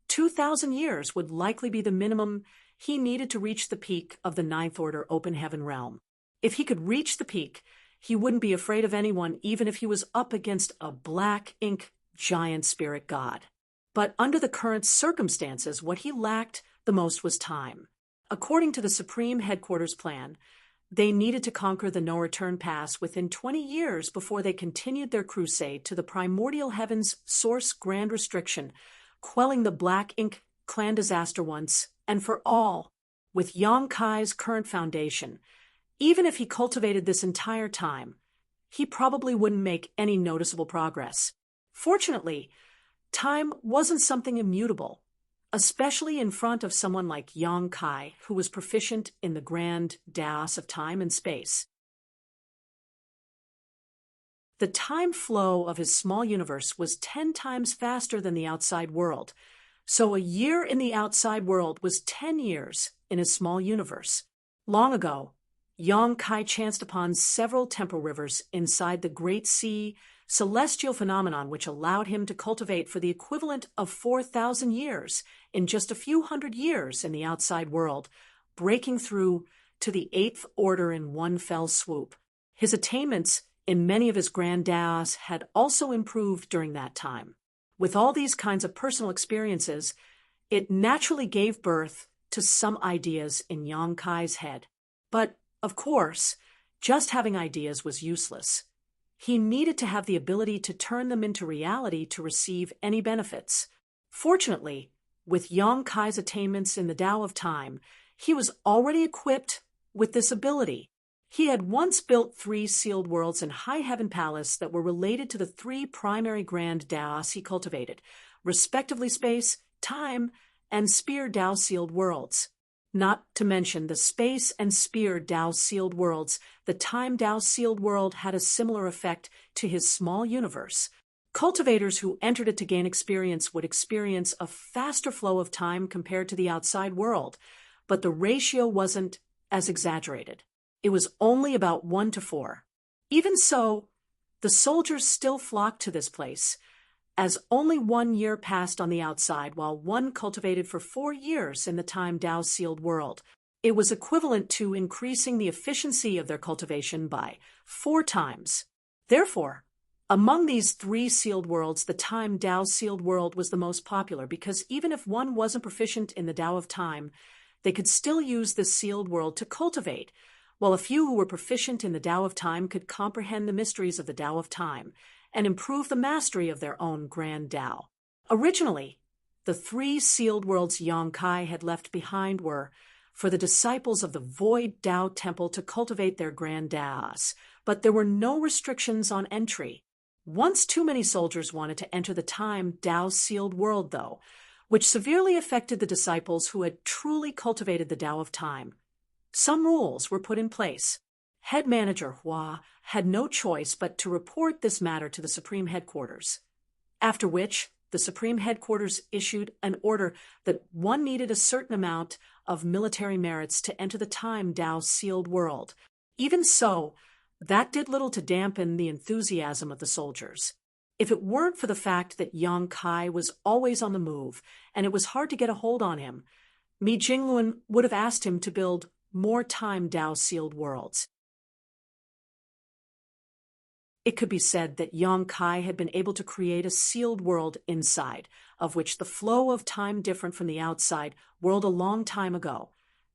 2,000 years would likely be the minimum he needed to reach the peak of the Ninth Order Open Heaven realm. If he could reach the peak, he wouldn't be afraid of anyone, even if he was up against a Black Ink giant spirit god. But under the current circumstances, what he lacked the most was time. According to the Supreme Headquarters plan, they needed to conquer the no-return pass within 20 years before they continued their crusade to the primordial heavens source grand restriction, quelling the Black Ink clan disaster once and for all. With Yong Kai's current foundation, Even if he cultivated this entire time, he probably wouldn't make any noticeable progress. Fortunately, time wasn't something immutable, especially in front of someone like Yang Kai, who was proficient in the grand dance of time and space. The time flow of his small universe was 10 times faster than the outside world, so a year in the outside world was 10 years in his small universe. Long ago, Yang Kai chanced upon several temporal rivers inside the Great Sea, celestial phenomenon which allowed him to cultivate for the equivalent of 4,000 years in just a few hundred years in the outside world, breaking through to the 8th order in one fell swoop. His attainments in many of his grand daos had also improved during that time. With all these kinds of personal experiences, it naturally gave birth to some ideas in Yang Kai's head. But, of course, just having ideas was useless. He needed to have the ability to turn them into reality to receive any benefits. Fortunately, with Yang Kai's attainments in the Tao of Time, he was already equipped with this ability. He had once built 3 sealed worlds in High Heaven Palace that were related to the 3 primary grand Daos he cultivated, respectively space, time, and spear Tao sealed worlds. Not to mention the space and spear Tao sealed worlds, the time Tao sealed world had a similar effect to his small universe. Cultivators who entered it to gain experience would experience a faster flow of time compared to the outside world, but the ratio wasn't as exaggerated. It was only about 1 to 4. Even so, the soldiers still flocked to this place, as only 1 year passed on the outside while one cultivated for 4 years in the time Tao sealed world. It was equivalent to increasing the efficiency of their cultivation by 4 times. Therefore, among these 3 sealed worlds, the time Tao sealed world was the most popular because even if one wasn't proficient in the Tao of Time, they could still use this sealed world to cultivate, while a few who were proficient in the Tao of Time could comprehend the mysteries of the Tao of Time and improve the mastery of their own grand Tao. Originally, the 3 sealed worlds Yang Kai had left behind were for the disciples of the Void Tao Temple to cultivate their grand Taos, but there were no restrictions on entry. Once too many soldiers wanted to enter the time Tao sealed world, though, which severely affected the disciples who had truly cultivated the Tao of Time. Some rules were put in place. Head manager Hua had no choice but to report this matter to the Supreme Headquarters, after which the Supreme Headquarters issued an order that one needed a certain amount of military merits to enter the time Tao sealed world. Even so, that did little to dampen the enthusiasm of the soldiers. If it weren't for the fact that Yang Kai was always on the move and it was hard to get a hold on him, Mi Jingluan would have asked him to build more time Tao sealed worlds. It could be said that Yang Kai had been able to create a sealed world inside, of which the flow of time different from the outside world a long time ago.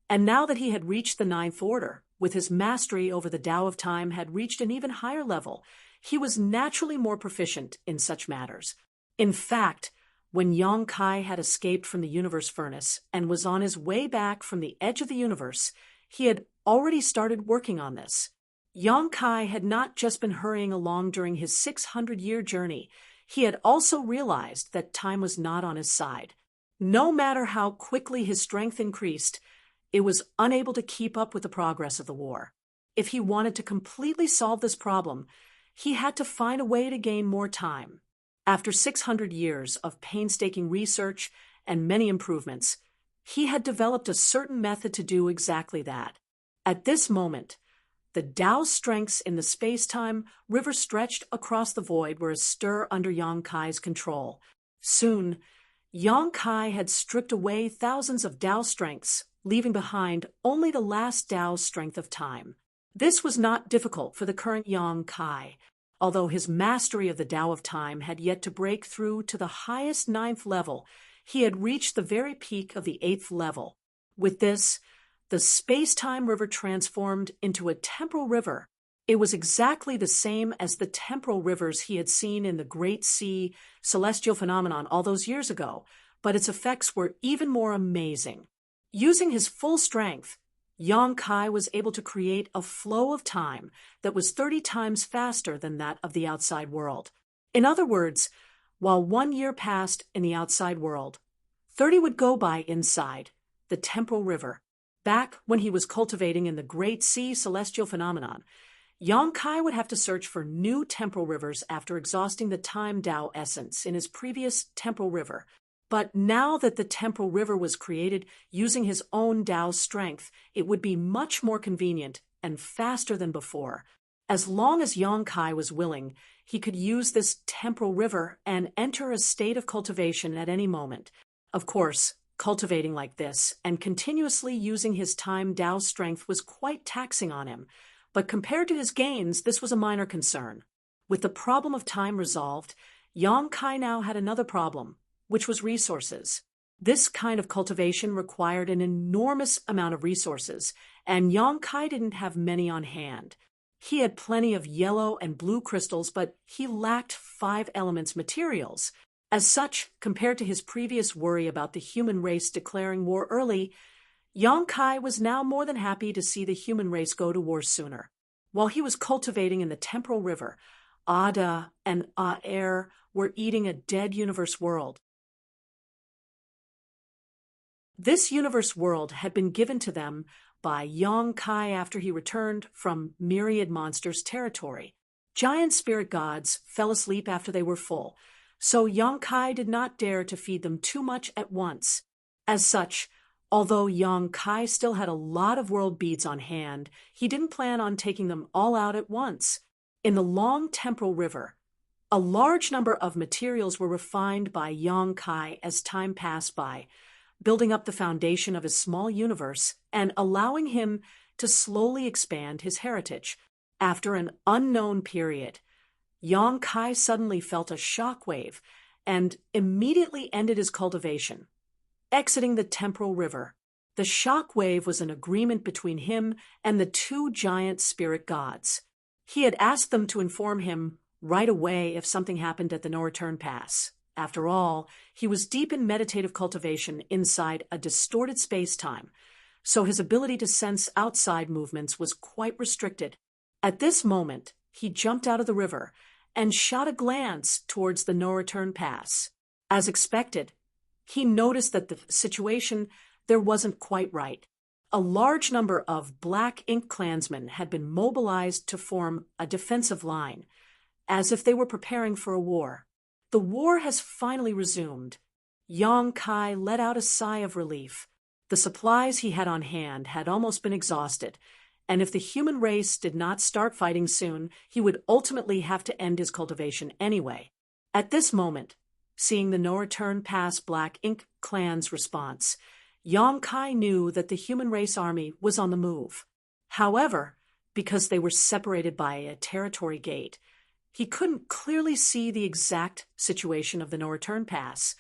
And now that he had reached the 9th order, with his mastery over the Tao of Time had reached an even higher level, he was naturally more proficient in such matters. In fact, when Yang Kai had escaped from the universe furnace and was on his way back from the edge of the universe, he had already started working on this. Yang Kai had not just been hurrying along during his 600-year journey, he had also realized that time was not on his side. No matter how quickly his strength increased, it was unable to keep up with the progress of the war. If he wanted to completely solve this problem, he had to find a way to gain more time. After 600 years of painstaking research and many improvements, he had developed a certain method to do exactly that. At this moment, the Tao strengths in the space-time river stretched across the void were astir under Yang Kai's control. Soon, Yang Kai had stripped away thousands of Tao strengths, leaving behind only the last Tao strength of time. This was not difficult for the current Yang Kai, although his mastery of the Tao of Time had yet to break through to the highest 9th level. He had reached the very peak of the 8th level. With this, the space-time river transformed into a temporal river. It was exactly the same as the temporal rivers he had seen in the Great Sea celestial phenomenon all those years ago, but its effects were even more amazing. Using his full strength, Yang Kai was able to create a flow of time that was 30 times faster than that of the outside world. In other words, while 1 year passed in the outside world, 30 would go by inside the temporal river. Back when he was cultivating in the Great Sea celestial phenomenon, Yang Kai would have to search for new temporal rivers after exhausting the time Tao essence in his previous temporal river. But now that the temporal river was created using his own Tao strength, it would be much more convenient and faster than before. As long as Yang Kai was willing, he could use this temporal river and enter a state of cultivation at any moment. Of course, cultivating like this and continuously using his time Tao strength was quite taxing on him, but compared to his gains, this was a minor concern. With the problem of time resolved, Yang Kai now had another problem, which was resources. This kind of cultivation required an enormous amount of resources, and Yang Kai didn't have many on hand. He had plenty of yellow and blue crystals, but he lacked 5 elements materials. As such, compared to his previous worry about the human race declaring war early, Yang Kai was now more than happy to see the human race go to war sooner. While he was cultivating in the temporal river, Ada and Aer were eating a dead universe world. This universe world had been given to them by Yang Kai after he returned from myriad monsters' territory. Giant spirit gods fell asleep after they were full, so Yang Kai did not dare to feed them too much at once. As such, although Yang Kai still had a lot of world beads on hand, he didn't plan on taking them all out at once. In the long temporal river, a large number of materials were refined by Yang Kai as time passed by, building up the foundation of his small universe and allowing him to slowly expand his heritage. After an unknown period, Yang Kai suddenly felt a shock wave and immediately ended his cultivation, exiting the temporal river. The shock wave was an agreement between him and the 2 giant spirit gods. He had asked them to inform him right away if something happened at the no return pass. After all, he was deep in meditative cultivation inside a distorted space-time, so his ability to sense outside movements was quite restricted. At this moment, he jumped out of the river and shot a glance towards the no-return pass. As expected, he noticed that the situation there wasn't quite right. A large number of black ink clansmen had been mobilized to form a defensive line, as if they were preparing for a war. The war has finally resumed. Yang Kai let out a sigh of relief. The supplies he had on hand had almost been exhausted, and if the human race did not start fighting soon, he would ultimately have to end his cultivation anyway. At this moment, seeing the no-return pass black ink clan's response, Yang Kai knew that the human race army was on the move. However, because they were separated by a territory gate, he couldn't clearly see the exact situation of the no-return pass,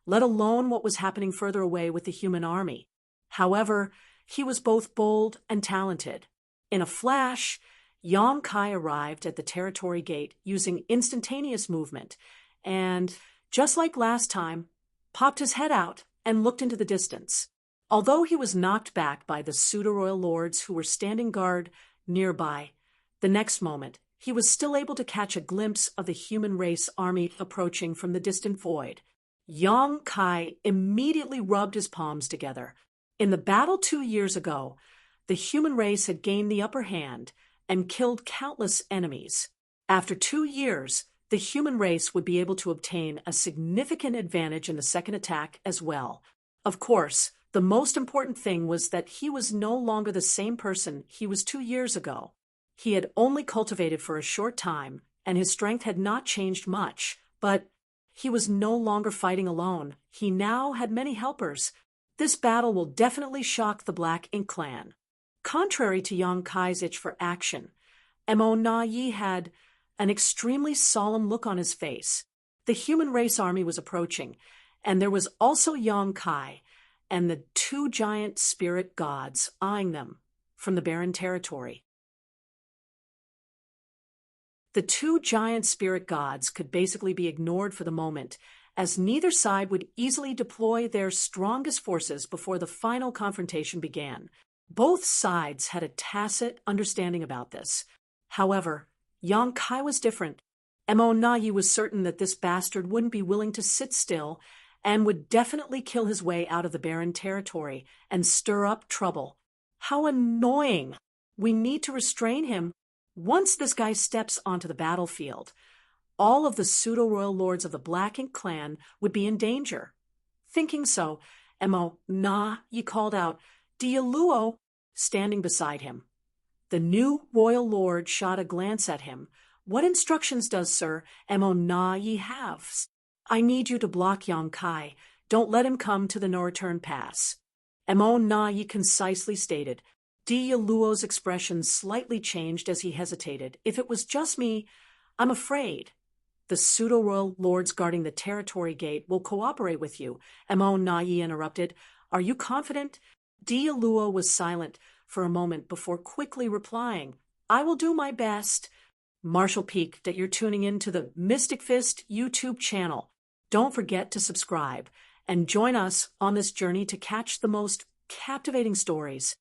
let alone what was happening further away with the human army. However, he was both bold and talented. In a flash, Yang Kai arrived at the territory gate using instantaneous movement and, just like last time, popped his head out and looked into the distance. Although he was knocked back by the pseudo-royal lords who were standing guard nearby, the next moment, he was still able to catch a glimpse of the human race army approaching from the distant void. Yang Kai immediately rubbed his palms together. In the battle 2 years ago, the human race had gained the upper hand and killed countless enemies. After 2 years, the human race would be able to obtain a significant advantage in the second attack as well. Of course, the most important thing was that he was no longer the same person he was 2 years ago. He had only cultivated for a short time, and his strength had not changed much, but he was no longer fighting alone. He now had many helpers. This battle will definitely shock the Black Ink clan. Contrary to Yang Kai's itch for action, Mo Na Yi had an extremely solemn look on his face. The human race army was approaching, and there was also Yang Kai and the 2 giant spirit gods eyeing them from the barren territory. The 2 giant spirit gods could basically be ignored for the moment, as neither side would easily deploy their strongest forces before the final confrontation began. Both sides had a tacit understanding about this. However, Yang Kai was different. Mo Nayi was certain that this bastard wouldn't be willing to sit still and would definitely kill his way out of the barren territory and stir up trouble. How annoying! We need to restrain him. Once this guy steps onto the battlefield, all of the pseudo-royal lords of the Black Ink clan would be in danger. Thinking so, Mo Nayi called out, "Dialuo," standing beside him. The new royal lord shot a glance at him. "What instructions does Sir Mo Nayi have?" "I need you to block Yang Kai. Don't let him come to the no-return pass." Mo Nayi concisely stated. Dialuo's expression slightly changed as he hesitated. "If it was just me, I'm afraid." "The pseudo-royal lords guarding the territory gate will cooperate with you," Mo Nayi interrupted. "Are you confident?" Dialuo was silent for a moment before quickly replying, "I will do my best." Marshall peeked that you're tuning in to the Mystic Fist YouTube channel. Don't forget to subscribe and join us on this journey to catch the most captivating stories.